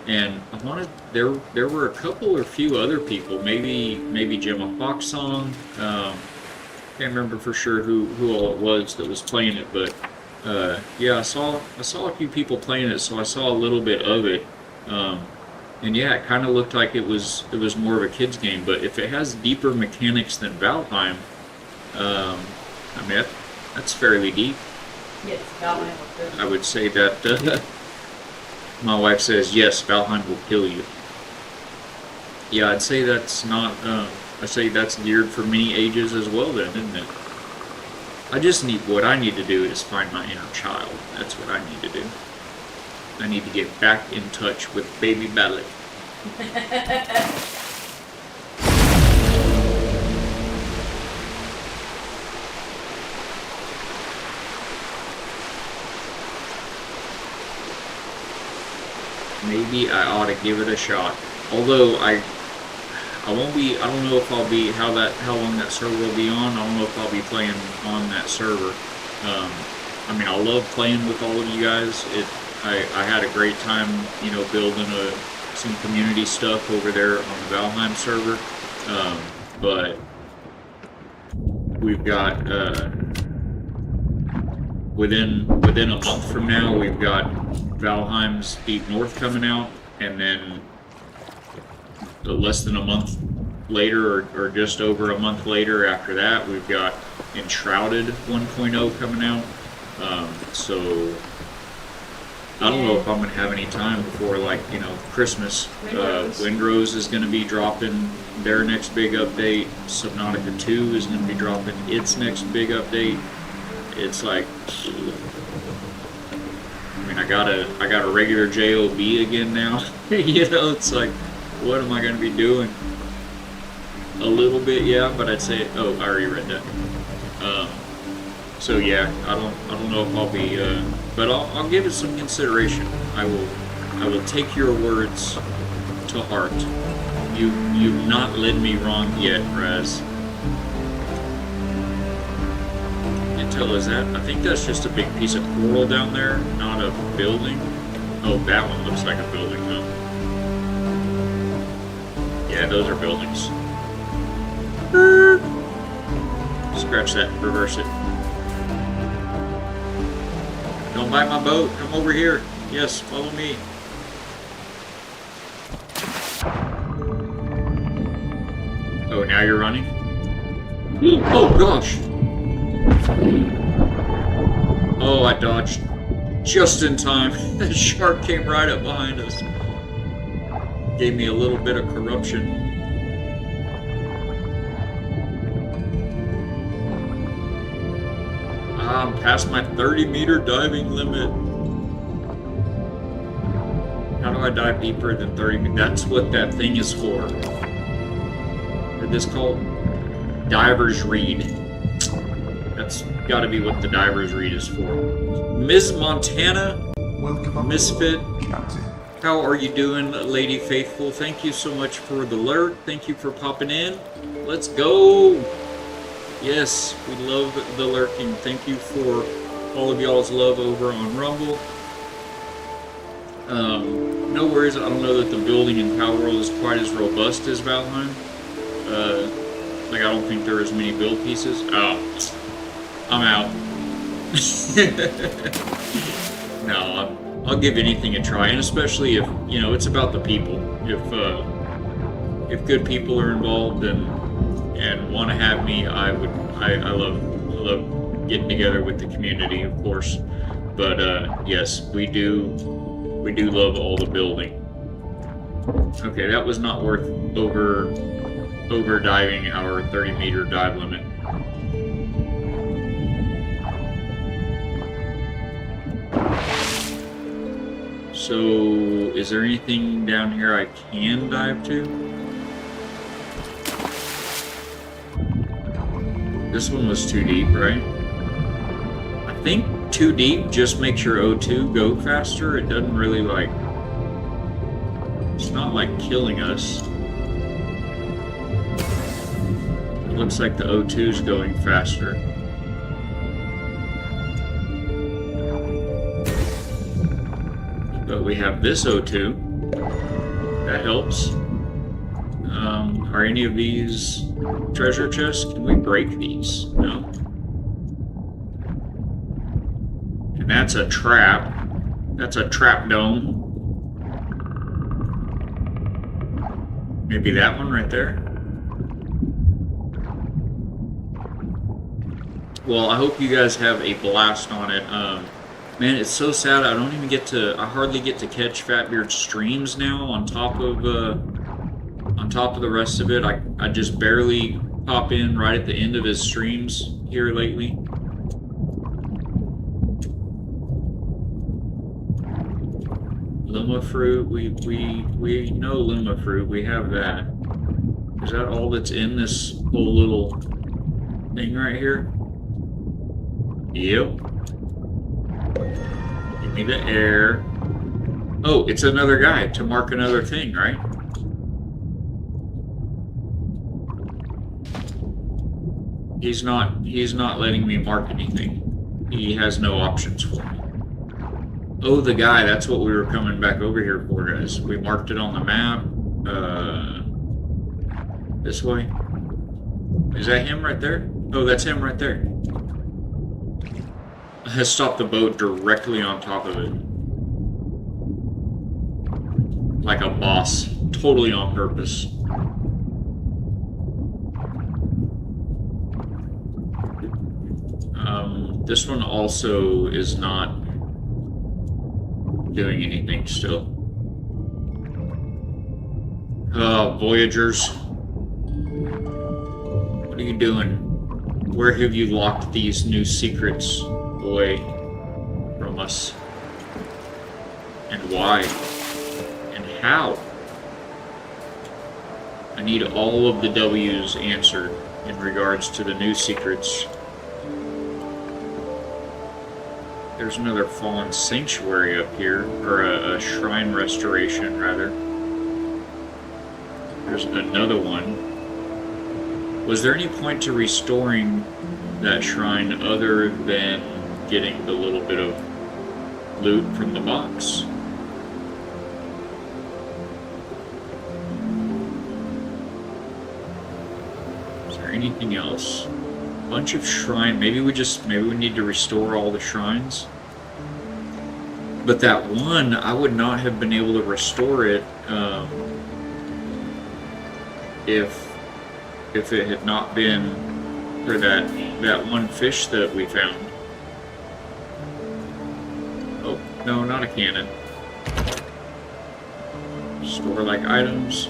and I wanted, there were a couple or few other people, maybe Gemma Foxsong, can't remember for sure who all it was that was playing it, but yeah, I saw a few people playing it, so I saw a little bit of it, and yeah, it kind of looked like it was more of a kid's game. But if it has deeper mechanics than Valheim, I mean that's fairly deep. Yes, Valheim will kill you. I would say that my wife says yes, Valheim will kill you. Yeah, I'd say that's not. I say that's geared for many ages as well, then, isn't it? What I need to do is find my inner child. That's what I need to do. I need to get back in touch with baby Balak. Maybe I ought to give it a shot. Although I won't be. I don't know if I'll be how long that server will be on. I don't know if I'll be playing on that server. I mean, I love playing with all of you guys. I had a great time, building some community stuff over there on the Valheim server. But we've got within a month from now, we've got Valheim's Deep North coming out, and then less than a month later, or just over a month later after that, we've got Enshrouded 1.0 coming out. So I don't know if I'm gonna have any time before, like, Christmas. Windrose is gonna be dropping their next big update. Subnautica 2 is gonna be dropping its next big update. It's like, I mean, I got a regular JOB again now. It's like, what am I gonna be doing? A little bit, yeah, but I'd say, I already read that. So yeah, I don't know if I'll be, but I'll give it some consideration. I will take your words to heart. You've not led me wrong yet, Raz. can't tell, is that? I think that's just a big piece of coral down there, not a building. Oh, that one looks like a building, though. Yeah, those are buildings. Scratch that, reverse it. Don't bite my boat, come over here. Yes, follow me. Oh, now you're running? Oh, gosh! Oh, I dodged just in time. The shark came right up behind us. Gave me a little bit of corruption. I'm past my 30-meter diving limit. How do I dive deeper than 30 meters? That's what that thing is for. What is this called? Diver's Reed. That's gotta be what the Diver's Reed is for. Ms. Montana, Welcome aboard, Misfit. Captain. How are you doing, Lady Faithful? Thank you so much for the lurk. Thank you for popping in. Let's go! Yes, we love the lurking. Thank you for all of y'all's love over on Rumble. No worries, I don't know that the building in Power World is quite as robust as Valheim. Like, I don't think there are as many build pieces. Oh, I'm out. No, I'll give anything a try, and especially if, you know, it's about the people. If good people are involved and want to have me, I love getting together with the community, of course. But yes, we do love all the building. Okay, that was not worth over diving our 30-meter dive limit. So, is there anything down here I can dive to? This one was too deep, right? I think too deep just makes your O2 go faster. It doesn't really, like... It's not like killing us. It looks like the O2 is going faster. But we have this O2. That helps. Are any of these treasure chests? Can we break these? No. And that's a trap. That's a trap dome. Maybe that one right there. Well, I hope you guys have a blast on it. Man, it's so sad. I hardly get to catch Fatbeard's streams now. On top of the rest of it, I just barely pop in right at the end of his streams here lately. Luma fruit, we know Luma fruit. We have that. Is that all that's in this whole little thing right here? Yep. Give me the air. Oh, it's another guy to mark another thing, right? He's not letting me mark anything. He has no options for me. Oh, the guy, that's what we were coming back over here for, guys. We marked it on the map. This way. Is that him right there? Oh, that's him right there. Has stopped the boat directly on top of it. Like a boss. Totally on purpose. This one also is not doing anything still. Voyagers. What are you doing? Where have you locked these new secrets away from us? And why? And how? I need all of the W's answered in regards to the new secrets. There's another fallen sanctuary up here, or a shrine restoration, rather. There's another one. Was there any point to restoring that shrine other than getting the little bit of loot from the box. Is there anything else? Bunch of shrine. Maybe we need to restore all the shrines. But that one, I would not have been able to restore it if it had not been for that one fish that we found. Oh no, not a cannon. Store like items.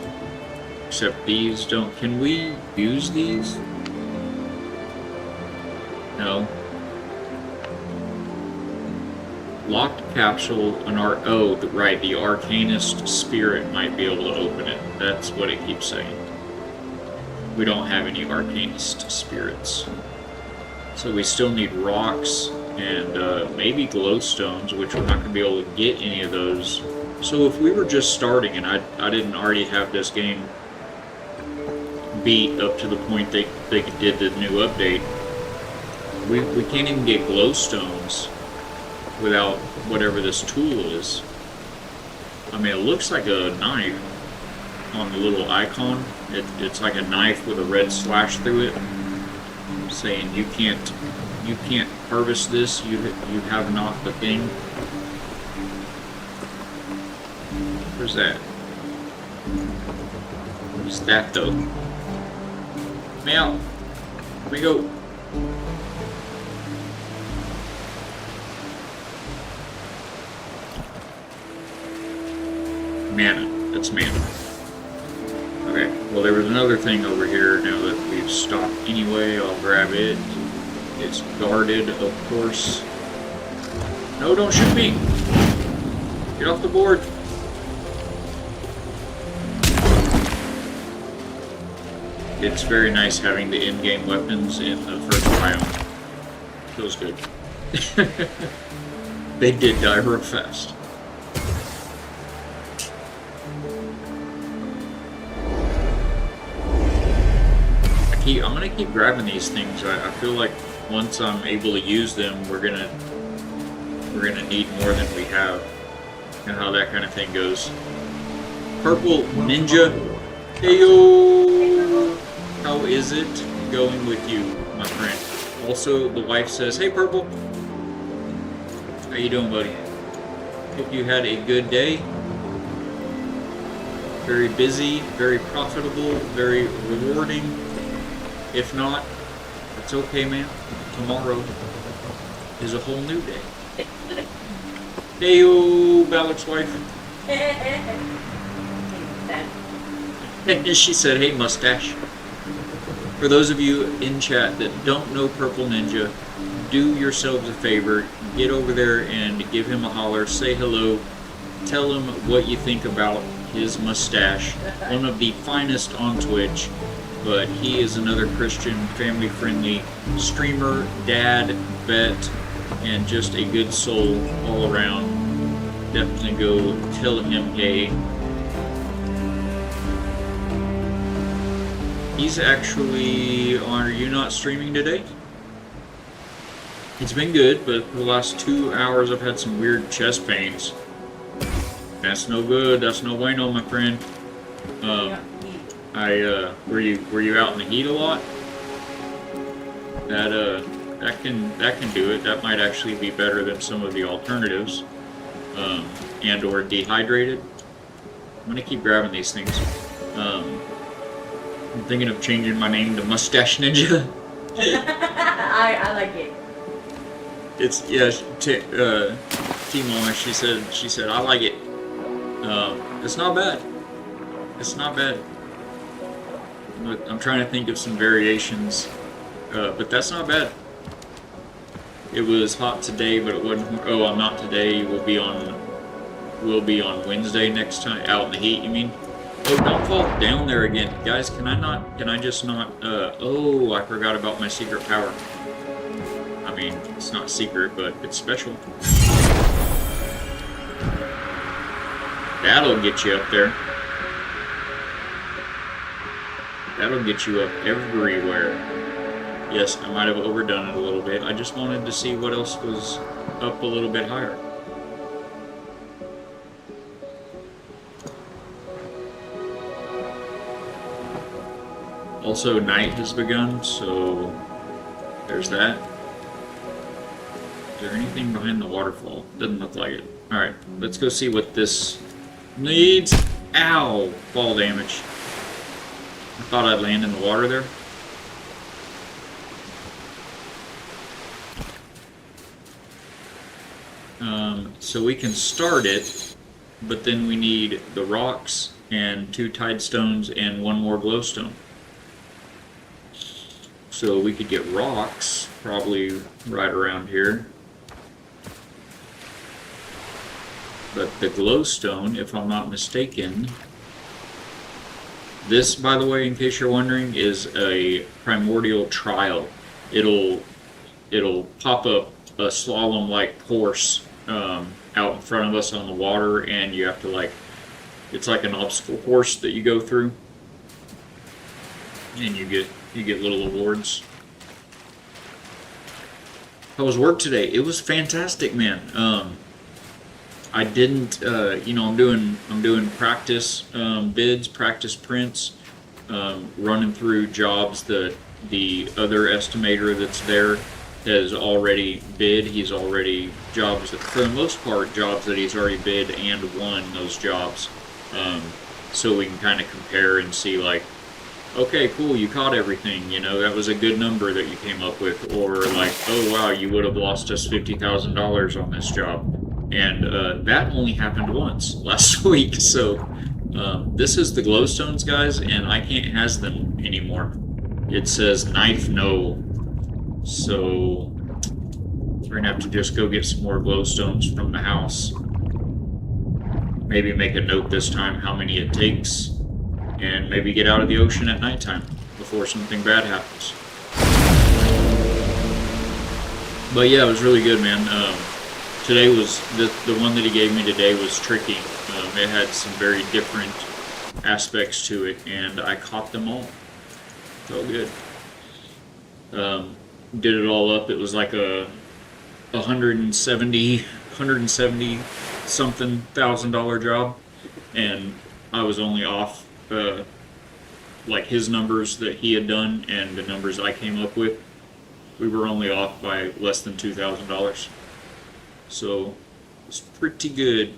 Except these don't. Can we use these? No. Locked capsule, right, the Arcanist Spirit might be able to open it. That's what it keeps saying. We don't have any Arcanist Spirits. So we still need rocks and maybe glowstones, which we're not going to be able to get any of those. So if we were just starting and I didn't already have this game beat up to the point they did the new update, we can't even get glowstones without whatever this tool is. I mean, it looks like a knife on the little icon. It's like a knife with a red slash through it, saying you can't harvest this. You have not the thing. Where's that? What's that though? Me out. Here we go. Mana. That's mana. Okay, well there was another thing over here now that we've stopped anyway. I'll grab it. It's guarded, of course. No, don't shoot me! Get off the board! It's very nice having the in-game weapons in the first biome. Feels good. They did die real fast. I'm gonna keep grabbing these things. I feel like once I'm able to use them, we're gonna need more than we have, and how that kind of thing goes. Purple Ninja, heyo! How is it going with you, my friend? Also, the wife says, "Hey, Purple, how you doing, buddy? Hope you had a good day. Very busy, very profitable, very rewarding." If not, it's okay, man. Tomorrow is a whole new day. Heyo, Balak's wife. And she said, "Hey, mustache." For those of you in chat that don't know Purple Ninja, do yourselves a favor. Get over there and give him a holler. Say hello. Tell him what you think about his mustache. One of the finest on Twitch. But he is another Christian, family-friendly streamer, dad, vet, and just a good soul all around. Definitely go tell him hey. He's actually... Are you not streaming today? It's been good, but for the last 2 hours I've had some weird chest pains. That's no good. That's no bueno, my friend. Were you out in the heat a lot? That can do it. That might actually be better than some of the alternatives. And or dehydrated. I'm gonna keep grabbing these things. I'm thinking of changing my name to Mustache Ninja. I like it. It's T-Mama, she said I like it. It's not bad. It's not bad. I'm trying to think of some variations, but that's not bad. It was hot today, but it wasn't. Oh, I'm not today. We'll be on Wednesday next time. Out in the heat, you mean? Oh, don't fall down there again, guys. Can I just not? Oh, I forgot about my secret power. I mean, it's not secret, but it's special. That'll get you up there. That'll get you up everywhere. Yes, I might have overdone it a little bit. I just wanted to see what else was up a little bit higher. Also, night has begun, so there's that. Is there anything behind the waterfall? Doesn't look like it. Alright, let's go see what this needs. Ow! Fall damage. I thought I'd land in the water there. So we can start it, but then we need the rocks and 2 tide stones and 1 more glowstone. So we could get rocks, probably right around here. But the glowstone, if I'm not mistaken, this, by the way, in case you're wondering, is a primordial trial. It'll pop up a slalom-like course out in front of us on the water, and you have to, like, it's like an obstacle course that you go through, and you get little awards. How was work today? It was fantastic, man. I didn't, you know, I'm doing practice bids, practice prints, running through jobs that the other estimator that's there has already bid. He's already jobs that, for the most part, jobs that he's already bid and won those jobs. So we can kind of compare and see, like, okay, cool, you caught everything, you know, that was a good number that you came up with, or like, oh wow, you would have lost us $50,000 on this job. And that only happened once last week. So this is the glowstones, guys, and I can't has them anymore. It says knife no. So we're gonna have to just go get some more glowstones from the house. Maybe make a note this time how many it takes, and maybe get out of the ocean at nighttime before something bad happens. But yeah, it was really good, man. Today was, the one that he gave me today was tricky. It had some very different aspects to it, and I caught them all. Felt good. Did it all up. It was like a 170 something $1,000 job, and I was only off like his numbers that he had done and the numbers I came up with. We were only off by less than $2,000. So it's pretty good.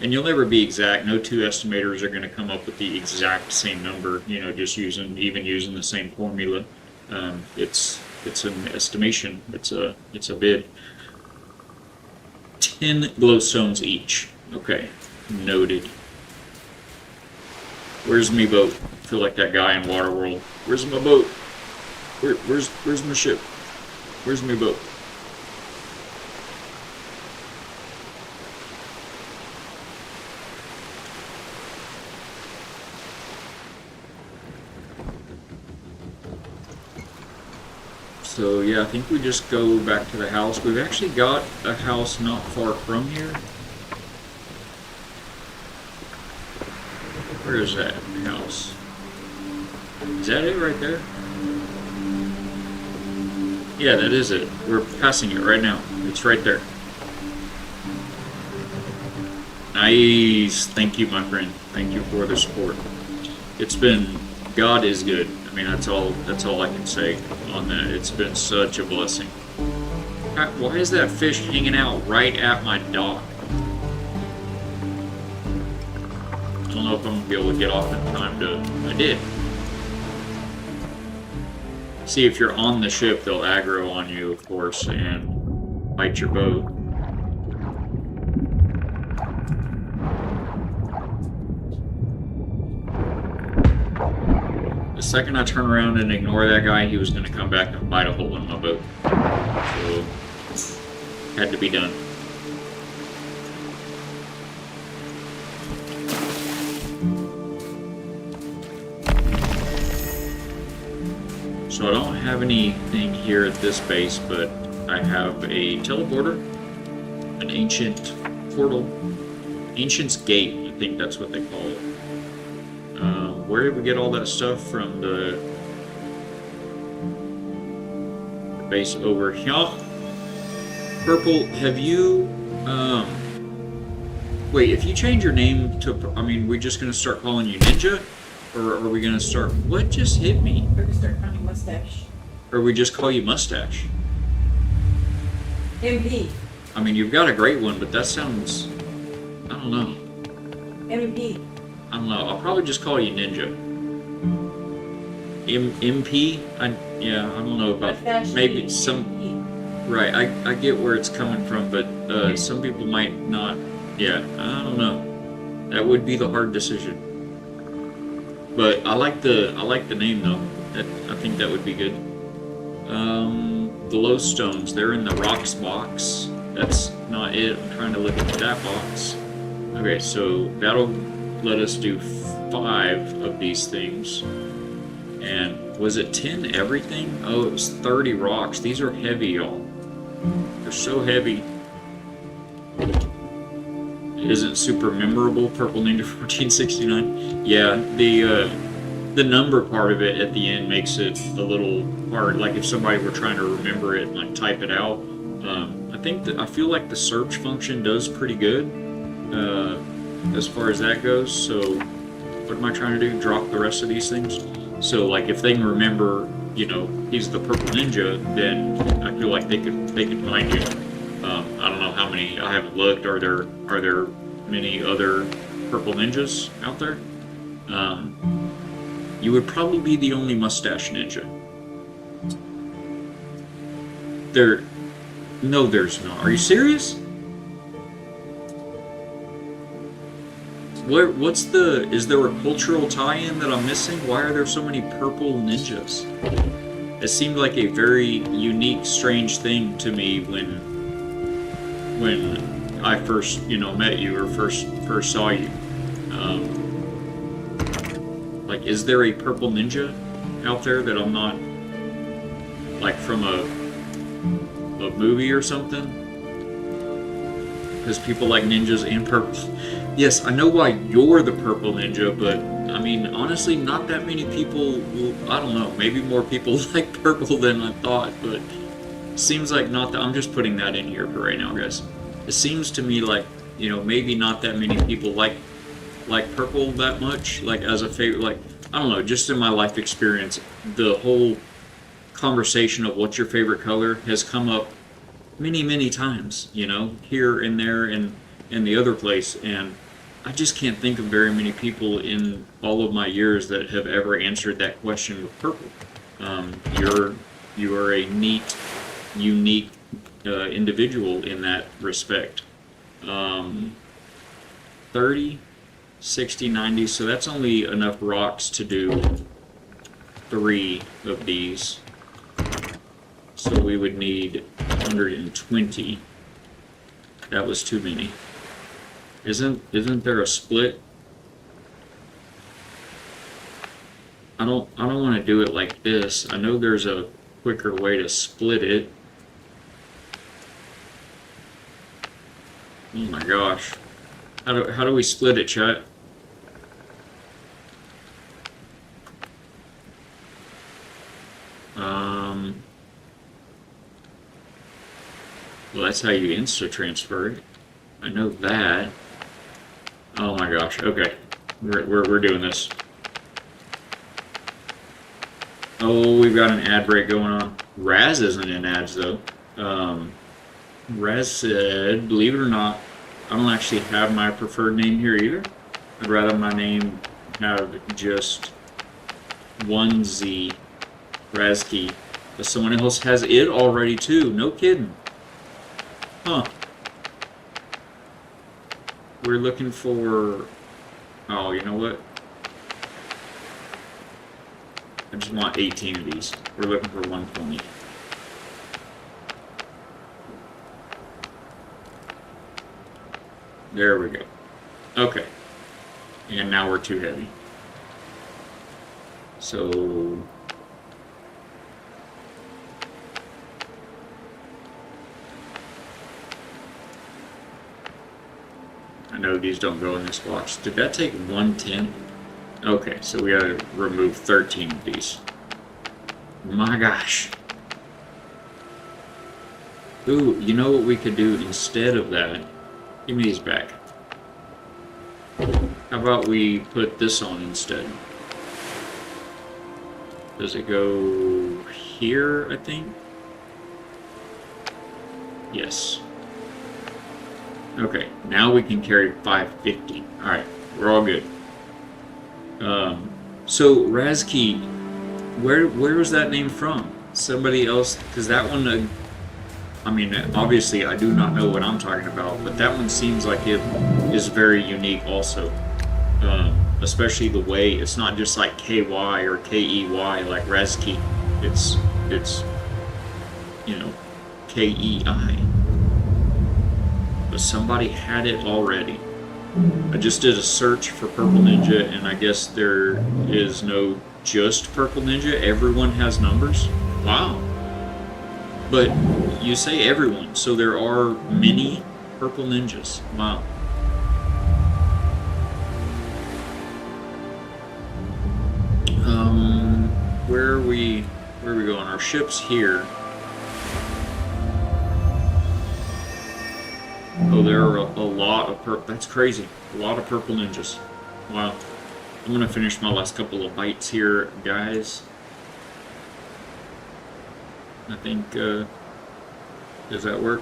And you'll never be exact. No two estimators are going to come up with the exact same number, you know, just using the same formula. It's an estimation. It's a bid. 10 glowstones each. Okay, noted. Where's me boat? I feel like that guy in Waterworld. Where's my boat? Where's my ship? Where's my boat? So yeah, I think we just go back to the house. We've actually got a house not far from here. Where is that house? Is that it right there? Yeah, that is it. We're passing it right now. It's right there. Nice. Thank you, my friend. Thank you for the support. It's been, God is good. I mean, that's all I can say on that. It's been such a blessing. Why is that fish hanging out right at my dock? I don't know if I'm gonna be able to get off in time to. I did. See, if you're on the ship, they'll aggro on you, of course, and bite your boat. The second I turn around and ignore that guy, he was going to come back and bite a hole in my boat. So, had to be done. So I don't have anything here at this base, but I have a teleporter, an ancient portal, Ancient's Gate, I think that's what they call it. Where did we get all that stuff from? base over here. Purple, have you, wait, if you change your name to, I mean, we just gonna start calling you Ninja? Or are we gonna start, what just hit me? We're gonna start calling Mustache. Or we just call you Mustache? MP. I mean, you've got a great one, but that sounds, I don't know. MP. I don't know, I'll probably just call you Ninja. MP? Yeah, I don't know about, Mustache. maybe some, right, I get where it's coming from, but some people might not, yeah, I don't know. That would be the hard decision. But I like the name though. I think that would be good. Glowstones, they're in the rocks box. That's not it. I'm trying to look at that box. Okay, so that'll let us do 5 of these things. And was it 10 everything? Oh, it was 30 rocks. These are heavy, y'all. They're so heavy. It isn't super memorable, Purple Ninja 1469. Yeah, the number part of it at the end makes it a little hard. Like if somebody were trying to remember it and like type it out. I feel like the search function does pretty good as far as that goes. So what am I trying to do? Drop the rest of these things? So like if they can remember, you know, he's the Purple Ninja, then I feel like they can find you. I don't know how many. I haven't looked. Are there many other Purple Ninjas out there? You would probably be the only Mustache Ninja. No, there's not. Are you serious? Is there a cultural tie-in that I'm missing? Why are there so many purple ninjas? It seemed like a very unique, strange thing to me when I first, met you or first saw you. Like, is there a purple ninja out there that I'm not, like, from a movie or something? Because people like ninjas and purple. Yes, I know why you're the purple ninja, but I mean, honestly, not that many people. I don't know. Maybe more people like purple than I thought, but seems like not that. I'm just putting that in here for right now, guys. It seems to me like maybe not that many people like purple that much, like as a favorite. Like I don't know. Just in my life experience, the whole conversation of what's your favorite color has come up many times. Here and there and the other place, and I just can't think of very many people in all of my years that have ever answered that question with purple. You are a neat, unique individual in that respect. 30, 60, 90, so that's only enough rocks to do 3 of these. So we would need 120. That was too many. Isn't there a split? I don't want to do it like this. I know there's a quicker way to split it. Oh my gosh. How do we split it, chat? Well, that's how you insta-transfer it. I know that. Oh my gosh, okay. We're doing this. Oh, we've got an ad break going on. Raz isn't in ads though. Raz said, believe it or not, I don't actually have my preferred name here either. I'd rather my name have just one Z, Razkey. But someone else has it already too, no kidding. Huh. We're looking for... Oh, you know what? I just want 18 of these. We're looking for 120. There we go. Okay. And now we're too heavy. So... I know these don't go in this box. Did that take 110? Okay, so we gotta remove 13 of these. My gosh. Ooh, you know what we could do instead of that? Give me these back. How about we put this on instead? Does it go here, I think? Yes. Okay, now we can carry 550. Alright, we're all good. So, Razki, where was that name from? Somebody else? Because that one, I mean, obviously I do not know what I'm talking about, but that one seems like it is very unique also. Especially the way it's not just like KY or KEY like Razki. It's you know, KEI. But somebody had it already. I just did a search for Purple Ninja, and I guess there is no just Purple Ninja. Everyone has numbers. Wow. But you say everyone, so there are many Purple Ninjas. Wow. Where are we going? Our ship's here. Oh, there are a lot of purple. That's crazy. A lot of Purple Ninjas. Wow. I'm gonna finish my last couple of bites here, guys. I think, does that work?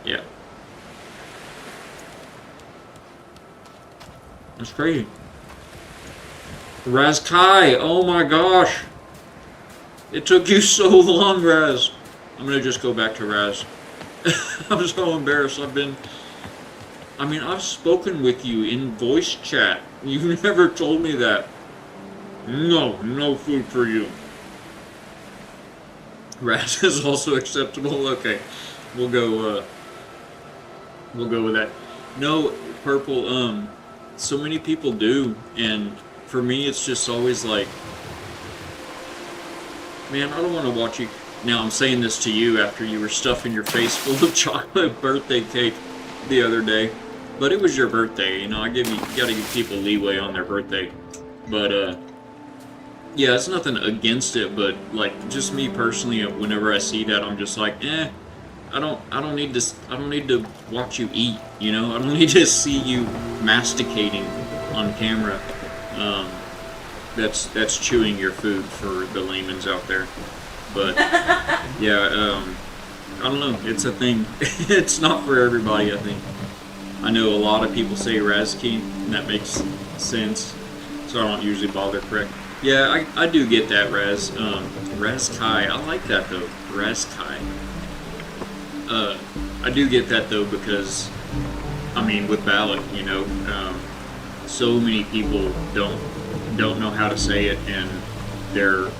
Yeah. That's crazy. Raz Kai, oh my gosh. It took you so long, Raz. I'm gonna just go back to Raz. I'm so embarrassed. I've spoken with you in voice chat. You've never told me that. No food for you. Raz is also acceptable. Okay, we'll go with that. No, Purple, so many people do, and for me it's just always like, man, I don't want to watch you. Now I'm saying this to you after you were stuffing your face full of chocolate birthday cake the other day. But it was your birthday, you know, you gotta give people leeway on their birthday. But yeah, it's nothing against it, but like just me personally, whenever I see that, I'm just like, I don't need to watch you eat, you know? I don't need to see you masticating on camera. That's chewing your food for the layman's out there. But yeah, I don't know, it's a thing. It's not for everybody, I think. I know a lot of people say Razki, and that makes sense, so I don't usually bother correct. Yeah, I do get that, Raz. Razkai, I like that though, Razkai. I do get that though because, I mean, with Balak, you know, so many people don't know how to say it, and they're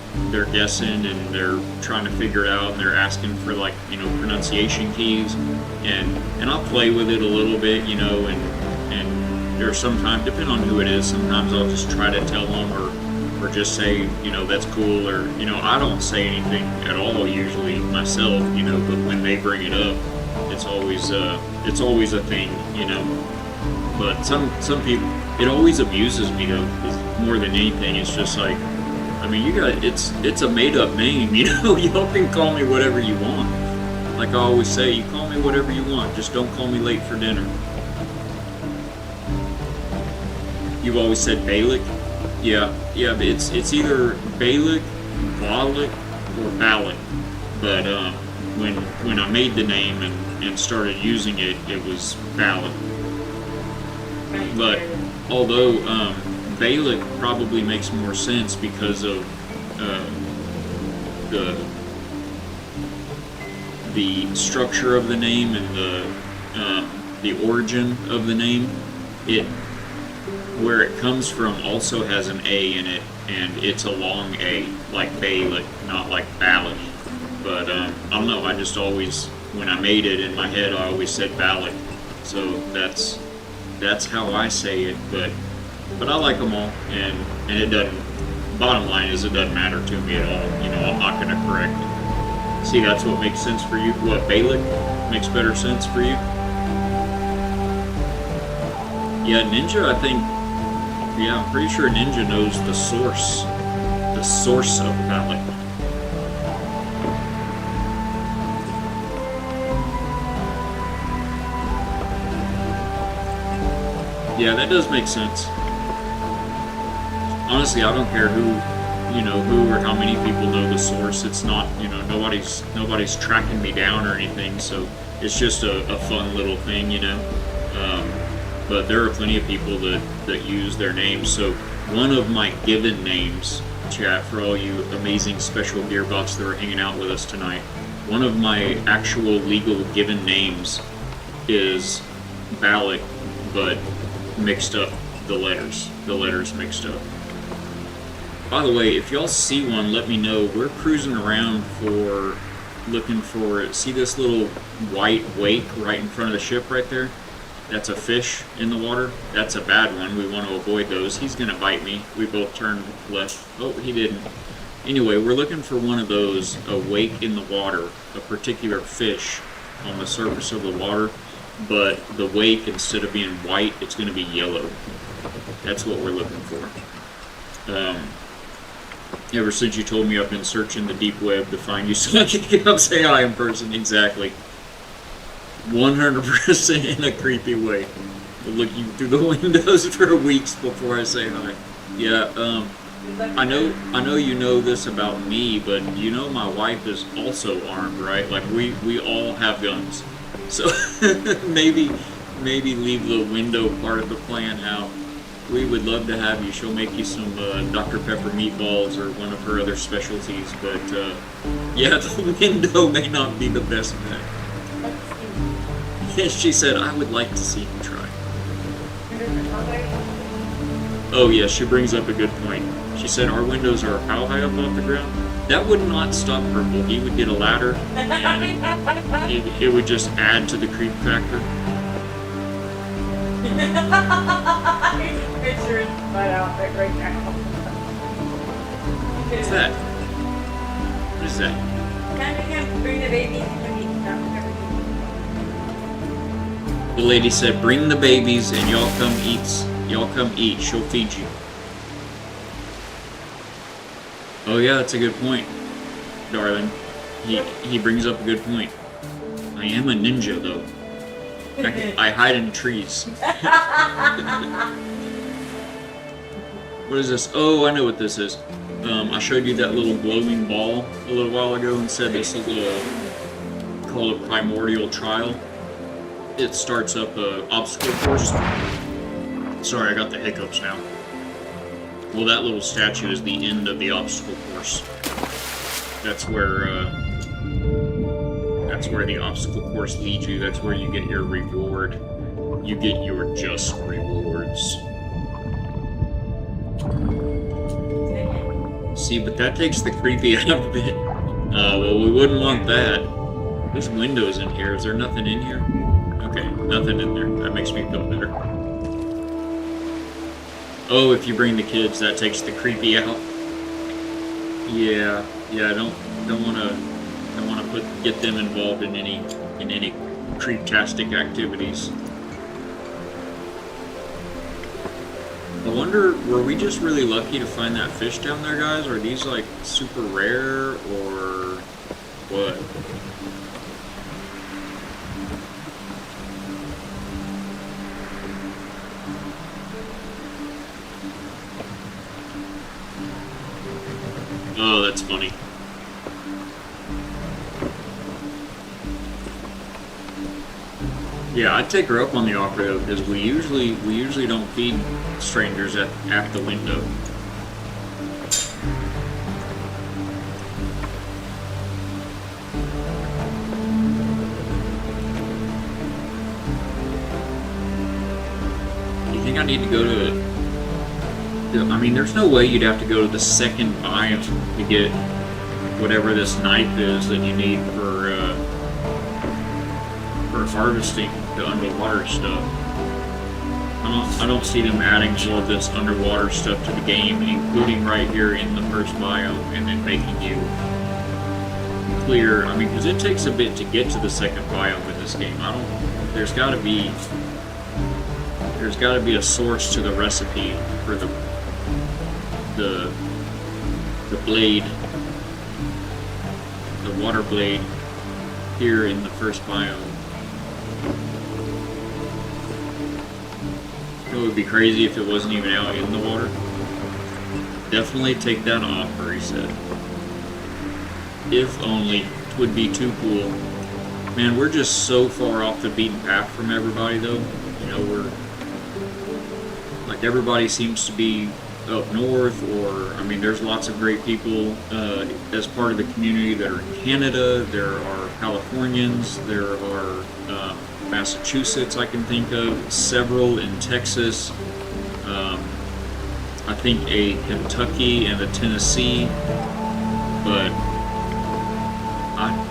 guessing and they're trying to figure it out, and they're asking for, like, you know, pronunciation keys, and I'll play with it a little bit, you know, and there's sometimes, depending on who it is, sometimes I'll just try to tell them or just say, you know, that's cool, or, you know, I don't say anything at all usually myself, you know, but when they bring it up, it's always a thing, you know. But some people, it always amuses me though, 'cause more than anything, it's just like, I mean, it's a made up name, you know. Y'all can call me whatever you want. Like I always say, you call me whatever you want, just don't call me late for dinner. You've always said Balak? Yeah, but it's either Balak, Balak, or Balak. But when I made the name and started using it, it was Balak. But although Balak probably makes more sense because of the structure of the name and the origin of the name. It, where it comes from, also has an A in it, and it's a long A, like Balak, not like Balak. But I don't know, I just always, when I made it in my head, I always said Balak. So that's how I say it, but I like them all, and it doesn't, bottom line is, it doesn't matter to me at all, you know. I'm not going to correct it. See, that's what makes sense for you. What, Balak makes better sense for you? Yeah, Ninja, I think, yeah, I'm pretty sure Ninja knows the source of Balak. Yeah, that does make sense. Honestly, I don't care who or how many people know the source. It's not, nobody's tracking me down or anything, so it's just a fun little thing, but there are plenty of people that use their names. So one of my given names, chat, for all you amazing special gearbots that are hanging out with us tonight, one of my actual legal given names is Balak, but mixed up the letters mixed up. By the way, if y'all see one, let me know. We're cruising around looking for, see this little white wake right in front of the ship right there? That's a fish in the water. That's a bad one. We want to avoid those. He's going to bite me. We both turned left. Oh, he didn't. Anyway, we're looking for one of those, a wake in the water, a particular fish on the surface of the water, but the wake, instead of being white, it's going to be yellow. That's what we're looking for. Ever since you told me, I've been searching the deep web to find you so I can get up say hi in person. Exactly. 100% in a creepy way. Looking through the windows for weeks before I say hi. Yeah, I know you know this about me, but you know my wife is also armed, right? Like we all have guns. So maybe leave the window part of the plan out. We would love to have you. She'll make you some Dr. Pepper meatballs or one of her other specialties, but yeah, the window may not be the best bet. She said, I would like to see you try. Oh yeah, she brings up a good point. She said our windows are how high up off the ground? That would not stop Purple. He would get a ladder, and it would just add to the creep factor. Picture my outfit right now. What's that? What is that? Bring the baby. The lady said, bring the babies and y'all come eat. Y'all come eat. She'll feed you. Oh yeah, that's a good point, darling. He brings up a good point. I am a ninja though. I hide in trees. What is this? Oh, I know what this is. I showed you that little glowing ball a little while ago and said this is called a primordial trial. It starts up an obstacle course. Sorry, I got the hiccups now. Well, that little statue is the end of the obstacle course. That's where the obstacle course leads you. That's where you get your reward. You get your just rewards. See, but that takes the creepy out of it. Well, we wouldn't want that. There's windows in here. Is there nothing in here? Okay, nothing in there. That makes me feel better. Oh, if you bring the kids, that takes the creepy out. Yeah, I don't want to get them involved in any creeptastic activities. I wonder, were we just really lucky to find that fish down there, guys? Are these like super rare or what? Oh, that's funny. Yeah, I'd take her up on the offer though, because we usually don't feed strangers at the window. You think I need to go to? I mean, there's no way you'd have to go to the second biome to get whatever this knife is that you need for harvesting the underwater stuff. I don't see them adding all of this underwater stuff to the game, including right here in the first biome, and then making you clear. I mean, because it takes a bit to get to the second biome in this game. There's got to be a source to the recipe for the blade, the water blade here in the first biome. It would be crazy if it wasn't even out in the water. Definitely take that offer, he said. If only. It would be too cool. Man, we're just so far off the beaten path from everybody, though. You know, we're... like, everybody seems to be up north, or, I mean, there's lots of great people as part of the community that are in Canada. There are Californians. There are Massachusetts, I can think of. Several in Texas. I think a Kentucky and a Tennessee. But,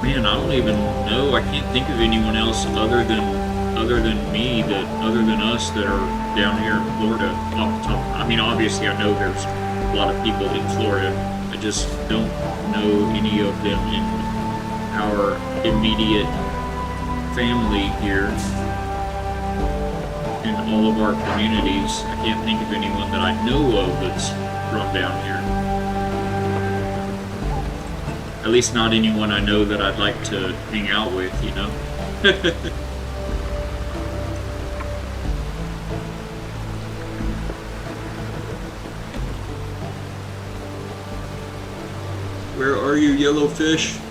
man, I don't even know. I can't think of anyone else other than me, other than us that are down here in Florida off the top. I mean, obviously I know there's a lot of people in Florida. I just don't know any of them in our immediate family here in all of our communities. I can't think of anyone that I know of that's from down here. At least not anyone I know that I'd like to hang out with, you know? Where are you, yellowfish?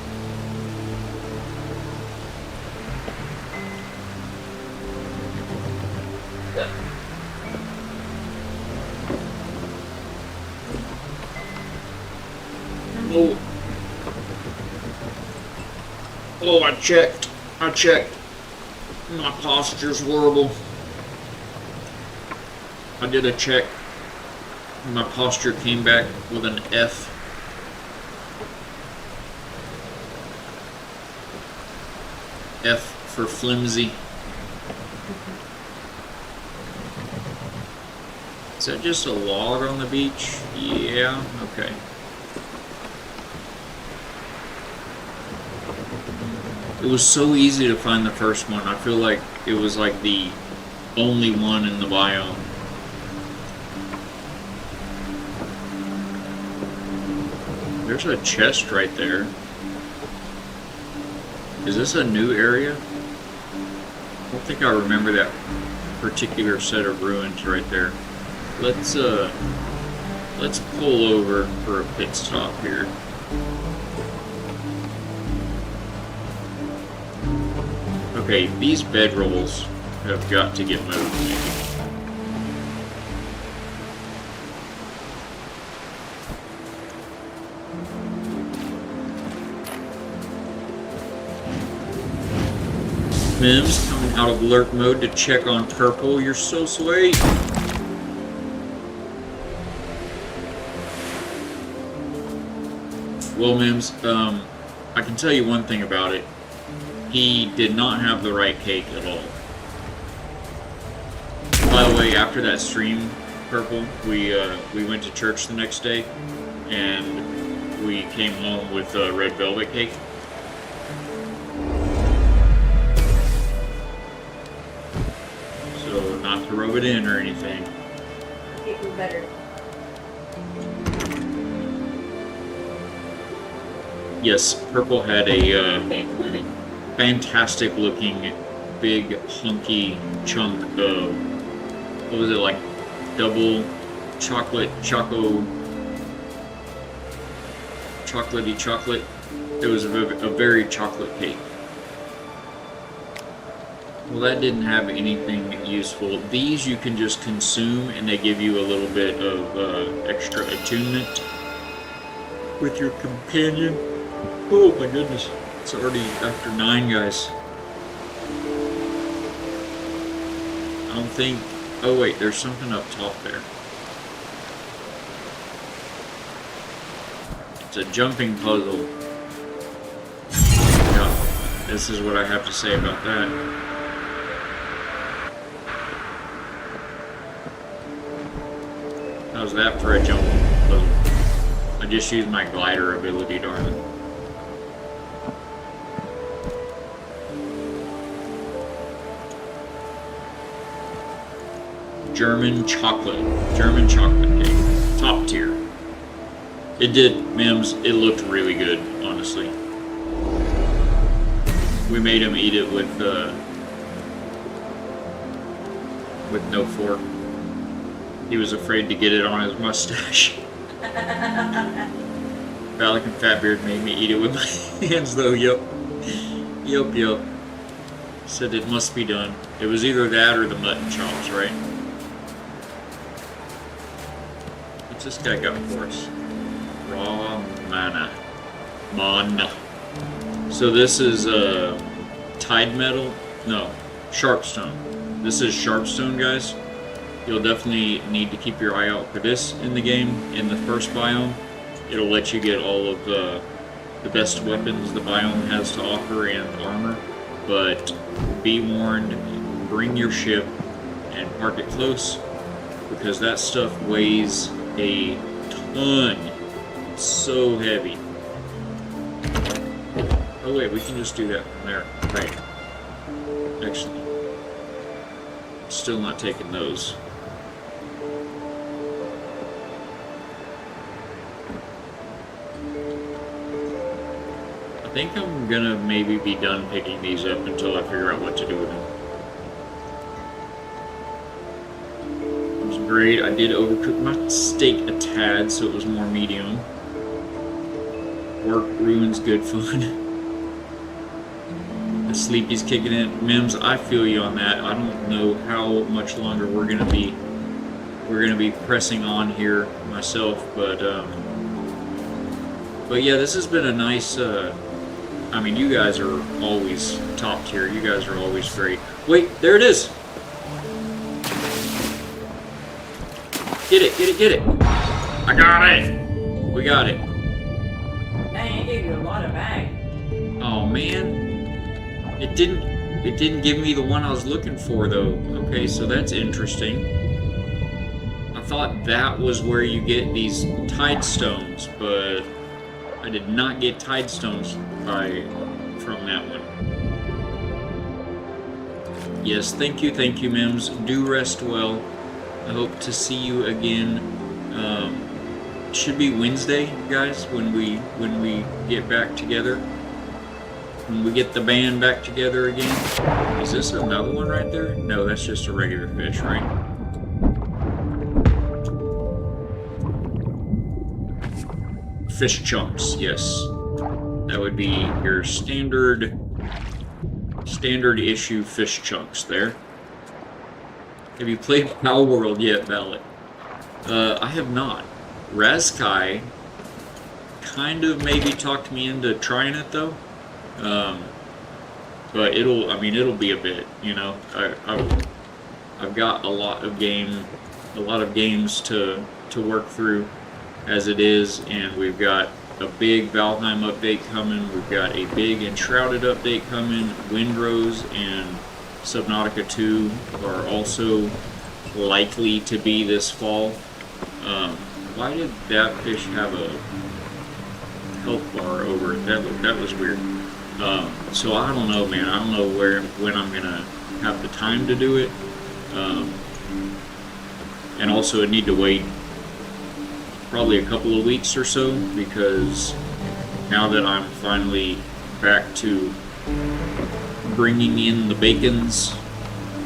Oh. Oh, I checked. My posture's horrible. I did a check. My posture came back with an F. F for flimsy. Is that just a log on the beach? Yeah, okay. It was so easy to find the first one. I feel like it was like the only one in the biome. There's a chest right there. Is this a new area? I don't think I remember that particular set of ruins right there. Let's pull over for a pit stop here. Okay, these bedrolls have got to get moved, maybe. Mims coming out of alert mode to check on Purple. You're so sweet. Well, Mims, I can tell you one thing about it. He did not have the right cake at all. By the way, after that stream, Purple, we went to church the next day, and we came home with a red velvet cake. So, not to rub it in or anything. It was better. Yes, Purple had a fantastic looking, big, hunky chunk of, what was it, like, double chocolatey chocolate. It was a very chocolate cake. Well, that didn't have anything useful. These you can just consume, and they give you a little bit of extra attunement with your companion. Oh my goodness. It's already after 9, guys. I don't think... oh wait, there's something up top there. It's a jumping puzzle. Yeah, this is what I have to say about that. How's that for a jumping puzzle? I just used my glider ability, darling. German chocolate cake, top tier. It did, Mims, it looked really good, honestly. We made him eat it with no fork. He was afraid to get it on his mustache. Valak and Fatbeard made me eat it with my hands, though. Yup. Yup. Said it must be done. It was either that or the mutton chops, right? What's this guy got for us? Raw mana. Mana. So this is Tide Metal? No, Sharpstone. This is Sharpstone, guys. You'll definitely need to keep your eye out for this in the game, in the first biome. It'll let you get all of the best weapons the biome has to offer and armor. But be warned, bring your ship and park it close, because that stuff weighs a ton. It's so heavy. Oh wait, we can just do that from there. Right. Actually, still not taking those. I think I'm gonna maybe be done picking these up until I figure out what to do with them. It was great. I did overcook my steak a tad, so it was more medium. Work ruins good fun. The sleepy's kicking in. Mims, I feel you on that. I don't know how much longer we're gonna be pressing on here myself, but yeah, this has been a nice. I mean, you guys are always top tier. You guys are always great. Wait, there it is. Get it. I got it. We got it. Dang, it gave you a lot of bag. Oh man. It didn't give me the one I was looking for though. Okay, so that's interesting. I thought that was where you get these tide stones, but I did not get tide stones from that one. Yes, thank you, Mims. Do rest well. I hope to see you again. Should be Wednesday, guys, when we get back together. When we get the band back together again. Is this another one right there? No, that's just a regular fish, right? Fish chunks, yes. That would be your standard issue fish chunks there. Have you played Power World yet, Valak? I have not. Razkai kind of maybe talked me into trying it though. But it'll be a bit, you know. I've got a lot of games to work through as it is, and we've got a big Valheim update coming. We've got a big Enshrouded update coming. Windrose and Subnautica 2 are also likely to be this fall. Why did that fish have a health bar over it? That was weird. So I don't know, man. I don't know when I'm gonna have the time to do it. And also I need to wait probably a couple of weeks or so, because now that I'm finally back to bringing in the bacons,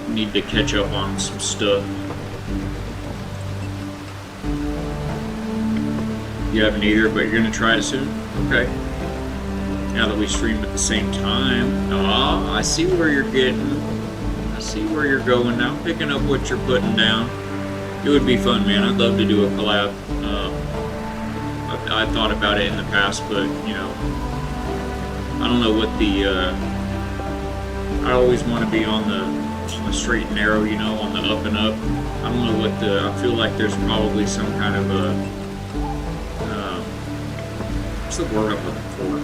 I need to catch up on some stuff. You haven't either, but you're gonna try it soon? Okay. Now that we stream at the same time. Ah, I see where you're getting. I see where you're going now. Picking up what you're putting down. It would be fun, man. I'd love to do a collab. I thought about it in the past, but, you know, I don't know what the, I always want to be on the straight and narrow, you know, on the up and up. I don't know what I feel like there's probably some kind of a, what's the word I'm looking for?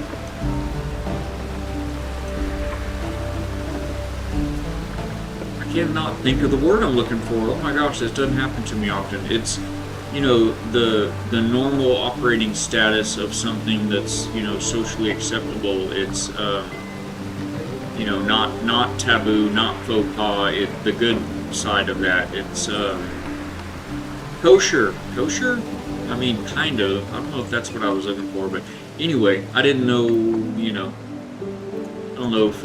I cannot think of the word I'm looking for. Oh my gosh, this doesn't happen to me often. It's, you know, the normal operating status of something that's, you know, socially acceptable. It's, you know, not taboo, not faux pas. The good side of that. It's kosher. Kosher? I mean, kind of. I don't know if that's what I was looking for, but anyway, I didn't know. You know, I don't know if.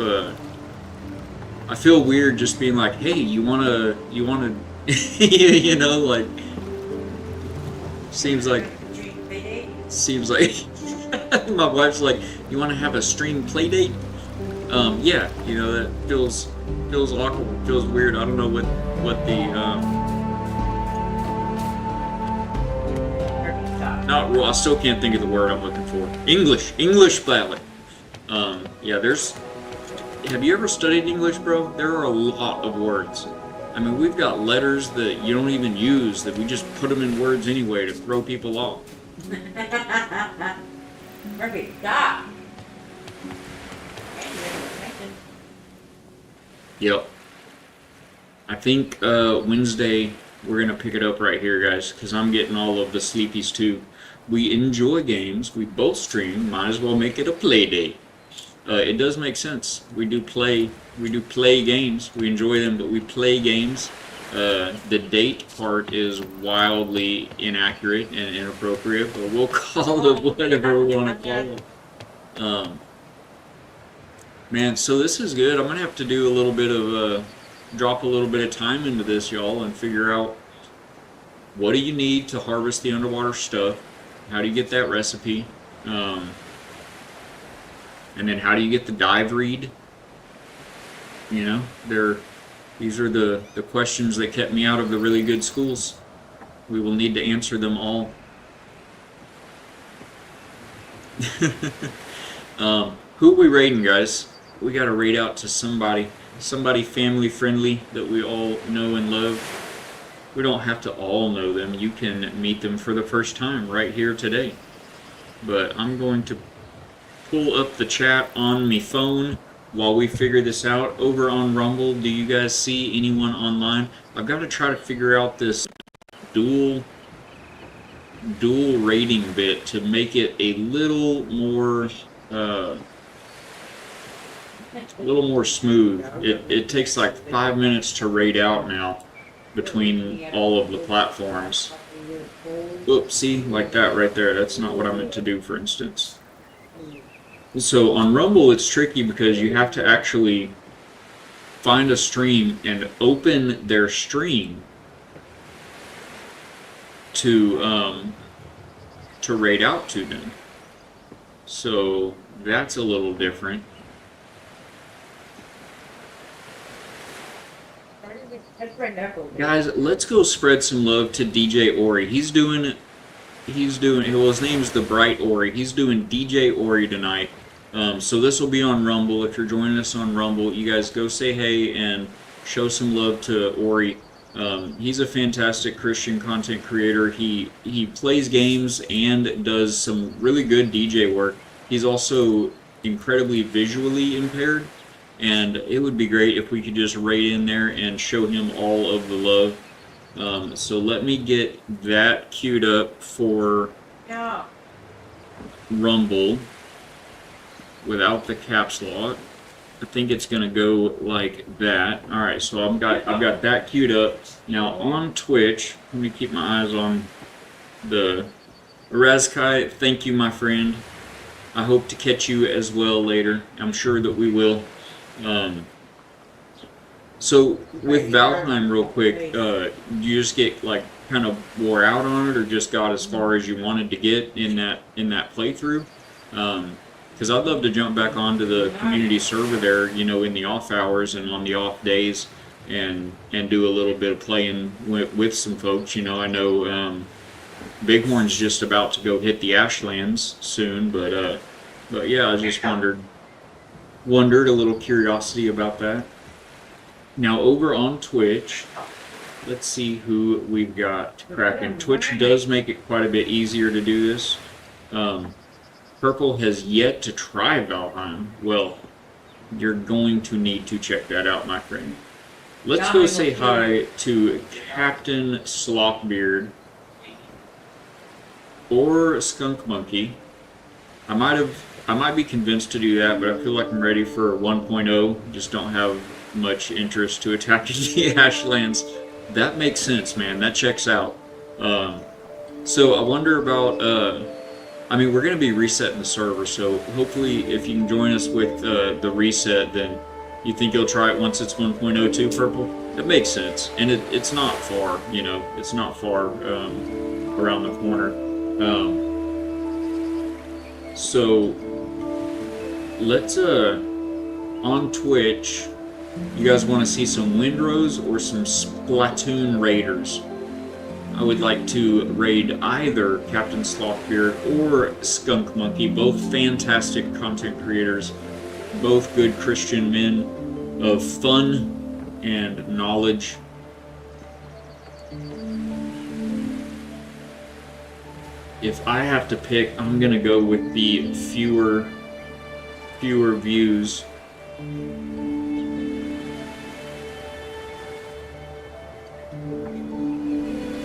I feel weird just being like, hey, you wanna, you know, like, Seems like Dream play date? seems like my wife's like, you want to have a stream play date? Yeah, you know that feels awkward, feels weird. I don't know what the Perfect job. not real. I still can't think of the word I'm looking for. English badly. Yeah, there's. Have you ever studied English, bro? There are a lot of words. I mean, we've got letters that you don't even use that we just put them in words anyway to throw people off. Perfect job. Yep. I think Wednesday we're gonna pick it up right here, guys, because I'm getting all of the sleepies too. We enjoy games. We both stream. Might as well make it a play date. It does make sense. We do play games. We enjoy them, but we play games. The date part is wildly inaccurate and inappropriate, but we'll call it whatever we want to call it. Man, so this is good. I'm gonna have to do a little bit of drop a little bit of time into this, y'all, and figure out what do you need to harvest the underwater stuff. How do you get that recipe? And then how do you get the dive read? You know, these are the questions that kept me out of the really good schools. We will need to answer them all. Who are we raiding, guys? We got to raid out to somebody family friendly that we all know and love. We don't have to all know them. You can meet them for the first time right here today. But I'm going to pull up the chat on my phone while we figure this out. Over on Rumble, do you guys see anyone online? I've got to try to figure out this dual rating bit to make it a little more smooth. It takes like 5 minutes to raid out now between all of the platforms. Oops, see, like that right there. That's not what I meant to do, for instance. So on Rumble, it's tricky because you have to actually find a stream and open their stream to raid out to them. So that's a little different. Guys, let's go spread some love to DJ Ori. He's doing, well, his name's The Bright Ori. He's doing DJ Ori tonight. So this will be on Rumble. If you're joining us on Rumble, you guys go say hey and show some love to Ori. He's a fantastic Christian content creator. He plays games and does some really good DJ work. He's also incredibly visually impaired, and it would be great if we could just raid in there and show him all of the love. So let me get that queued up for Rumble without the caps lock. I think it's gonna go like that. All right, so I've got that queued up. Now on Twitch, let me keep my eyes on the Razkai. Thank you, my friend. I hope to catch you as well later. I'm sure that we will. So with Valheim, real quick, you just get like kind of wore out on it, or just got as far as you wanted to get in that playthrough? Because I'd love to jump back onto the community server there, you know, in the off hours and on the off days, and do a little bit of playing with some folks. You know, I know Bighorn's just about to go hit the Ashlands soon, but yeah, I just wondered a little curiosity about that. Now over on Twitch, let's see who we've got cracking. Twitch does make it quite a bit easier to do this. Purple has yet to try Valheim. Well, you're going to need to check that out, my friend. Let's go say hi to Captain Slopbeard or Skunk Monkey. I might be convinced to do that, but I feel like I'm ready for 1.0. Just don't have much interest to attacking the Ashlands. That makes sense, man. That checks out. So I wonder about. I mean, we're going to be resetting the server, so hopefully if you can join us with the reset, then you think you'll try it once it's 1.02, Purple? That makes sense, and it's not far, you know, it's not far around the corner. So let's on Twitch, you guys want to see some Windrose or some Splatoon Raiders? I would like to raid either Captain Slothbeard or Skunk Monkey, both fantastic content creators, both good Christian men of fun and knowledge. If I have to pick, I'm gonna go with the fewer views.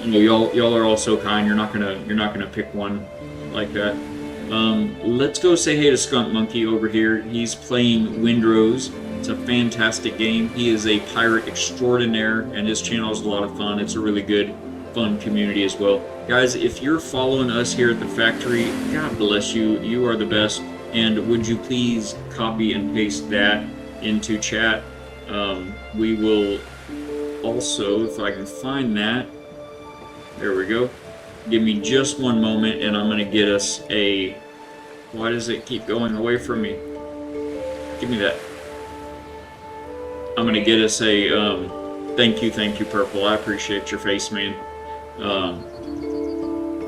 You know, y'all are all so kind. You're not gonna pick one like that. Let's go say hey to Skunk Monkey over here. He's playing Windrose. It's a fantastic game. He is a pirate extraordinaire, and his channel is a lot of fun. It's a really good, fun community as well. Guys, if you're following us here at the factory, God bless you. You are the best. And would you please copy and paste that into chat? We will also, if I can find that, there we go. Give me just one moment, and I'm going to get us a... Why does it keep going away from me? Give me that. I'm going to get us a... thank you, Purple. I appreciate your face, man.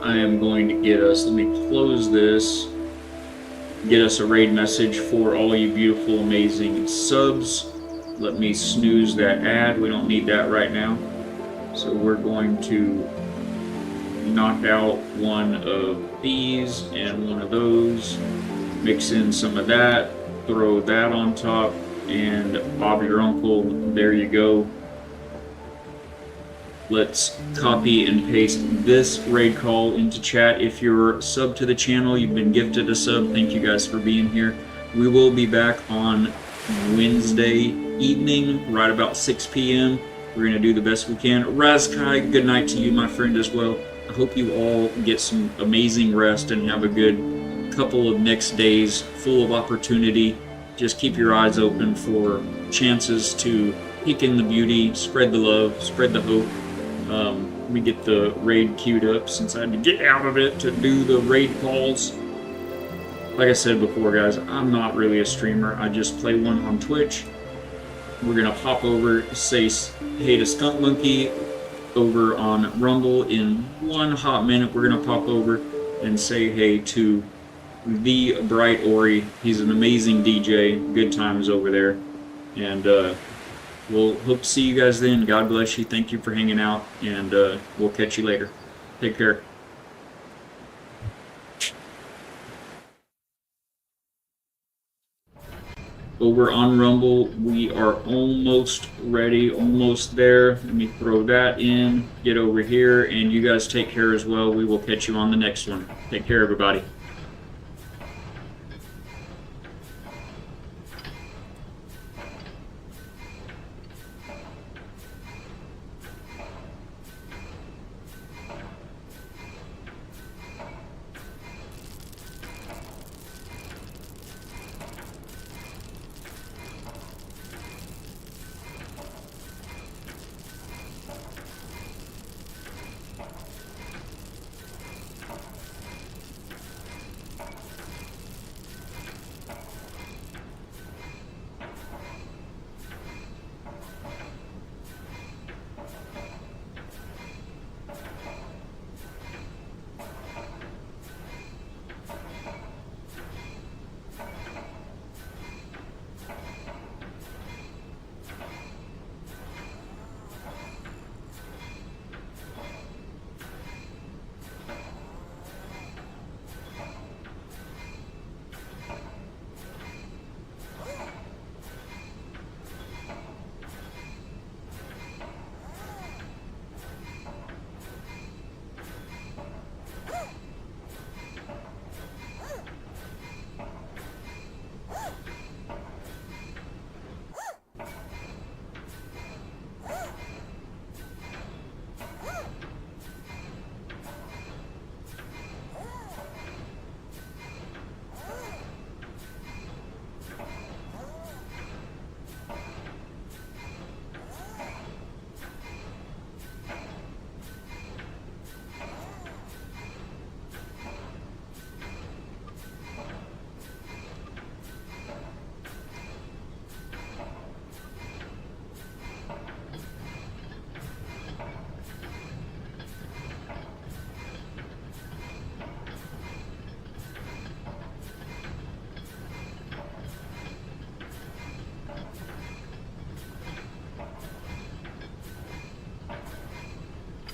I am going to get us... Let me close this. Get us a raid message for all you beautiful, amazing subs. Let me snooze that ad. We don't need that right now. So we're going to knock out one of these and one of those. Mix in some of that. Throw that on top. And Bob your uncle. There you go. Let's copy and paste this raid call into chat. If you're sub to the channel, you've been gifted a sub. Thank you guys for being here. We will be back on Wednesday evening, right about 6 p.m. We're going to do the best we can. Razkai, good night to you, my friend, as well. I hope you all get some amazing rest and have a good couple of next days full of opportunity. Just keep your eyes open for chances to peek in the beauty, spread the love, spread the hope. Let me get the raid queued up since I had to get out of it to do the raid calls. Like I said before, guys, I'm not really a streamer. I just play one on Twitch. We're going to pop over, say hey to Skunk Monkey over on Rumble. In one hot minute, we're going to pop over and say hey to the Bright Ori. He's an amazing DJ. Good times over there. And we'll hope to see you guys then. God bless you. Thank you for hanging out. And we'll catch you later. Take care. Over on Rumble, we are almost ready, almost there. Let me throw that in, get over here, and you guys take care as well. We will catch you on the next one. Take care, everybody.